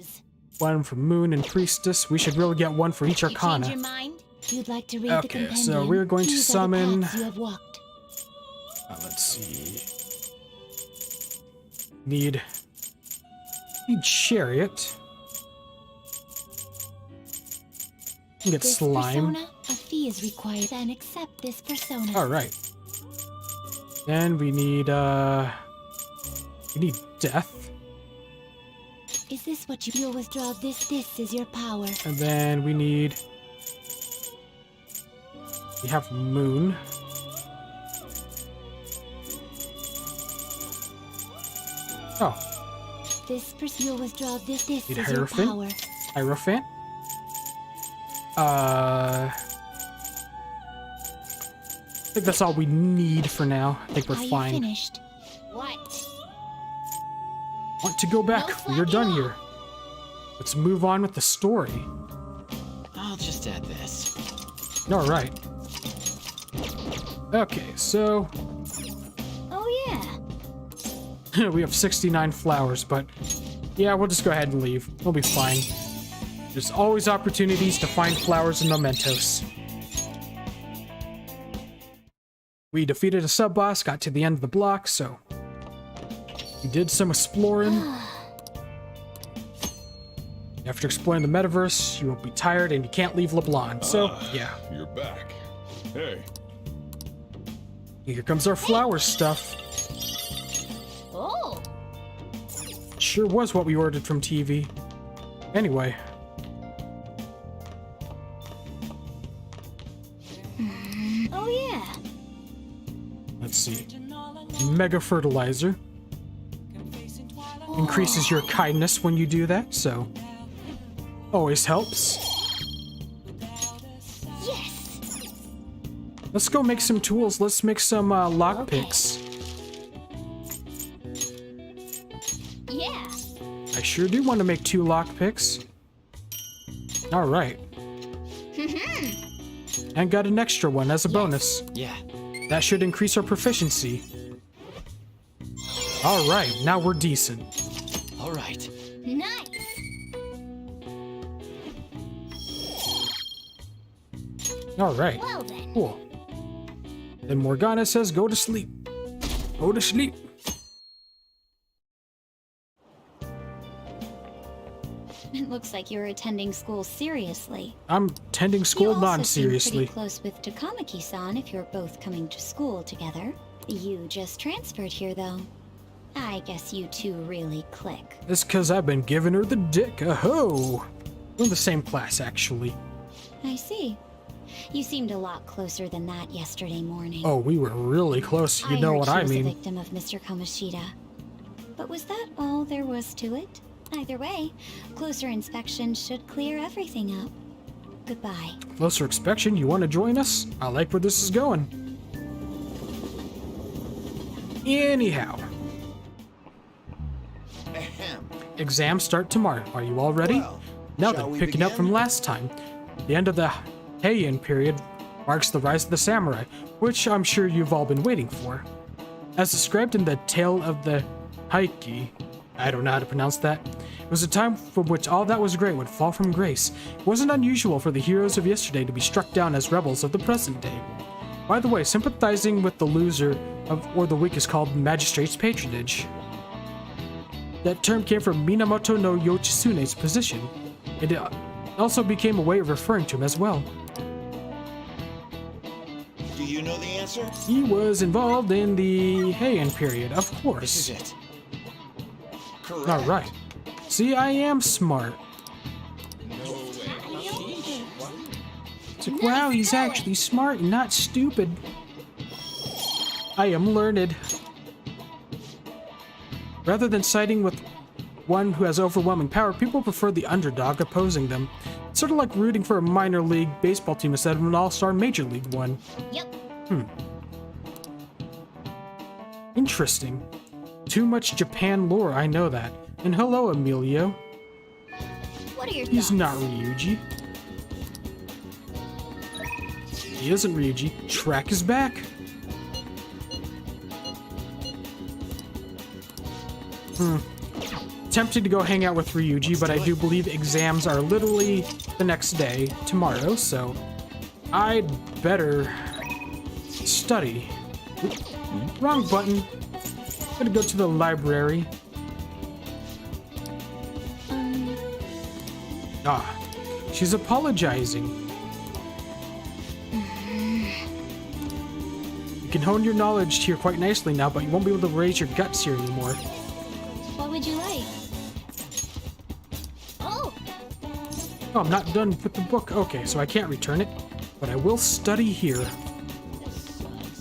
One for Moon and Priestess. We should really get one for each Arcana. Change your mind? You'd like to read the Okay, compendium? so we're going to These are the summon. paths you have walked. Let's see. Need Chariot. Get This Slime. persona, a fee is required, and accept this persona. All right. Then we need Death. Is this what you'll withdraw? This is your power. And then we have Moon. Oh. This person you'll withdraw. This Need is your Hierophant. power. Hierophant. I think that's all we need for now. I think we're Are you fine. finished? What? Want to go back? We're done here. Let's move on with the story. I'll just add this. All right. Okay, so Oh yeah. we have 69 flowers, but yeah, we'll just go ahead and leave. We'll be fine. There's always opportunities to find flowers and mementos. We defeated a sub-boss, got to the end of the block, so we did some exploring. After exploring the metaverse, you won't be tired and you can't leave LeBlanc, so yeah. You're back. Hey. Here comes our flower stuff. Oh. Sure was what we ordered from TV. Anyway. Oh yeah. Let's see. Mega Fertilizer. Increases your kindness when you do that, so always helps. Yes. Let's go make some tools. Let's make some lockpicks. Yeah. I sure do want to make 2 lockpicks. All right. And got an extra one as a bonus. Yeah. That should increase our proficiency. All right, now we're decent. All right. Nice. All right. Well then. Cool. Then Morgana says, "Go to sleep. Go to sleep." It looks like you're attending school seriously. I'm tending school You also seem non-seriously. pretty close with Takamaki-san if you're both coming to school together. You just transferred here, though. I guess you two really click. It's because I've been giving her the dick. Aho! We're in the same class, actually. I see. You seemed a lot closer than that yesterday morning. Oh, we were really close. You know heard what she I was mean. a victim of Mr. Kamoshida. But was that all there was to it? Either way, closer inspection should clear everything up. Goodbye. Closer inspection, you want to join us? I like where this is going. Anyhow. Exams start tomorrow. Are you all ready? Now shall then, we picking up begin? from last time. The end of the Heian period marks the rise of the samurai, which I'm sure you've all been waiting for. As described in the Tale of the Heike, I don't know how to pronounce that. It was a time from which all that was great would fall from grace. It wasn't unusual for the heroes of yesterday to be struck down as rebels of the present day. By the way, sympathizing with the loser or the weak is called magistrate's patronage. That term came from Minamoto no Yoshitsune's position. It also became a way of referring to him as well. Do you know the answer? He was involved in the Heian period, of course. This is it. Correct. All right. See, I am smart. It's like, wow, he's actually smart and not stupid. I am learned. Rather than siding with one who has overwhelming power, people prefer the underdog opposing them. It's sort of like rooting for a minor league baseball team instead of an all-star major league one. Yep. Interesting. Too much Japan lore, I know that. And hello, Emilio. What are your He's thoughts? not Ryuji. He isn't Ryuji. Track is back. Tempted to go hang out with Ryuji, but I do believe exams are literally the next day, tomorrow, so I'd better study. Oop, wrong button. Gonna go to the library. She's apologizing. You can hone your knowledge here quite nicely now, but you won't be able to raise your guts here anymore. What would you like? Oh! Oh, I'm not done with the book. Okay, so I can't return it, but I will study here.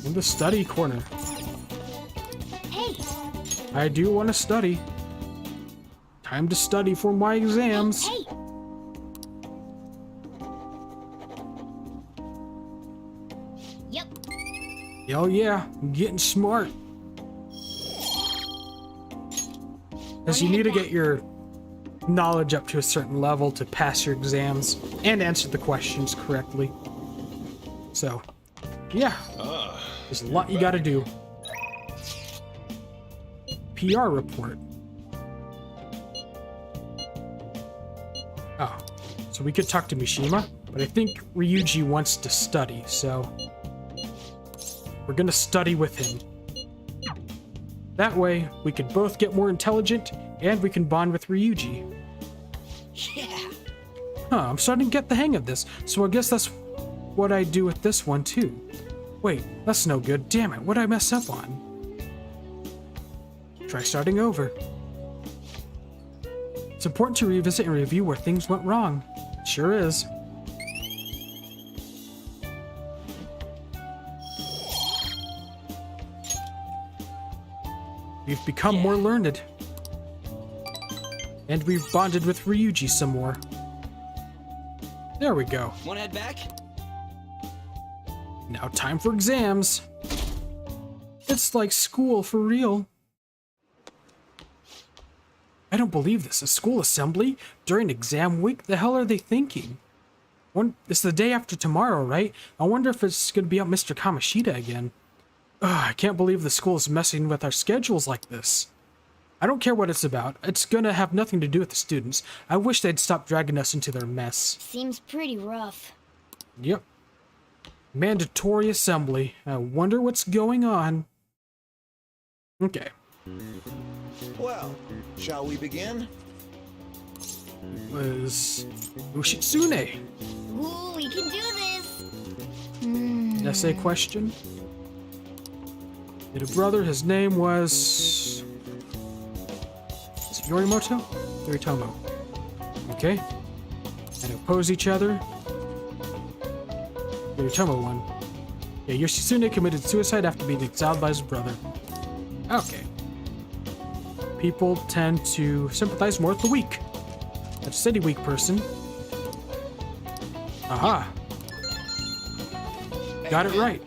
In the study corner. Hey! I do want to study. Time to study for my exams. Hey! Yep. Oh yeah, I'm getting smart. Because you need to get your knowledge up to a certain level to pass your exams and answer the questions correctly. So, yeah, there's a lot you gotta do. PR report. Oh, so we could talk to Mishima, but I think Ryuji wants to study, so we're gonna study with him. That way, we could both get more intelligent, and we can bond with Ryuji. Yeah. I'm starting to get the hang of this, so I guess that's what I do with this one, too. Wait, that's no good. Damn it, what'd I mess up on? Try starting over. It's important to revisit and review where things went wrong. Sure is. We've become more learned. And we've bonded with Ryuji some more. There we go. Wanna head back? Now time for exams. It's like school for real. I don't believe this. A school assembly during exam week? The hell are they thinking? It's the day after tomorrow, right? I wonder if it's going to be up Mr. Kamoshida again. Ugh, I can't believe the school is messing with our schedules like this. I don't care what it's about. It's gonna have nothing to do with the students. I wish they'd stop dragging us into their mess. Seems pretty rough. Yep. Mandatory assembly. I wonder what's going on. Okay. Well, shall we begin? Was Ushitsune. Ooh, we can do this! Essay question. He had a brother, his name was... Is it Yorimoto? Yoritomo. Okay. And oppose each other. Yoritomo won. Yeah, Yoshitsune committed suicide after being exiled by his brother. Okay. People tend to sympathize more with the weak. A steady weak person. Aha. Got it right.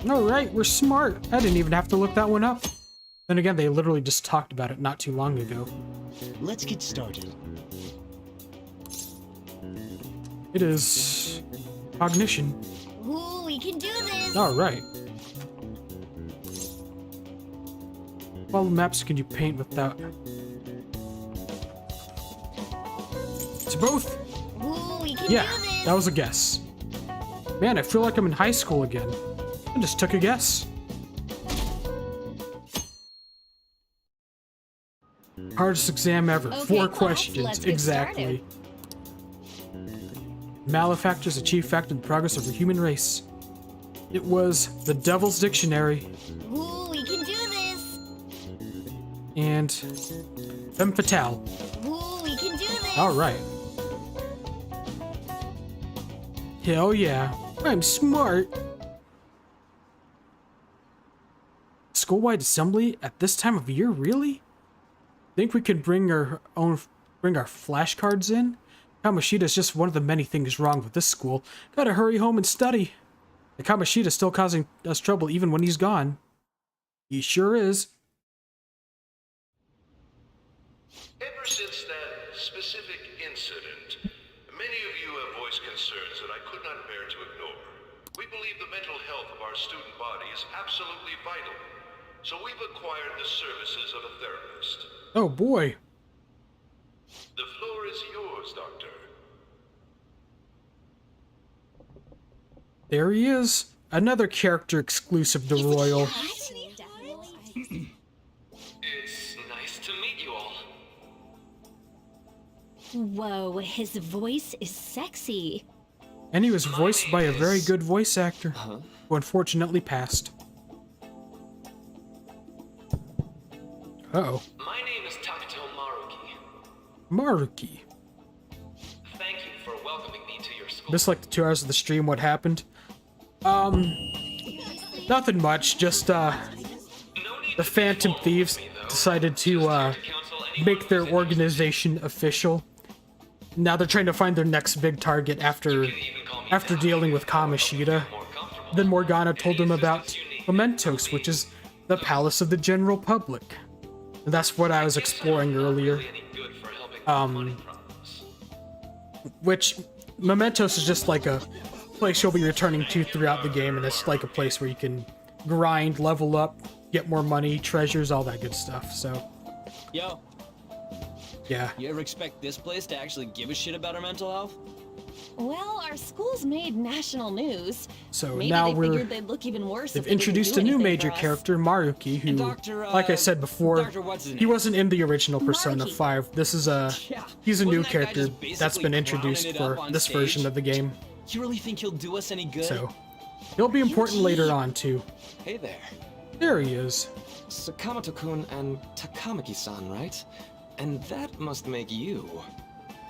Alright, we're smart. I didn't even have to look that one up. Then again, they literally just talked about it not too long ago. Let's get started. It is... cognition. Ooh, we can do this! Alright. What maps can you paint without... It's both! Ooh, we can Yeah, do this! that was a guess. Man, I feel like I'm in high school again. I just took a guess. Hardest exam ever. Okay, 4 class, questions. let's get Exactly. Malefactors, a chief factor in the progress of the human race. It was the Devil's Dictionary. Ooh, we can do this! And Femme Fatale. Ooh, we can do this! Alright. Hell yeah. I'm smart. School-wide assembly at this time of year, really? Think we could bring our flashcards in? Kamoshida's just one of the many things wrong with this school. Gotta hurry home and study. The Kamoshida's still causing us trouble even when he's gone. He sure is. Ever since that specific incident, many of you have voiced concerns that I could not bear to ignore. We believe the mental health of our student body is absolutely vital, so we've acquired the services of a therapist. Oh boy. The floor is yours, Doctor. There he is. Another character exclusive to Royal. It's nice to meet you all. Whoa, his voice is sexy. And he was voiced by a very good voice actor, who unfortunately passed. Uh-oh. My name is Takuto Maruki. Maruki. Thank you for welcoming me to your school. Just like the 2 hours of the stream, what happened? Nothing much, just, the Phantom Thieves decided to, make their organization official. Now they're trying to find their next big target after dealing with Kamoshida. Then Morgana told them about Mementos, which is the Palace of the General Public. And that's what I was exploring earlier. Which, Mementos is just like a place you'll be returning to throughout the game, and it's like a place where you can grind, level up, get more money, treasures, all that good stuff, so... Yo. Yeah. You ever expect this place to actually give a shit about our mental health? Well, our school's made national news. So Maybe now they figured they'd look even worse if they've they didn't introduced do a new anything major for us. character, Maruki, who, like I said before, he wasn't in the original Persona 5. This is he's a new Wasn't that guy character just basically that's been clowning introduced it for up on this stage? version of the game. You really think he'll do us any good? So, he'll be important later on, too. Hey there. There he is. Sakamoto-kun and Takamaki-san, right? And that must make you.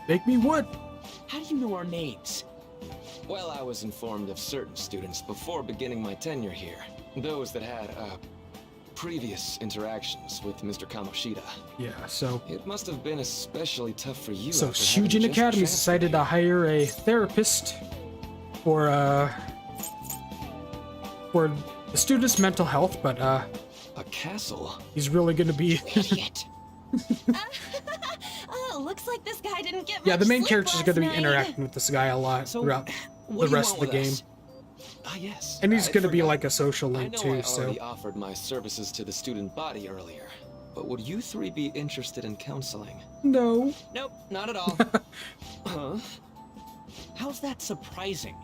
Make me what? How do you know our names? Well, I was informed of certain students before beginning my tenure here. Those that had, previous interactions with Mr. Kamoshida. Yeah, so... It must have been especially tough for you. So, after having Shujin just Academy transferred decided to hire a therapist for the student's mental health, but, a castle? he's really gonna be... Idiot. Looks like this guy didn't get Yeah, much the main sleep character's last gonna be night. interacting with this guy a lot throughout the rest of the game. Ah, yes. And he's I gonna be forgot. like a social I link know too, I so... already offered my services to the student body earlier, but would you three be interested in counseling? No. Nope, not at all. Huh? How's that surprising?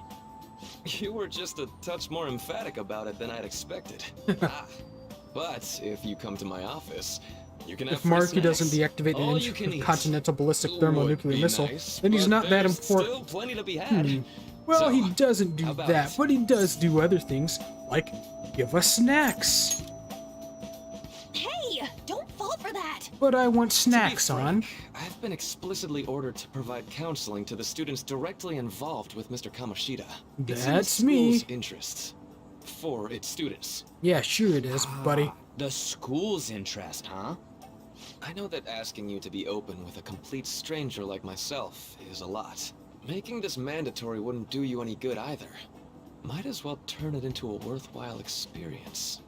You were just a touch more emphatic about it than I'd expected. But if you come to my office, you can have If free Maruki doesn't snacks. deactivate All an you can eat. intercontinental ballistic Would thermonuclear be missile, nice, then he's but not that there's important. Still plenty to be had. Well, So, he doesn't do how about that, it? but he does do other things, like give us snacks. Hey, don't fall for that. But I want To be snacks on. frank, I've been explicitly ordered to provide counseling to the students directly involved with Mr. Kamoshida. It's in the That's me. school's interests. For its students. Yeah, sure it is, buddy. The school's interest, huh? I know that asking you to be open with a complete stranger like myself is a lot. Making this mandatory wouldn't do you any good either. Might as well turn it into a worthwhile experience.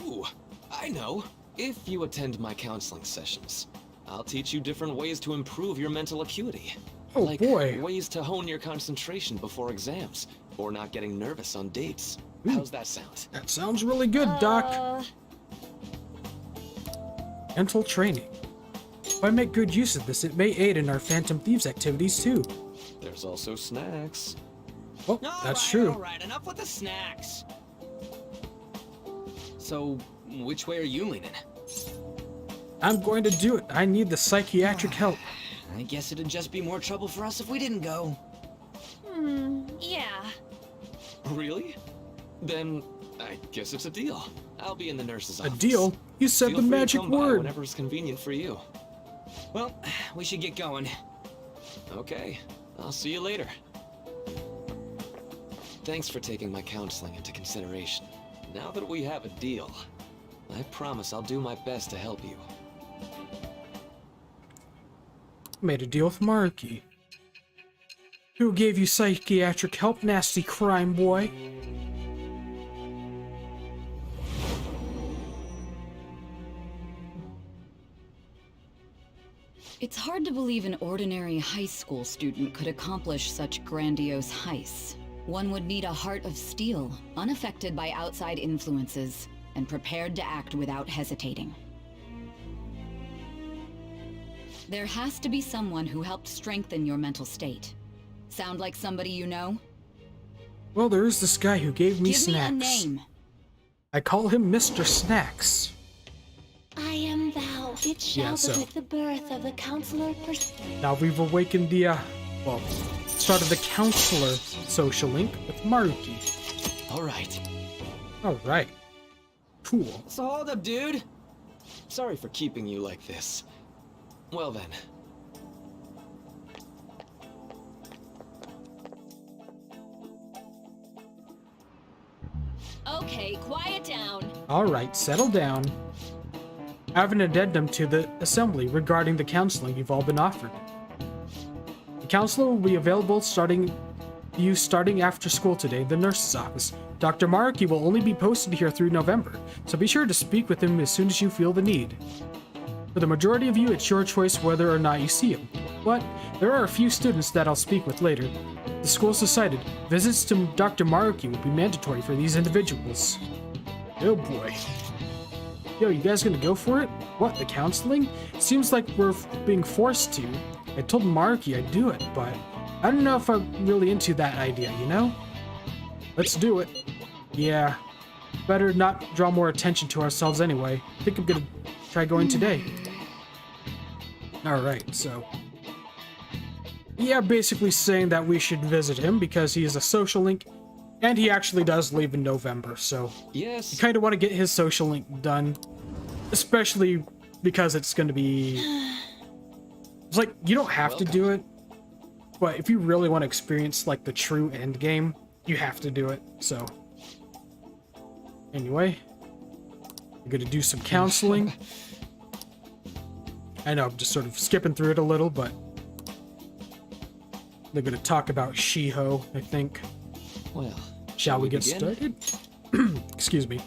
Ooh, I know. If you attend my counseling sessions, I'll teach you different ways to improve your mental acuity. Oh, like boy. ways to hone your concentration before exams, or not getting nervous on dates. How's that sound? That sounds really good, Doc. Mental training. If I make good use of this, it may aid in our Phantom Thieves activities too. There's also snacks. Well, that's true. Alright, enough with the snacks. So, which way are you leaning? I'm going to do it. I need the psychiatric help. I guess it'd just be more trouble for us if we didn't go. Yeah. Really? Then I guess it's a deal. I'll be in the nurse's A office. deal? You said Feel the free to magic come by word. whenever it's convenient for you. Well, we should get going. Okay, I'll see you later. Thanks for taking my counseling into consideration. Now that we have a deal, I promise I'll do my best to help you. Made a deal with Maruki. Who gave you psychiatric help, nasty crime boy? It's hard to believe an ordinary high school student could accomplish such grandiose heists. One would need a heart of steel, unaffected by outside influences, and prepared to act without hesitating. There has to be someone who helped strengthen your mental state. Sound like somebody you know? Well, there is this guy who gave me Give snacks. me a name. I call him Mr. Snacks. I am thou. It shall Yeah, so- be with the birth of the counselor. Now we've awakened the, well, started the counselor social link with Maruki. Alright. Alright. Cool. So hold up, dude. Sorry for keeping you like this. Well then. Okay, quiet down. Alright, settle down. I have an addendum to the assembly regarding the counseling you've all been offered. The counselor will be available starting after school today in the nurse's office. Dr. Maruki will only be posted here through November, so be sure to speak with him as soon as you feel the need. For the majority of you, it's your choice whether or not you see him, but there are a few students that I'll speak with later. The school's decided visits to Dr. Maruki will be mandatory for these individuals. Oh boy. Yo, you guys gonna go for it? What, the counseling? Seems like we're being forced to. I told Maruki I'd do it, but I don't know if I'm really into that idea, you know? Let's do it. Yeah. Better not draw more attention to ourselves anyway. I think I'm gonna try going today. Alright, so... yeah, basically saying that we should visit him because he is a social link, and he actually does leave in November, so... yes. You kind of want to get his social link done, especially because it's going to be... it's like, you don't have to do it, but if you really want to experience, like, the true end game, you have to do it, so... anyway, we're going to do some counseling. I know, I'm just sort of skipping through it a little, but... they're going to talk about Shiho, I think. Well, shall we get started? Excuse me.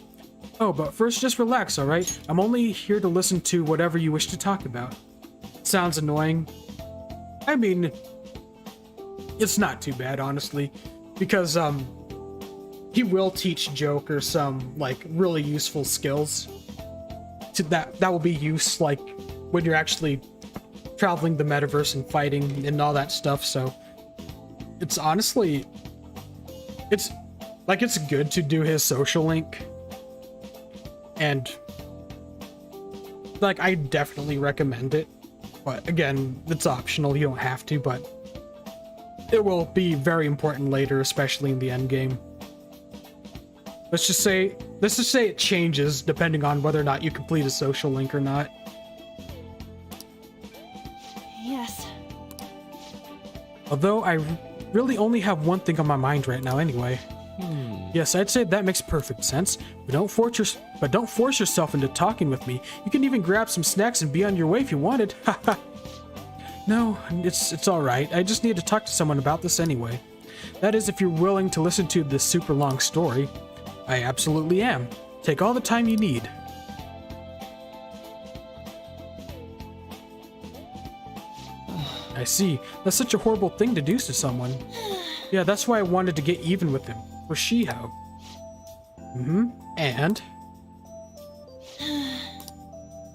Oh, but first just relax, alright? I'm only here to listen to whatever you wish to talk about. Sounds annoying. I mean, it's not too bad, honestly. Because, he will teach Joker some, like, really useful skills. That will be use, like, when you're actually traveling the metaverse and fighting and all that stuff, so... it's honestly... it's good to do his social link. And... like, I definitely recommend it. But again, it's optional, you don't have to, but... it will be very important later, especially in the end game. Let's just say it changes depending on whether or not you complete a social link or not. Yes. Although I really only have one thing on my mind right now anyway. Yes, I'd say that makes perfect sense. But don't force yourself into talking with me. You can even grab some snacks and be on your way if you wanted. Haha. No, it's alright. I just need to talk to someone about this anyway. That is, if you're willing to listen to this super long story. I absolutely am. Take all the time you need. I see. That's such a horrible thing to do to someone. Yeah, that's why I wanted to get even with him. For Shiho. And?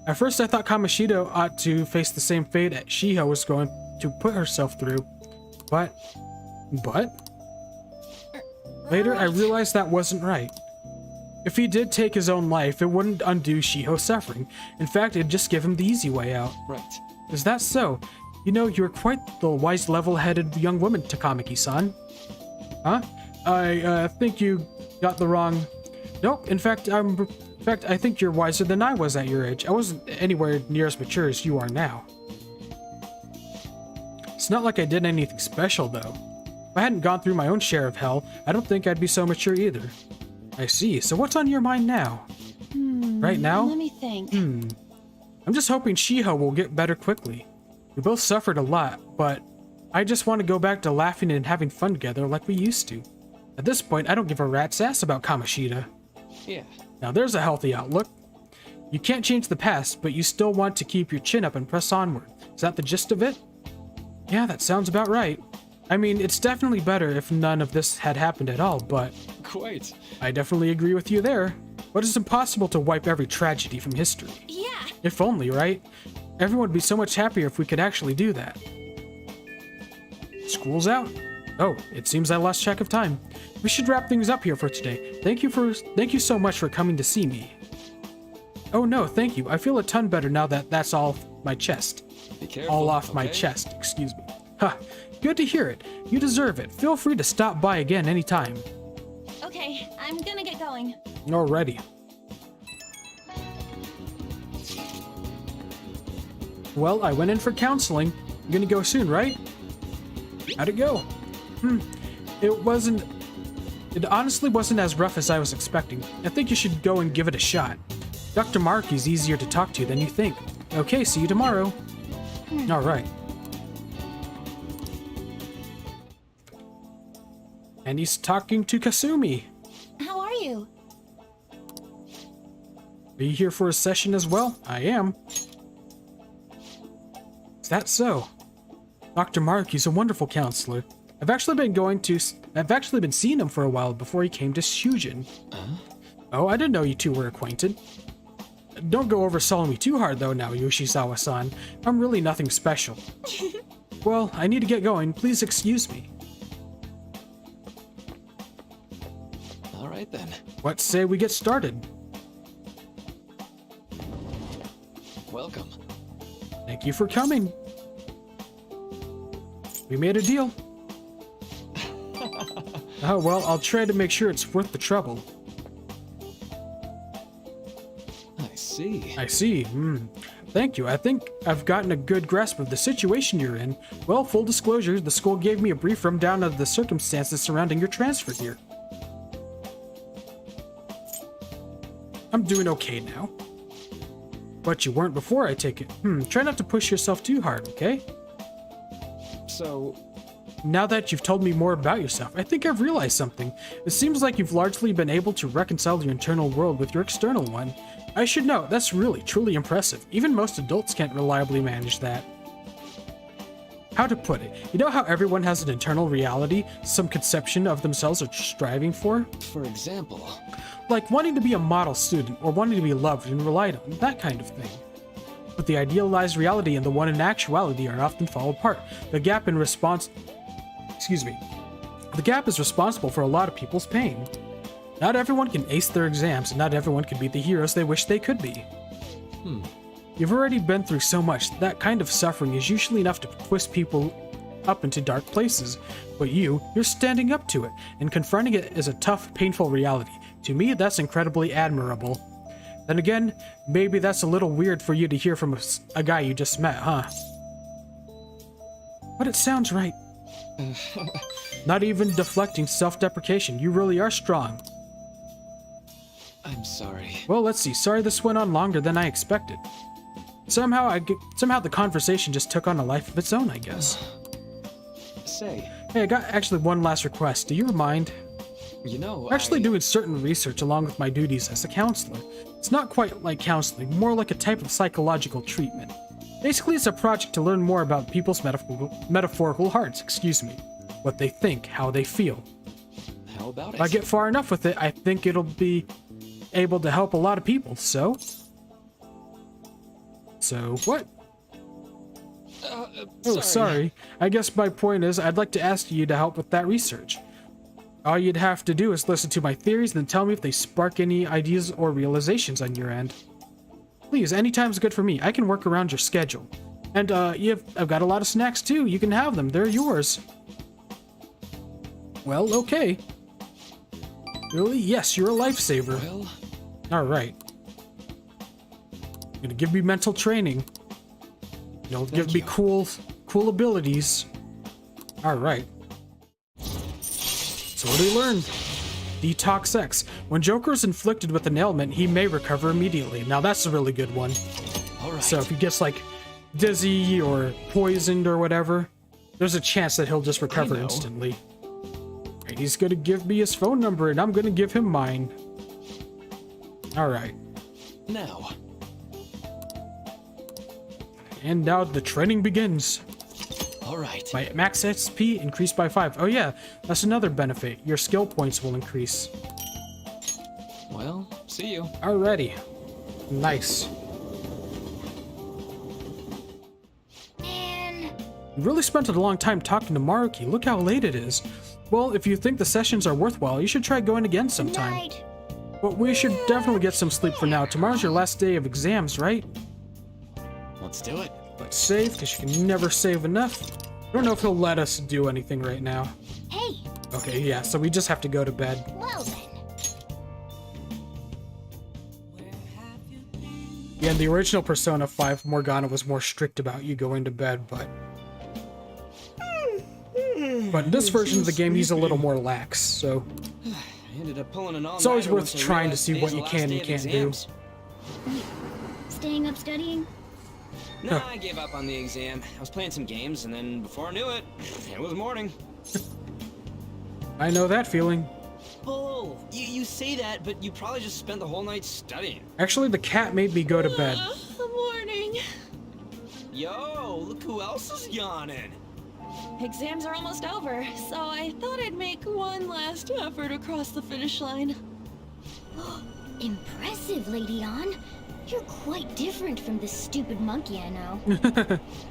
At first I thought Kamoshida ought to face the same fate that Shiho was going to put herself through. But? Later I realized that wasn't right. If he did take his own life, it wouldn't undo Shiho's suffering. In fact, it'd just give him the easy way out. Right. Is that so? You know, you're quite the wise, level-headed young woman, Takamaki-san. Huh? I think you got the wrong... Nope, in fact, I think you're wiser than I was at your age. I wasn't anywhere near as mature as you are now. It's not like I did anything special, though. If I hadn't gone through my own share of hell, I don't think I'd be so mature either. I see. So what's on your mind now? Right now? Let me think. I'm just hoping Shiho will get better quickly. We both suffered a lot, but I just want to go back to laughing and having fun together like we used to. At this point, I don't give a rat's ass about Kamoshida. Yeah. Now there's a healthy outlook. You can't change the past, but you still want to keep your chin up and press onward. Is that the gist of it? Yeah, that sounds about right. I mean, it's definitely better if none of this had happened at all, but... Quite. I definitely agree with you there. But it's impossible to wipe every tragedy from history. Yeah. If only, right? Everyone would be so much happier if we could actually do that. School's out. Oh, it seems I lost track of time. We should wrap things up here for today. Thank you so much for coming to see me. Oh no, thank you. I feel a ton better now that that's all my chest. Be careful, all off my chest, excuse me. Ha, good to hear it. You deserve it. Feel free to stop by again anytime. Okay, I'm gonna get going. Alrighty. Well, I went in for counseling. You're gonna go soon, right? How'd it go? It honestly wasn't as rough as I was expecting. I think you should go and give it a shot. Dr. Mark is easier to talk to than you think. Okay, see you tomorrow. Alright. And he's talking to Kasumi. How are you? Are you here for a session as well? I am. Is that so? Dr. Mark, he's a wonderful counselor. I've actually been seeing him for a while before he came to Shujin. Oh, I didn't know you two were acquainted. Don't go overselling me too hard though now, Yoshizawa-san. I'm really nothing special. Well, I need to get going. Please excuse me. Alright then. What say we get started? Welcome. Thank you for coming. We made a deal. Oh, well, I'll try to make sure it's worth the trouble. I see. Thank you. I think I've gotten a good grasp of the situation you're in. Well, full disclosure, the school gave me a brief rundown of the circumstances surrounding your transfer here. I'm doing okay now. But you weren't before, I take it. Try not to push yourself too hard, okay? So... Now that you've told me more about yourself, I think I've realized something. It seems like you've largely been able to reconcile your internal world with your external one. I should note, that's really, truly impressive. Even most adults can't reliably manage that. How to put it? You know how everyone has an internal reality, some conception of themselves are striving for? For example? Like wanting to be a model student, or wanting to be loved and relied on, that kind of thing. But the idealized reality and the one in actuality are often fall apart. The gap is responsible for a lot of people's pain. Not everyone can ace their exams, and not everyone can be the heroes they wish they could be. You've already been through so much, that kind of suffering is usually enough to twist people up into dark places. But you're standing up to it, and confronting it is a tough, painful reality. To me, that's incredibly admirable. Then again, maybe that's a little weird for you to hear from a guy you just met, huh? But it sounds right. Not even deflecting self-deprecation, you really are strong. I'm sorry. Well, let's see. Sorry this went on longer than I expected. Somehow the conversation just took on a life of its own, I guess. Say. Hey, I got actually one last request. Do you mind? You know, I'm actually doing certain research along with my duties as a counselor. It's not quite like counseling, more like a type of psychological treatment. Basically, it's a project to learn more about people's metaphorical hearts, what they think, how they feel. How about it? If I get far enough with it, I think it'll be able to help a lot of people, so what? Oh, sorry. I guess my point is, I'd like to ask you to help with that research. All you'd have to do is listen to my theories and then tell me if they spark any ideas or realizations on your end. Please, anytime's good for me. I can work around your schedule. And, I've got a lot of snacks too. You can have them. They're yours. Well, okay. Really? Yes, you're a lifesaver. Well... Alright. You're gonna give me mental training. You'll give me cool abilities. Alright. So what do we learn? Detox X. When Joker is inflicted with an ailment, he may recover immediately. Now that's a really good one. Alright. So if he gets like dizzy or poisoned or whatever, there's a chance that he'll just recover instantly. And he's gonna give me his phone number and I'm gonna give him mine. Alright. Now. And now the training begins. All right. My max XP increased by 5. Oh yeah, that's another benefit. Your skill points will increase. Well, see you. Alrighty. Nice. Man. You really spent a long time talking to Maruki. Look how late it is. Well, if you think the sessions are worthwhile, you should try going again sometime. Night. But we should definitely get some sleep for now. Tomorrow's your last day of exams, right? Let's do it. Let's save, because you can never save enough. I don't know if he'll let us do anything right now. Hey. Okay, yeah, so we just have to go to bed. Well then. Yeah, in the original Persona 5, Morgana was more strict about you going to bed, but in this version of the game, he's a little more lax, so I ended up pulling an all-nighter. it's always worth once I trying to realized see what today's you the can last and day of can't do. exams. Staying up studying? Nah, I gave up on the exam. I was playing some games, and then before I knew it, it was morning. I know that feeling. Bull! You say that, but you probably just spent the whole night studying. Actually, the cat made me go to bed. Morning. Yo, look who else is yawning. Exams are almost over, so I thought I'd make one last effort across the finish line. Impressive, Lady Ann. You're quite different from this stupid monkey I know.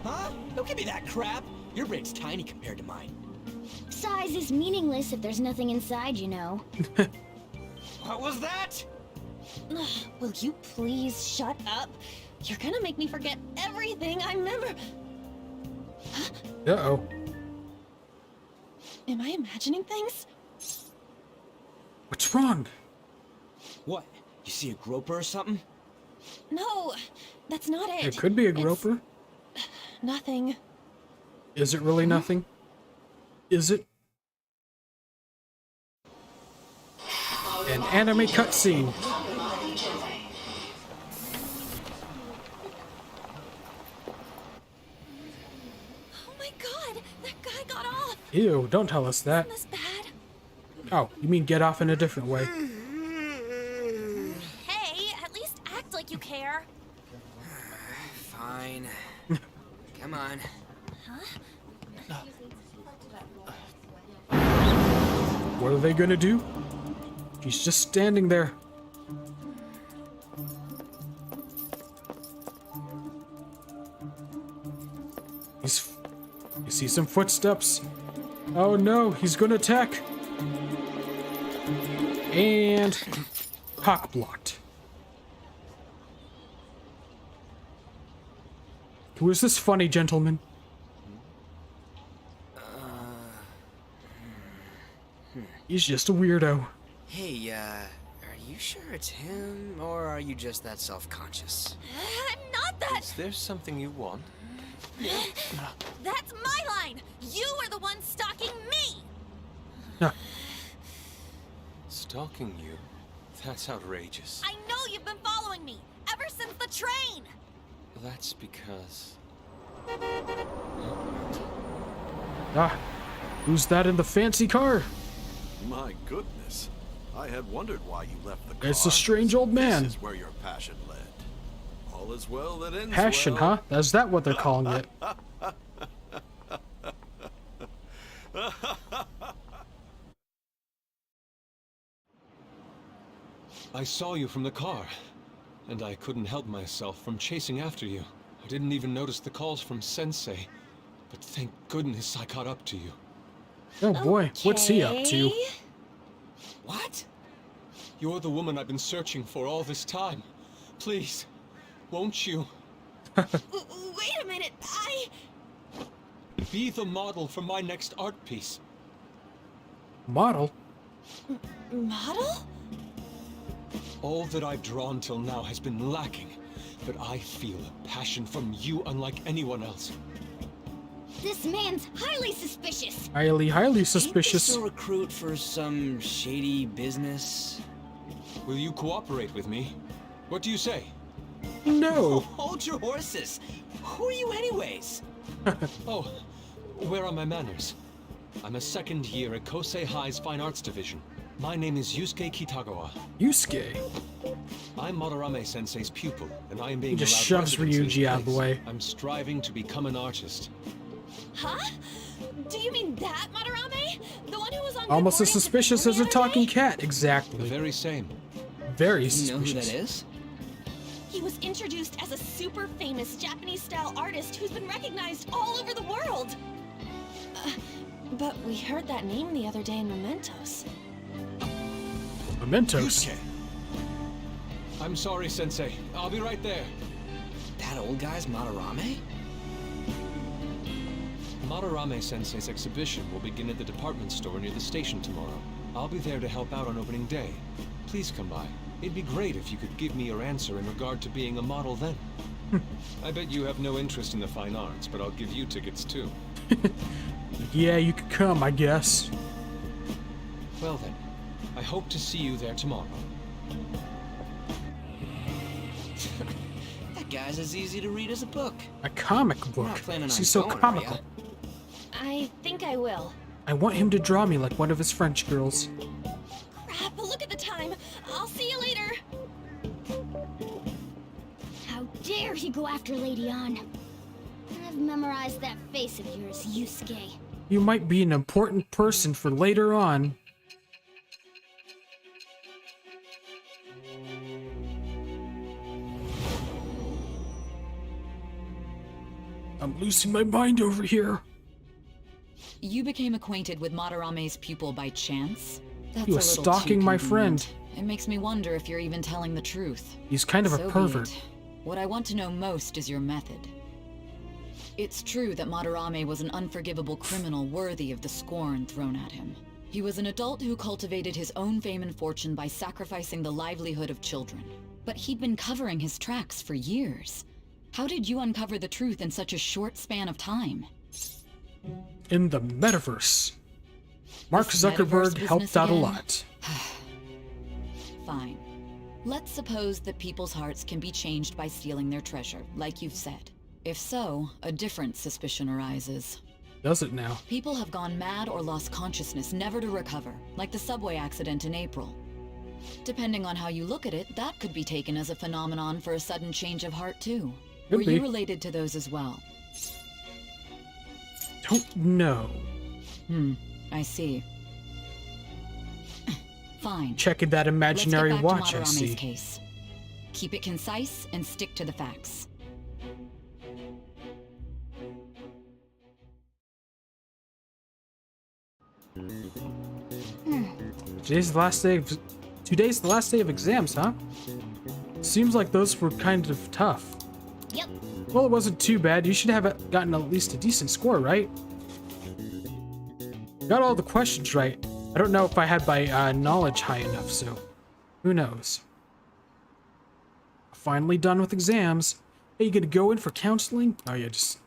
Huh? Don't give me that crap. Your brain's tiny compared to mine. Size is meaningless if there's nothing inside, you know. What was that? Will you please shut up? You're gonna make me forget everything I remember. Uh-oh. Am I imagining things? What's wrong? What? You see a groper or something? No, that's not it. It could be a groper. Nothing. Is it really nothing? Is it? An anime cutscene. Oh my god, that guy got off. Ew, don't tell us that. Isn't this bad? Oh, you mean get off in a different way. Hey, at least act like you care. Fine. Come on. What are they gonna do? She's just standing there. You see some footsteps. Oh no, he's gonna attack. And cock blocked. Who is this funny gentleman? He's just a weirdo. Hey, are you sure it's him, or are you just that self-conscious? I'm not that. Is there something you want? That's my line. You are the one stalking me. Stalking you? That's outrageous. I know you've been following me ever since the train. That's because... Ah, who's that in the fancy car? My goodness. I had wondered why you left the car. It's a strange old man. This is where your passion led. All is well that ends Passion, well. huh? Is that what they're calling it? I saw you from the car, and I couldn't help myself from chasing after you. I didn't even notice the calls from Sensei, but thank goodness I caught up to you. Oh boy, what's he up to? What? You're the woman I've been searching for all this time. Please, won't you? Wait a minute, Be the model for my next art piece. Model? Model? All that I've drawn till now has been lacking, but I feel a passion from you unlike anyone else. This man's highly suspicious. Highly suspicious. Ain't this a recruit for some shady business? Will you cooperate with me? What do you say? No. Hold your horses. Who are you anyways? Oh, where are my manners? I'm a second year at Kosei High's Fine Arts Division. My name is Yusuke Kitagawa. Yusuke? I'm Madarame-sensei's pupil, and I am being He just allowed shoves residence in Ryuji his out of the place. way. I'm striving to become an artist. Huh? Do you mean that Madarame? The one who was on Almost as Good Morning suspicious as a Japan the other talking day? cat, exactly. The very same. Very You know who suspicious. that is? He was introduced as a super famous Japanese-style artist who's been recognized all over the world. But we heard that name the other day in Mementos. Mementos. I'm sorry, Sensei. I'll be right there. That old guy's Madarame? Madarame Sensei's exhibition will begin at the department store near the station tomorrow. I'll be there to help out on opening day. Please come by. It'd be great if you could give me your answer in regard to being a model then. I bet you have no interest in the fine arts, but I'll give you tickets too. Yeah, you could come, I guess. Well then, I hope to see you there tomorrow. That guy's as easy to read as a book. A comic book. not planning on She's so going, are comical. ya? I think I will. I want him to draw me like one of his French girls. Crap, look at the time. I'll see you later. How dare he go after Lady Ann? I've memorized that face of yours, Yusuke. You might be an important person for later on. I'm losing my mind over here. You became acquainted with Madarame's pupil by chance? That's He was a little too stalking my convenient. friend. It makes me wonder if you're even telling the truth. He's kind of So a be pervert. it. What I want to know most is your method. It's true that Madarame was an unforgivable criminal worthy of the scorn thrown at him. He was an adult who cultivated his own fame and fortune by sacrificing the livelihood of children. But he'd been covering his tracks for years. How did you uncover the truth in such a short span of time? In the metaverse. Mark This Zuckerberg metaverse helped business out a again? lot. Fine. Let's suppose that people's hearts can be changed by stealing their treasure, like you've said. If so, a different suspicion arises. Does it now? People have gone mad or lost consciousness, never to recover, like the subway accident in April. Depending on how you look at it, that could be taken as a phenomenon for a sudden change of heart too. Could Were be. you related to those as well? Don't know. I see. Fine. Checking that imaginary Let's get back watch, to I Madarame's see. case. Keep it concise and stick to the facts. Today's the last day of... Today's the last day of exams, huh? Seems like those were kind of tough. Yep. Well, it wasn't too bad. You should have gotten at least a decent score, right? Got all the questions right. I don't know if I had my knowledge high enough, so who knows. Finally done with exams. Hey, you gonna go in for counseling? Oh yeah, just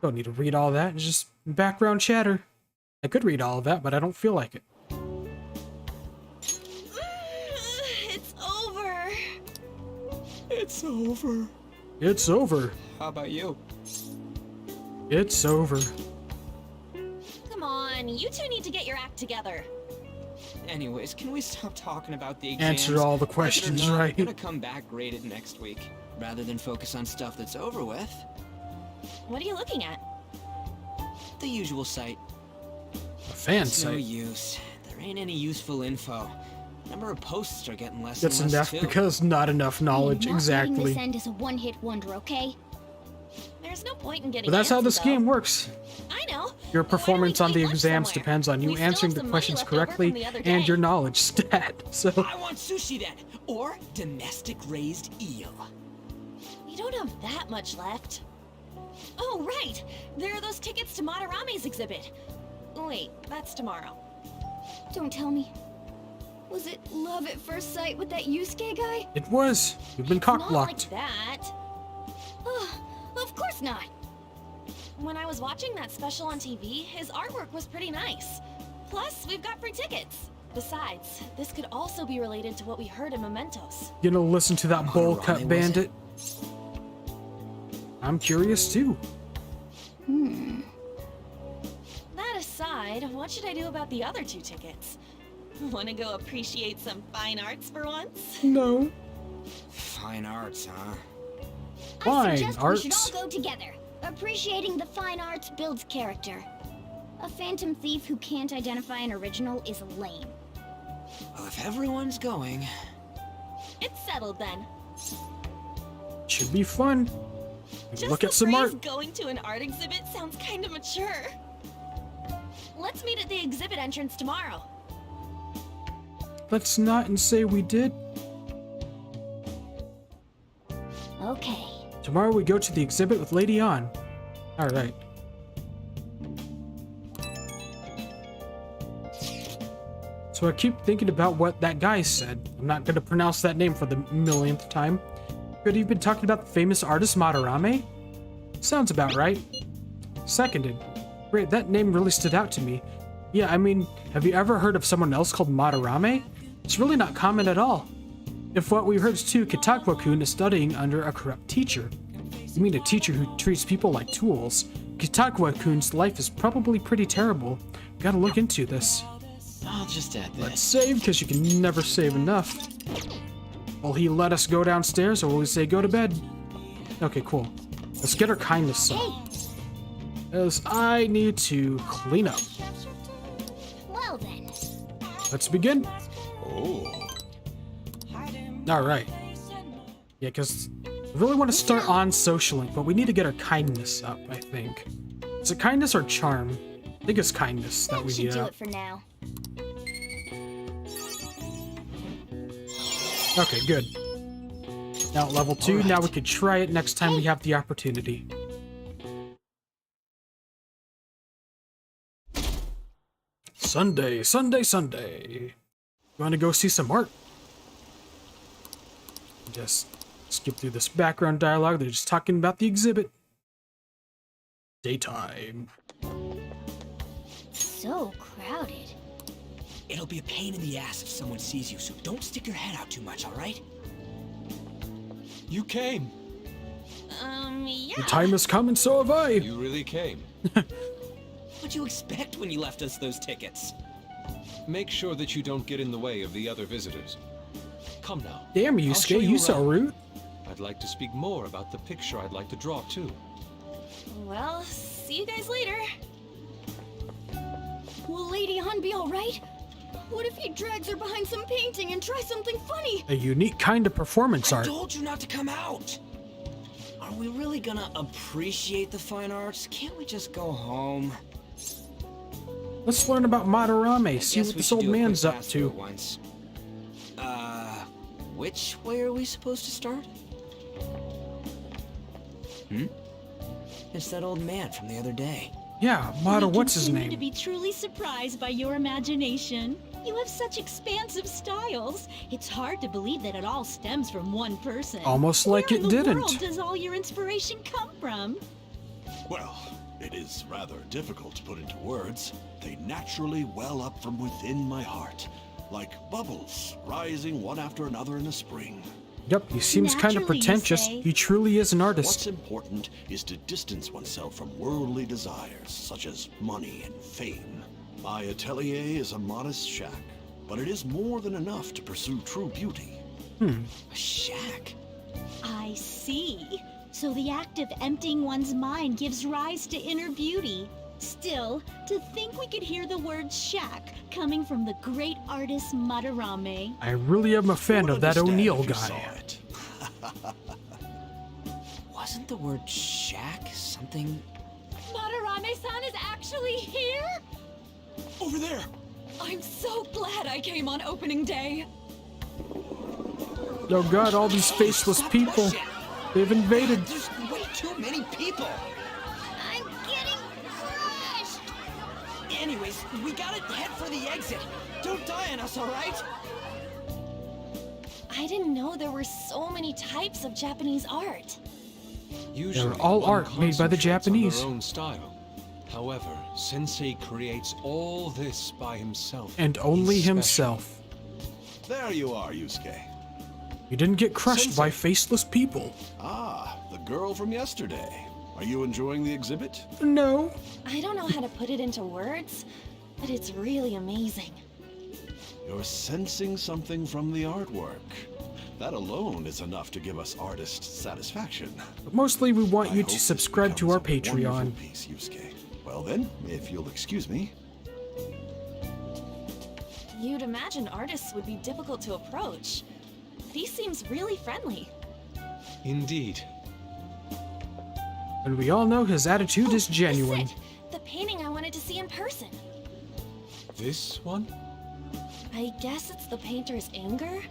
don't need to read all that. It's just background chatter. I could read all of that, but I don't feel like it. It's over. It's over. It's over. How about you? It's over. Come on, you two need to get your act together. Anyways, can we stop talking about the exams? Answer all the Like it or questions not, right. I'm gonna come back graded next week, rather than focus on stuff that's over with. What are you looking at? The usual site. A fan It's no site. use. There ain't any useful info. Number of posts are getting less That's and less enough too. because not enough knowledge. Not letting Exactly. this end as a one-hit wonder, okay? There's no point in getting But that's how antsy, this though. game works. I know. Your But why don't we performance on eat the lunch exams somewhere? depends on you We still answering have the some money questions left over from correctly the other and day. your knowledge stat. So I want sushi then, or domestic raised eel. We don't have that much left. Oh, right. There are those tickets to Madarame's exhibit. Wait, that's tomorrow. Don't tell me. Was it love at first sight with that Yusuke guy? it was. You've been cock Not blocked. like that. Of course not. When I was watching that special on TV, his artwork was pretty nice. Plus, we've got free tickets. Besides, this could also be related to what we heard in Mementos. You know, listen to that bowl Madarame, cut was bandit. I'm curious too. That aside, what should I do about the other 2 tickets? Want to go appreciate some fine arts for once? No. Fine arts, huh? I Fine suggest arts. we should all go together. Appreciating the fine arts builds character. A phantom thief who can't identify an original is lame. Well, if everyone's going... It's settled then. Should be fun. Just Look the at some phrase art. going to an art exhibit sounds kind of mature. Let's meet at the exhibit entrance tomorrow. Let's not and say we did. Okay. Tomorrow we go to the exhibit with Lady On. Alright. So I keep thinking about what that guy said. I'm not going to pronounce that name for the millionth time. Could he have been talking about the famous artist Madarame? Sounds about right. Seconded. Great, that name really stood out to me. Yeah, I mean, have you ever heard of someone else called Madarame? It's really not common at all. If what we heard is true, Kitakwa-kun is studying under a corrupt teacher. You mean a teacher who treats people like tools? Kitakwa-kun's life is probably pretty terrible. Gotta look into this. I'll just add this. Let's save, because you can never save enough. Will he let us go downstairs, or will he say go to bed? Okay, cool. Let's get our kindness up. As I need to clean up. Well then. Let's begin. Oh. Alright. Yeah, because I really want to start on social link, but we need to get our kindness up, I think. Is it kindness or charm? I think it's kindness that we Should need do up. it for now. Okay, good. Now at level 2, now we could try it next time we have the opportunity. Sunday, Sunday, Sunday. You want to go see some art? Just skip through this background dialogue. They're just talking about the exhibit. Daytime. So crowded. It'll be a pain in the ass if someone sees you, so don't stick your head out too much, alright? You came. Yeah. The time has come and so have I. You really came. What'd you expect when you left us those tickets? Make sure that you don't get in the way of the other visitors. Come now. Damn, I'll show Yusuke, you so around. rude. I'd like to speak more about the picture I'd like to draw, too. Well, see you guys later. Will Lady Han be alright? What if he drags her behind some painting and tries something funny? A unique kind of performance I art. told you not to come out! Are we really gonna appreciate the fine arts? Can't we just go home? Let's learn about Madarame, see what this old man's up to. Once. Which way are we supposed to start? It's that old man from the other day. Yeah, Mada, We what's his continue name? to be truly surprised by your imagination. You have such expansive styles. It's hard to believe that it all stems from one person. Almost like Where it in the didn't. world does all your inspiration come from? Well, it is rather difficult to put into words. They naturally well up from within my heart, like bubbles rising one after another in a spring. Yep, he seems kind of Naturally, you pretentious. say. He truly is an What's artist. important is to distance oneself from worldly desires, such as money and fame. My atelier is a modest shack, but it is more than enough to pursue true beauty. A shack? I see. So the act of emptying one's mind gives rise to inner beauty. Still, to think we could hear the word shack coming from the great artist Madarame. I really am a fan of that O'Neill if you guy. saw it. Wasn't the word shack something? Madarame-san is actually here? Over there! I'm so glad I came on opening day. Oh god, all these faceless people. They've invaded. There's way too many people! I'm getting crushed! Anyways, we gotta head for the exit. Don't die on us, alright? I didn't know there were so many types of Japanese art. Usually, all one art made by the concentrates Japanese. on their own style. However, Sensei creates all this by himself. And only He's special. himself. There you are, Yusuke. You didn't get crushed by faceless people. Ah, the girl from yesterday. Are you enjoying the exhibit? No. I don't know how to put it into words, but it's really amazing. You're sensing something from the artwork. That alone is enough to give us artist satisfaction. But mostly we want you I to hope subscribe it to our becomes a Patreon. wonderful piece, Yusuke. Well then, if you'll excuse me. You'd imagine artists would be difficult to approach. But he seems really friendly. Indeed. And we all know his attitude is genuine. This is it. The painting I wanted to see in person. This one? I guess it's the painter's anger?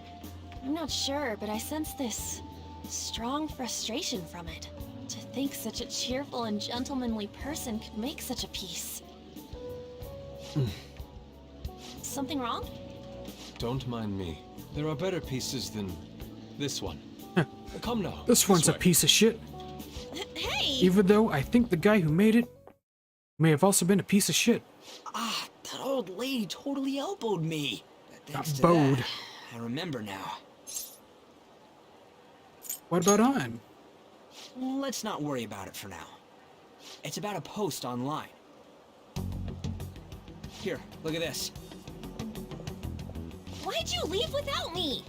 I'm not sure, but I sense this strong frustration from it. To think such a cheerful and gentlemanly person could make such a piece. Something wrong? Don't mind me. There are better pieces than this one. Come now. This one's a way. piece of shit. Hey! Even though I think the guy who made it may have also been a piece of shit. Ah, that old lady totally elbowed me. Thanks to bowed. that, I remember now. What about on? Let's not worry about it for now. It's about a post online. Here, look at this. Why'd you leave without me?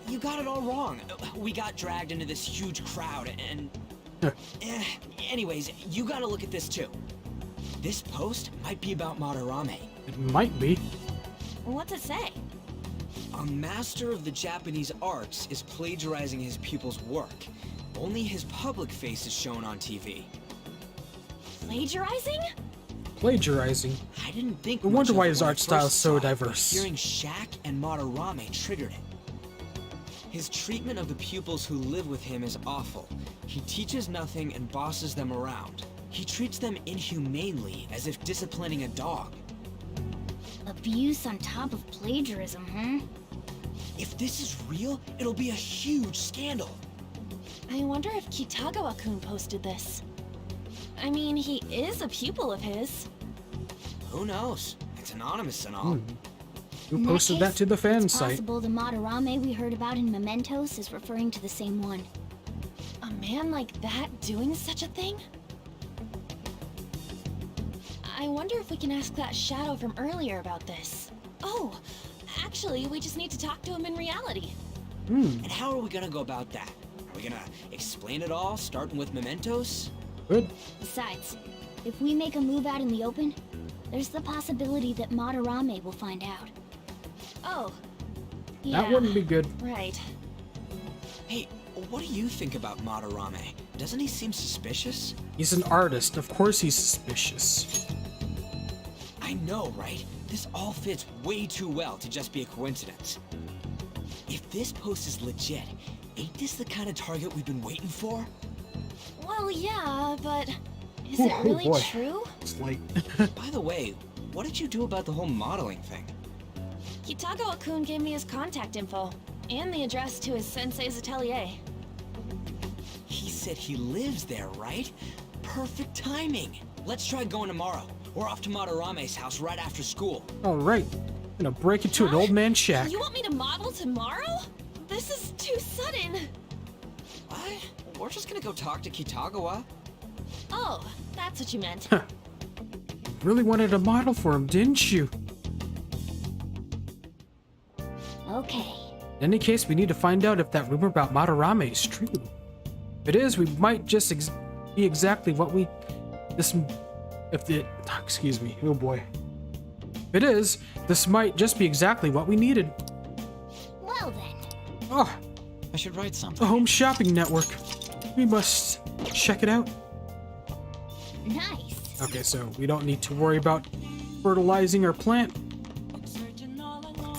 You got it all wrong. We got dragged into this huge crowd and... Anyways, you gotta look at this too. This post might be about Madarame. It might be. What's it say? A master of the Japanese arts is plagiarizing his pupil's work. Only his public face is shown on TV. Plagiarizing? Plagiarizing. I didn't think I wonder much of why it his when I art style first is so saw it, but diverse. Hearing Shaq and Madarame triggered it. His treatment of the pupils who live with him is awful. He teaches nothing and bosses them around. He treats them inhumanely, as if disciplining a dog. Abuse on top of plagiarism, huh? If this is real, it'll be a huge scandal. I wonder if Kitagawa-kun posted this. I mean, he is a pupil of his. Who knows? It's anonymous and all. Who posted that to the fan It's site? possible the Madarame we heard about in Mementos is referring to the same one. A man like that doing such a thing? I wonder if we can ask that shadow from earlier about this. Oh, actually, we just need to talk to him in reality. And how are we gonna go about that? Are we gonna explain it all, starting with Mementos? Good. Besides, if we make a move out in the open, there's the possibility that Madarame will find out. Oh. That wouldn't be good. Right. Hey, what do you think about Madarame? Doesn't he seem suspicious? He's an artist. Of course he's suspicious. I know, right? This all fits way too well to just be a coincidence. If this post is legit, ain't this the kind of target we've been waiting for? Well, yeah, but is it really boy. true? It's like... By the way, what did you do about the whole modeling thing? Kitagawa-kun gave me his contact info and the address to his sensei's atelier. He said he lives there, right? Perfect timing. Let's try going tomorrow. We're off to Madarame's house right after school. Alright. I'm gonna break into an old man shack. You want me to model tomorrow? This is too sudden. What? We're just gonna go talk to Kitagawa. Oh, that's what you meant. Really wanted a model for him, didn't you? Okay. In any case, we need to find out if that rumor about Madarame is true. If it is, we might just be exactly what we... Excuse me. Oh boy. If it is, this might just be exactly what we needed. Well then. Oh, I should write something. the Home Shopping Network. We must check it out. Nice. Okay, so we don't need to worry about fertilizing our plant.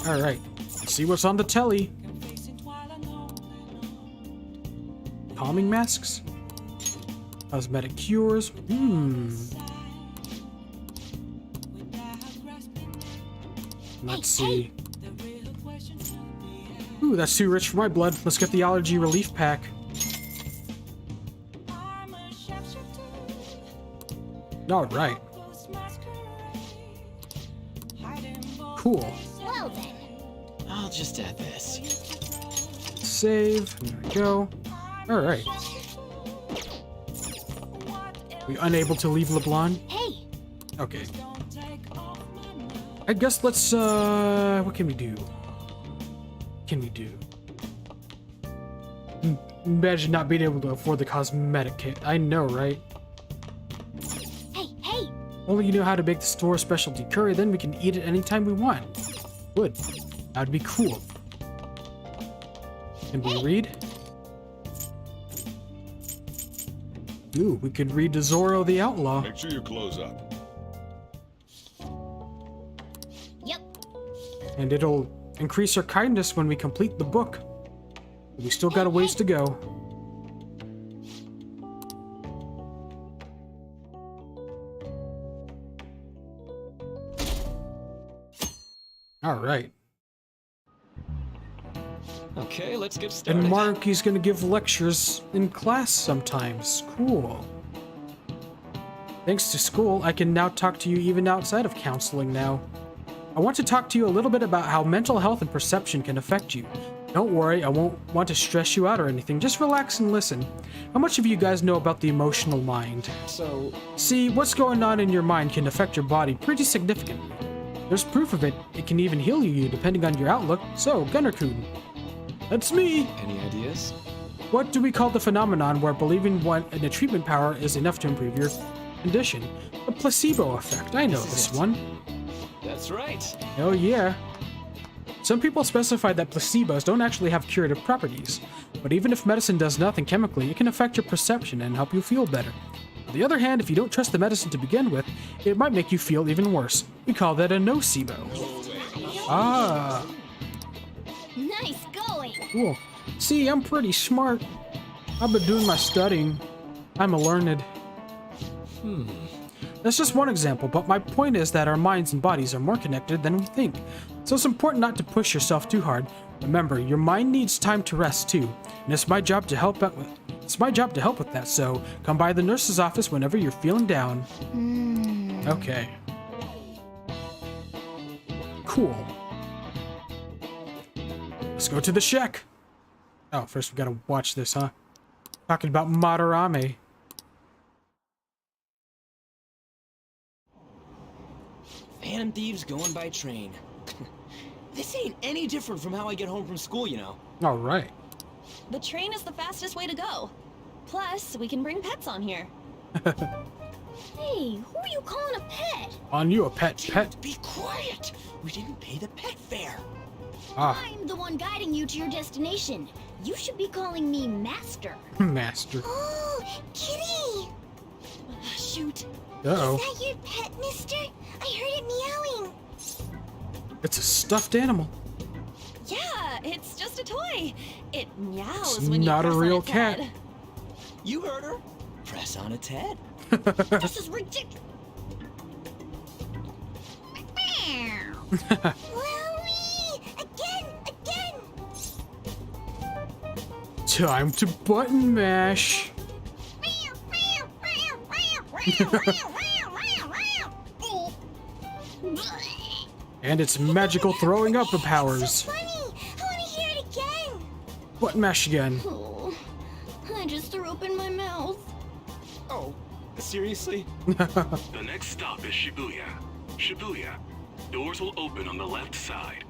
Alright, let's see what's on the telly. Calming masks. Cosmetic cures. Let's see. Ooh, that's too rich for my blood. Let's get the allergy relief pack. Alright. Cool. Well then. I'll just add this. Save. There we go. Alright. We unable to leave LeBlanc? Hey. Okay. I guess let's, what can we do? Can we do? Imagine not being able to afford the cosmetic kit. I know, right? Hey! Only you know how to make the store specialty curry, then we can eat it anytime we want. Good. That would be cool. Can we read? Ooh, we could read to Zorro the Outlaw. Make sure you close up. Yep. And it'll increase our kindness when we complete the book. We still got a ways to go. All right. Okay, let's get started. And Marky's gonna give lectures in class sometimes. Cool. Thanks to school, I can now talk to you even outside of counseling now. I want to talk to you a little bit about how mental health and perception can affect you. Don't worry, I won't want to stress you out or anything. Just relax and listen. How much of you guys know about the emotional mind? So... See, what's going on in your mind can affect your body pretty significantly. There's proof of it. It can even heal you depending on your outlook. So, Gunner-kun. That's me! Any ideas? What do we call the phenomenon where believing in a treatment power is enough to improve your condition? The placebo effect. I know this one. That's right. Oh yeah. Some people specify that placebos don't actually have curative properties, but even if medicine does nothing chemically, it can affect your perception and help you feel better. On the other hand, if you don't trust the medicine to begin with, it might make you feel even worse. We call that a nocebo. Ah. Nice going. Cool. See, I'm pretty smart. I've been doing my studying. I'm a learned. That's just one example, but my point is that our minds and bodies are more connected than we think. So it's important not to push yourself too hard. Remember, your mind needs time to rest too, and it's my job to help out with. It's my job to help with that. So come by the nurse's office whenever you're feeling down. Okay. Cool. Let's go to the shack. Oh, first we gotta watch this, huh? Talking about Madarame. Phantom Thieves going by train. This ain't any different from how I get home from school, you know. All right. The train is the fastest way to go. Plus, we can bring pets on here. Hey, who are you calling a pet? On you, a pet. Be quiet. We didn't pay the pet fare. Ah. I'm the one guiding you to your destination. You should be calling me Master. Master. Oh, kitty! Shoot. Uh-oh. Is that your pet, mister? I heard it meowing. It's a stuffed animal. Yeah, it's just a toy. It meows It's when you not a press real on its cat. head. You heard her. Press on its head. This is ridiculous. Wowie! Again! Time to button mash. And its magical throwing up powers. Funny! I want to hear it again. Button mash again. Oh, I just threw up in my mouth. Oh, seriously? The next stop is Shibuya. Shibuya. Doors will open on the left side.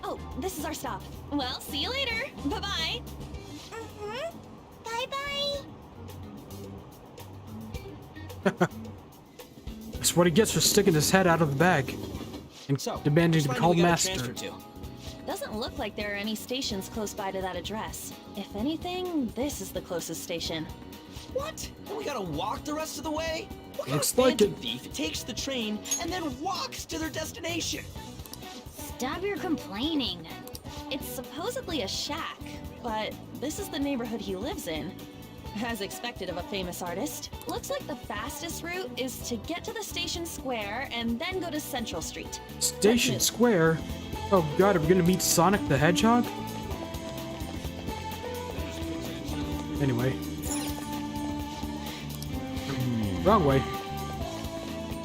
Oh, this is our stop. Well, see you later. Bye-bye. Bye-bye. That's what he gets for sticking his head out of the bag and demanding to be called master. Doesn't look like there are any stations close by to that address. If anything, this is the closest station. What? And we gotta walk the rest of the way? What Looks kind of like Phantom it. thief takes the train and then walks to their destination? Stop your complaining. It's supposedly a shack, but this is the neighborhood he lives in. As expected of a famous artist. Looks like the fastest route is to get to the station square and then go to Central Street. Station Square? Oh god, are we gonna meet Sonic the Hedgehog? Anyway. Wrong way.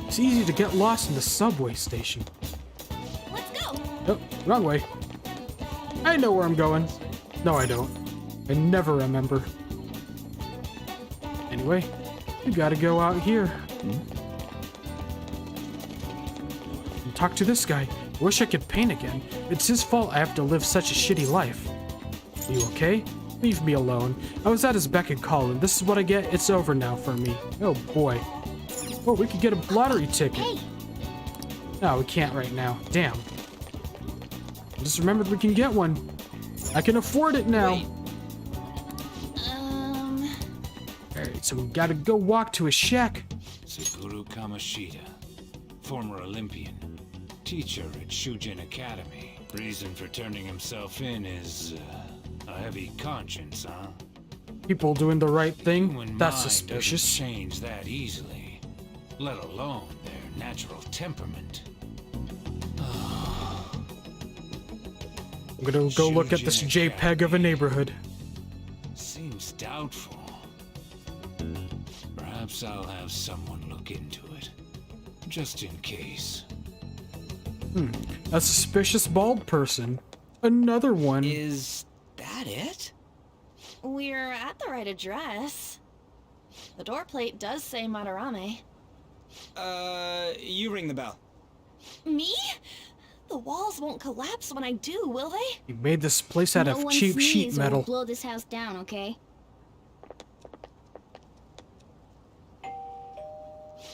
It's easy to get lost in the subway station. Let's go! Oh, wrong way. I know where I'm going. No, I don't. I never remember. Anyway, we gotta go out here. And talk to this guy. I wish I could paint again. It's his fault I have to live such a shitty life. Are you okay? Leave me alone. I was at his beck and call, and this is what I get. It's over now for me. Oh boy. Oh, we could get a lottery ticket. Hey. No, we can't right now. Damn. I just remembered we can get one. I can afford it now. Wait. Alright, so we gotta go walk to a shack. Suguru Kamoshida, former Olympian, teacher at Shujin Academy. Reason for turning himself in is a heavy conscience, huh? People doing the right thing? Human That's mind suspicious. doesn't change that easily, let alone their natural temperament. I'm gonna go look at this JPEG of a neighborhood. Seems doubtful. Perhaps I'll have someone look into it, just in case. A suspicious bald person. Another one. Is that it? We're at the right address. The door plate does say Madarame. You ring the bell. Me? The walls won't collapse when I do, will they? You made this place out no of one cheap sneeze sheet or metal. we'll blow this house down, okay?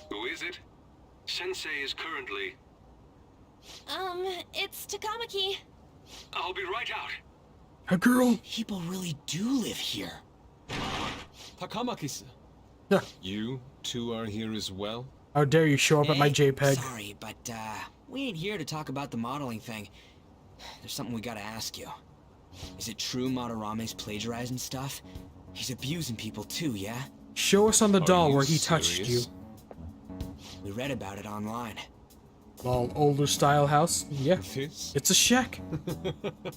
Who is it? Sensei is currently... It's Takamaki. I'll be right out. A girl. People really do live here. Takamaki-san. Yeah. You two are here as well? How dare you show up at my JPEG? Sorry, but we ain't here to talk about the modeling thing. There's something we gotta ask you. Is it true Madarame's plagiarizing stuff? He's abusing people too, yeah? Show us on the doll you where he touched you. serious? We read about it online. Well, older style house? Yeah. This? It's a shack.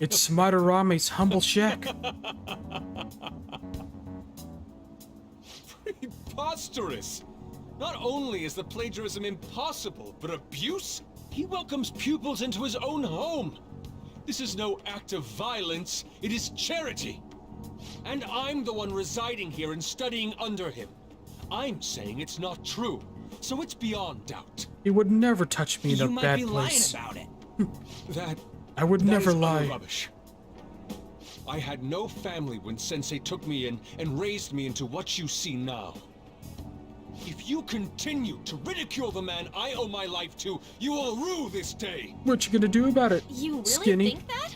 It's Madarame's humble shack. Preposterous! Not only is the plagiarism impossible, but abuse? He welcomes pupils into his own home. This is no act of violence, it is charity. And I'm the one residing here and studying under him. I'm saying it's not true, so it's beyond doubt. He would never touch me in You a might bad be place. lying about it. That I would that never is utter lie. Rubbish. I had no family when Sensei took me in and raised me into what you see now. If you continue to ridicule the man I owe my life to, you will rue this day. What you gonna do about it? You really Skinny. think that?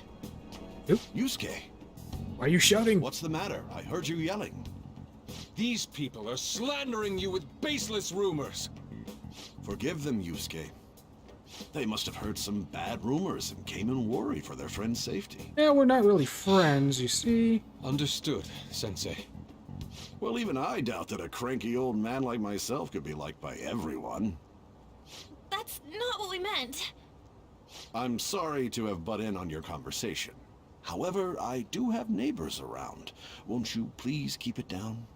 Yusuke, Why are you shouting? what's the matter? I heard you yelling. These people are slandering you with baseless rumors. Forgive them, Yusuke. They must have heard some bad rumors and came in worry for their friend's safety. Yeah, we're not really friends, you see. Understood, Sensei. Well, even I doubt that a cranky old man like myself could be liked by everyone. That's not what we meant. I'm sorry to have butt in on your conversation. However, I do have neighbors around. Won't you please keep it down?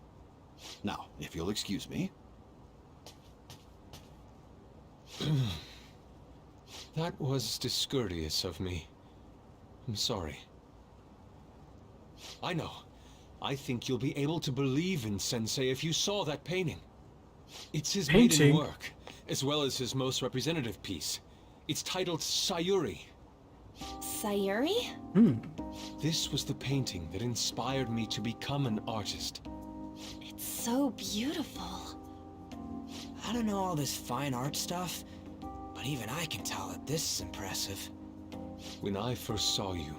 Now, if you'll excuse me. That was discourteous of me. I'm sorry. I know. I think you'll be able to believe in Sensei if you saw that painting. It's his maiden work, as well as his most representative piece. It's titled Sayuri. Sayuri? This was the painting that inspired me to become an artist. It's so beautiful. I don't know all this fine art stuff, but even I can tell that this is impressive. When I first saw you,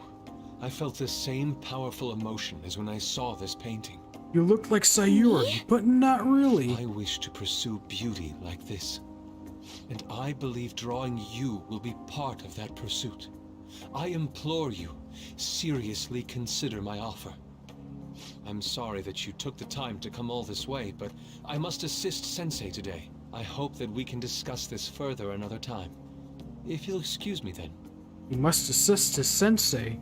I felt the same powerful emotion as when I saw this painting. You look like Sayuri, but not really. I wish to pursue beauty like this. And I believe drawing you will be part of that pursuit. I implore you, seriously consider my offer. I'm sorry that you took the time to come all this way, but I must assist Sensei today. I hope that we can discuss this further another time. If you'll excuse me then. He must assist his sensei.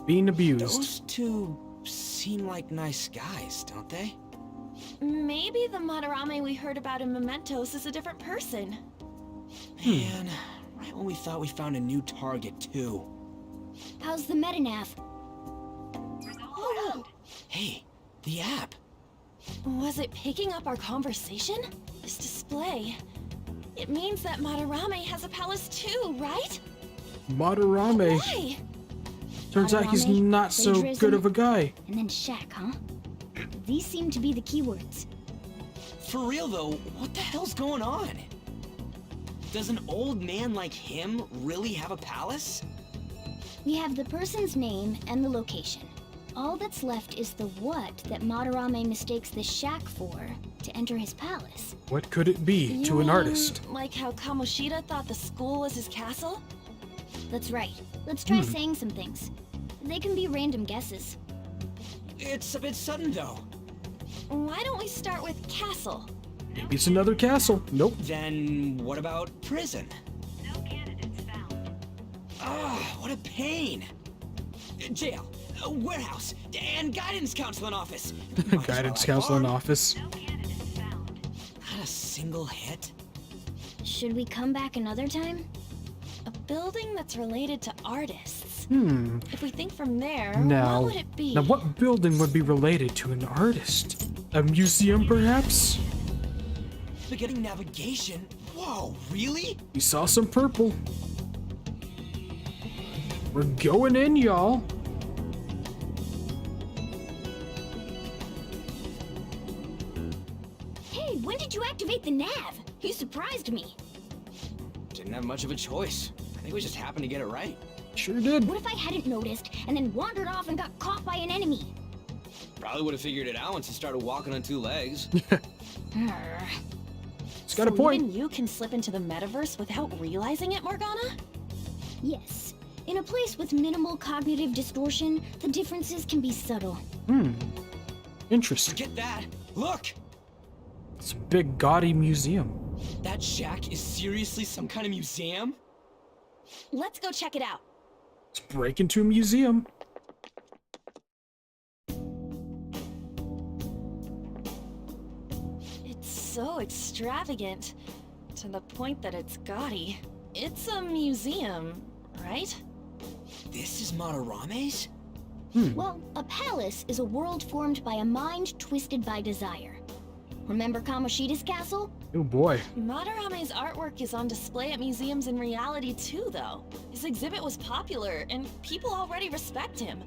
Being abused. Those two seem like nice guys, don't they? Maybe the Madarame we heard about in Mementos is a different person. Man, right when we thought we found a new target, too. How's the metanav? Oh, Hey, the app. was it picking up our conversation? This display. It means that Madarame has a palace too, right? Madarame. Why? Turns out he's Madarame, not so plagiarism, good of a guy. And then shack, huh? These seem to be the keywords. For real though, what the hell's going on? Does an old man like him really have a palace? We have the person's name and the location. All that's left is the what that Madarame mistakes the shack for to enter his palace. What could it be to an artist? Like how Kamoshida thought the school was his castle? That's right. Let's try saying some things. They can be random guesses. It's a bit sudden though. Why don't we start with castle? Maybe it's another castle. Nope. Then what about prison? No candidates found. Ah, what a pain. Jail, warehouse, and guidance counseling office. Guidance counseling office. Not a single hit. Should we come back another time? A building that's related to artists. If we think from there, Now, what would it be? now what building would be related to an artist? A museum, perhaps? Forgetting navigation? Whoa, really? We saw some purple. We're going in, y'all. Hey, when did you activate the nav? You surprised me. Didn't have much of a choice. I think we just happened to get it right. Sure did. What if I hadn't noticed and then wandered off and got caught by an enemy? Probably would have figured it out once you started walking on two legs. It's got a point. Even you can slip into the metaverse without realizing it, Morgana? Yes. In a place with minimal cognitive distortion, the differences can be subtle. Interesting. Get that! Look! It's a big, gaudy museum. That shack is seriously some kind of museum? Let's go check it out. Let's break into a museum. It's so extravagant, to the point that it's gaudy. It's a museum, right? This is Madarame's? Well, a palace is a world formed by a mind twisted by desire. Remember Kamoshida's castle? Oh boy. Madarame's artwork is on display at museums in reality too, though. His exhibit was popular, and people already respect him.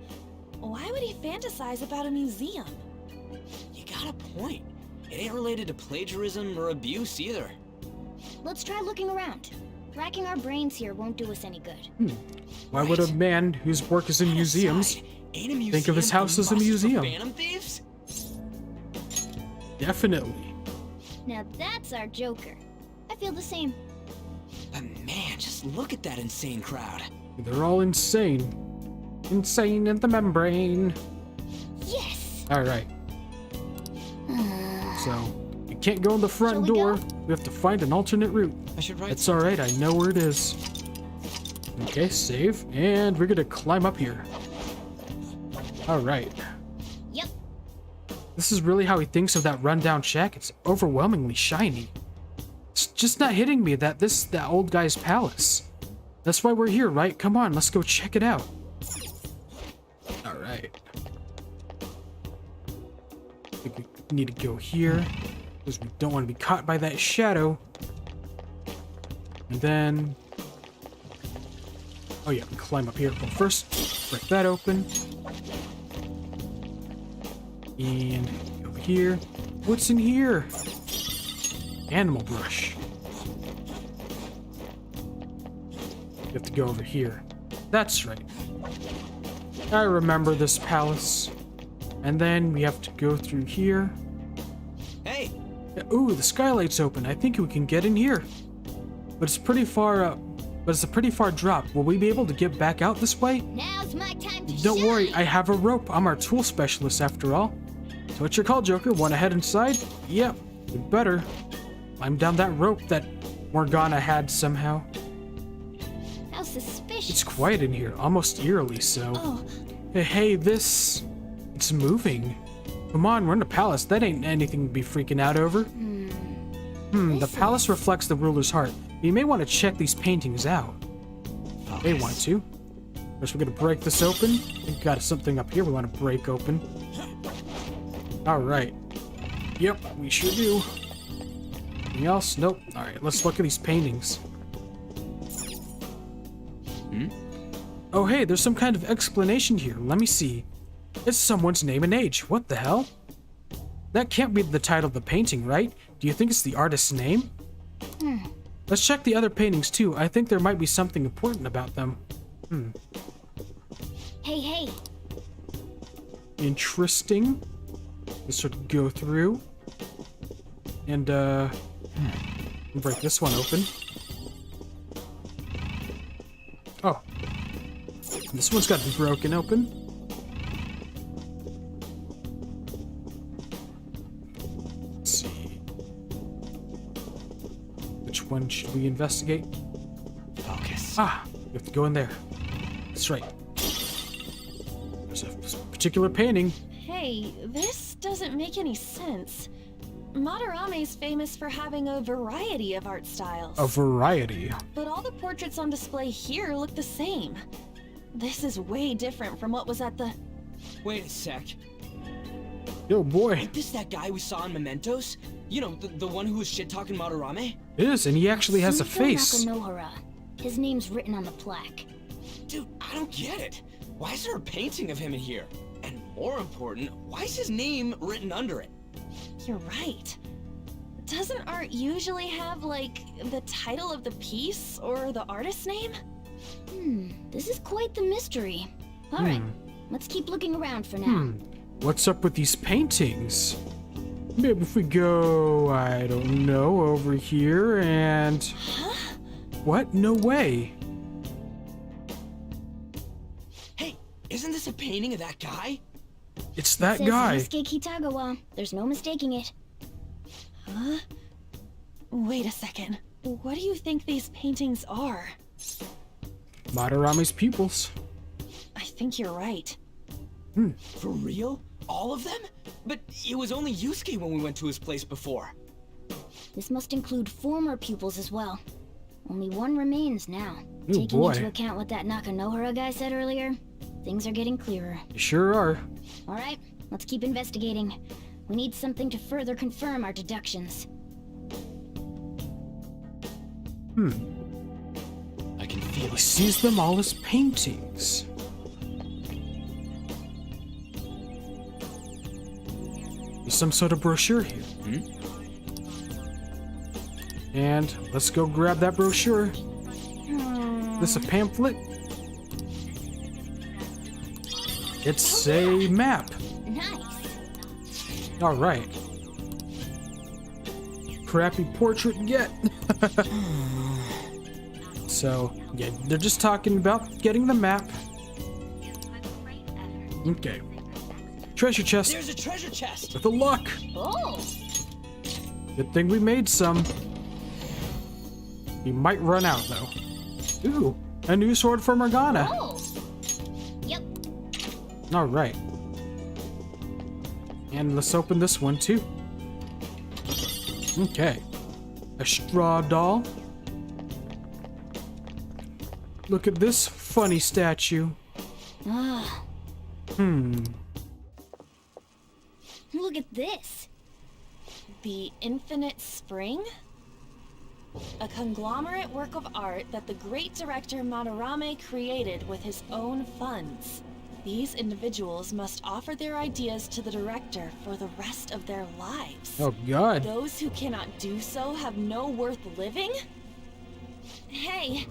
Why would he fantasize about a museum? You got a point. It ain't related to plagiarism or abuse either. Let's try looking around. Racking our brains here won't do us any good. Why would a man whose work is in museums think of his house as a museum? Phantom Thieves? Definitely. Now that's our Joker. I feel the same. But man, just look at that insane crowd. They're all insane. Insane in the membrane. Yes! Alright. So, we can't go in the front we door. go? We have to find an alternate route. I should write It's alright, I know where it is. Okay, save. And we're gonna climb up here. Alright. Yep. This is really how he thinks of that rundown shack. It's overwhelmingly shiny. It's just not hitting me that this is that old guy's palace. That's why we're here, right? Come on, let's go check it out. Alright. I think we need to go here, because we don't want to be caught by that shadow. And then... oh yeah, we climb up here. Well, first, break that open. And over here. What's in here? Animal brush. We have to go over here. That's right. I remember this palace. And then we have to go through here. Hey! Ooh, the skylight's open. I think we can get in here. But it's pretty far up. But it's a pretty far drop. Will we be able to get back out this way? Now's my time to Don't shine. worry, I have a rope. I'm our tool specialist after all. So what's your call, Joker? Want to head inside? Yep, you better. Climb down that rope that Morgana had somehow. How suspicious. It's quiet in here, almost eerily so. Oh. Hey, this... it's moving. Come on, we're in a palace. That ain't anything to be freaking out over. The palace reflects the ruler's heart. You may want to check these paintings out. They want to. First, we're gonna break this open. We've got something up here we want to break open. Alright. Yep, we sure do. Anything else? Nope. Alright, let's look at these paintings. Oh hey, there's some kind of explanation here. Let me see. It's someone's name and age. What the hell? That can't be the title of the painting, right? Do you think it's the artist's name? Let's check the other paintings too. I think there might be something important about them. Hey. Interesting. Let's sort of go through. And, break this one open. Oh. This one's got to be broken open. Let's see. Which one should we investigate? Focus. Ah, we have to go in there. That's right. There's a particular painting. Hey, this doesn't make any sense. Madarame's famous for having a variety of art styles. A variety. But all the portraits on display here look the same. This is way different from what was at the... Wait a sec. Yo, boy. Ain't this that guy we saw in Mementos? You know, the one who was shit-talking Madarame? It is, and he actually has a Suiko face. Nakanohara. His name's written on the plaque. Dude, I don't get it. Why is there a painting of him in here? And more important, why is his name written under it? You're right. Doesn't art usually have, like, the title of the piece or the artist's name? This is quite the mystery. Alright, let's keep looking around for now. What's up with these paintings? Maybe if we go, I don't know, over here and... Huh? What? No way. Hey, isn't this a painting of that guy? It's that It says guy. Yusuke Kitagawa. There's no mistaking it. Huh? Wait a second. What do you think these paintings are? Madarame's pupils. I think you're right. For real? All of them? But it was only Yusuke when we went to his place before. This must include former pupils as well. Only one remains now. Ooh, Taking boy. into account what that Nakanohara guy said earlier, things are getting clearer. You sure are. Alright, let's keep investigating. We need something to further confirm our deductions. I can feel He it. sees them all as paintings. There's some sort of brochure here. And let's go grab that brochure. This a pamphlet? It's a map. Nice. All right. Crappy portrait yet. So, yeah, they're just talking about getting the map. Okay. Treasure chest. There's a treasure chest! With a luck. Oh! Good thing we made some. We might run out, though. Ooh, a new sword for Morgana. Oh! Yep. All right. And let's open this one, too. Okay. A straw doll. Look at this funny statue. Ah, look at this. The Infinite Spring? A conglomerate work of art that the great director Madarame created with his own funds. These individuals must offer their ideas to the director for the rest of their lives. Oh, God. Those who cannot do so have no worth living? Hey,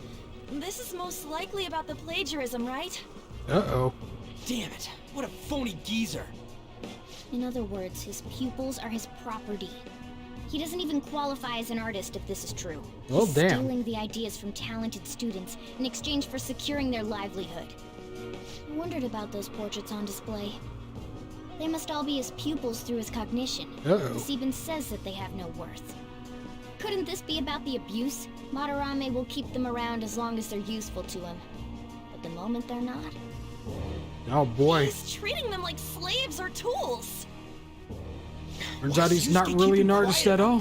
this is most likely about the plagiarism, right? Uh-oh. Damn it, what a phony geezer. In other words, his pupils are his property. He doesn't even qualify as an artist if this is true. Oh, He's damn. stealing the ideas from talented students in exchange for securing their livelihood. I wondered about those portraits on display. They must all be his pupils through his cognition. Uh-oh. This even says that they have no worth. Couldn't this be about the abuse? Madarame will keep them around as long as they're useful to him. But the moment they're not... Oh, boy. He's treating them like slaves or tools. Turns out he's not really an artist at all.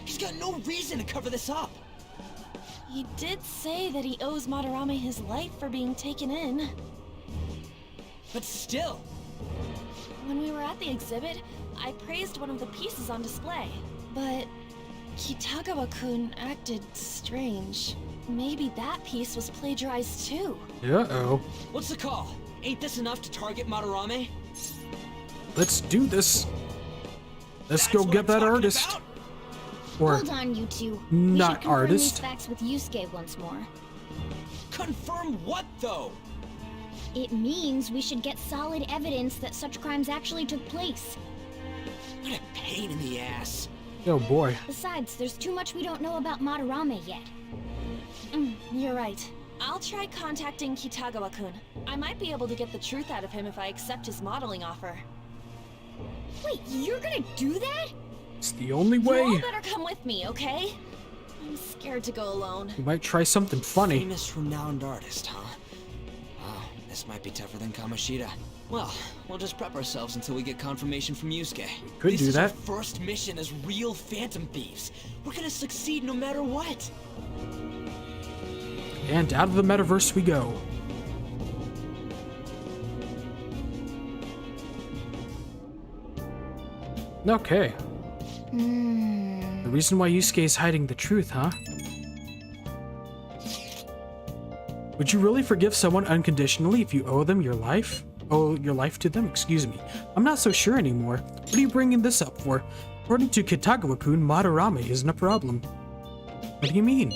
He's got no reason to cover this up. He did say that he owes Madarame his life for being taken in. But still. When we were at the exhibit, I praised one of the pieces on display. But Kitagawa-kun acted strange. Maybe that piece was plagiarized too. Uh-oh. What's the call? Ain't this enough to target Madarame? Let's do this. Let's go get that artist. Or Hold on, you two. not we should confirm artist. these facts with Yusuke once more. Confirm what, though? It means we should get solid evidence that such crimes actually took place. What a pain in the ass. Oh boy. Besides, there's too much we don't know about Madarame yet. You're right. I'll try contacting Kitagawa-kun. I might be able to get the truth out of him if I accept his modeling offer. Wait, you're gonna do that? It's the only way. You all better come with me, okay? I'm scared to go alone. You might try something funny. Famous renowned artist, huh? Wow, this might be tougher than Kamoshida. Well, we'll just prep ourselves until we get confirmation from Yusuke. Could this do is that. Our first mission as real Phantom Thieves. We're gonna succeed no matter what. And out of the metaverse we go. Okay. The reason why Yusuke is hiding the truth, huh? Would you really forgive someone unconditionally if you owe them your life? Owe your life to them? Excuse me. I'm not so sure anymore. What are you bringing this up for? According to Kitagawa-kun, Madarame isn't a problem. What do you mean?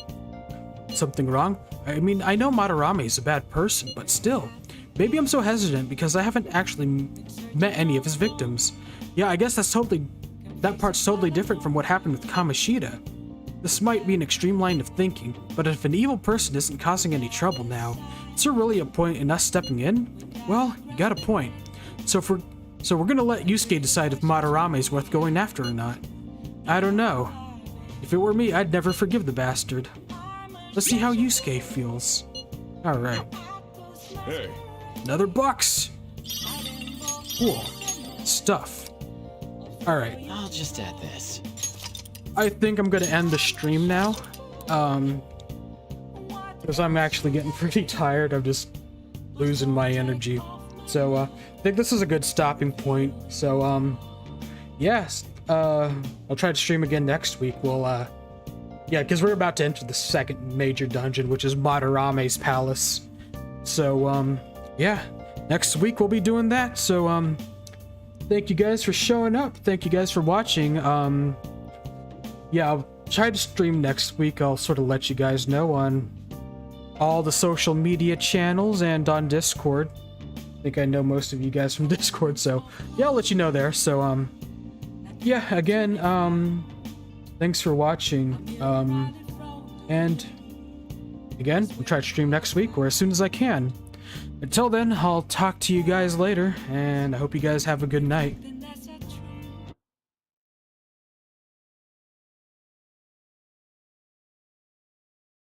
Something wrong? I mean, I know Madarame is a bad person, but still. Maybe I'm so hesitant because I haven't actually met any of his victims. Yeah, I guess that part's totally different from what happened with Kamoshida. This might be an extreme line of thinking, but if an evil person isn't causing any trouble now, is there really a point in us stepping in? Well, you got a point. So we're gonna let Yusuke decide if Madarame is worth going after or not. I don't know. If it were me, I'd never forgive the bastard. Let's see how Yusuke feels. Alright. Hey. Another box! Cool. Stuff. Alright. I'll just add this. I think I'm gonna end the stream now. Because I'm actually getting pretty tired. I'm just losing my energy. So, I think this is a good stopping point. So, yes. I'll try to stream again next week. We'll, yeah, because we're about to enter the second major dungeon, which is Madarame's palace. So, yeah. Next week we'll be doing that. So, thank you guys for showing up. Thank you guys for watching. Yeah, I'll try to stream next week. I'll sort of let you guys know on all the social media channels and on Discord. I think I know most of you guys from Discord, so yeah, I'll let you know there. So, yeah, again, thanks for watching. And again, I'll try to stream next week or as soon as I can. Until then, I'll talk to you guys later, and I hope you guys have a good night.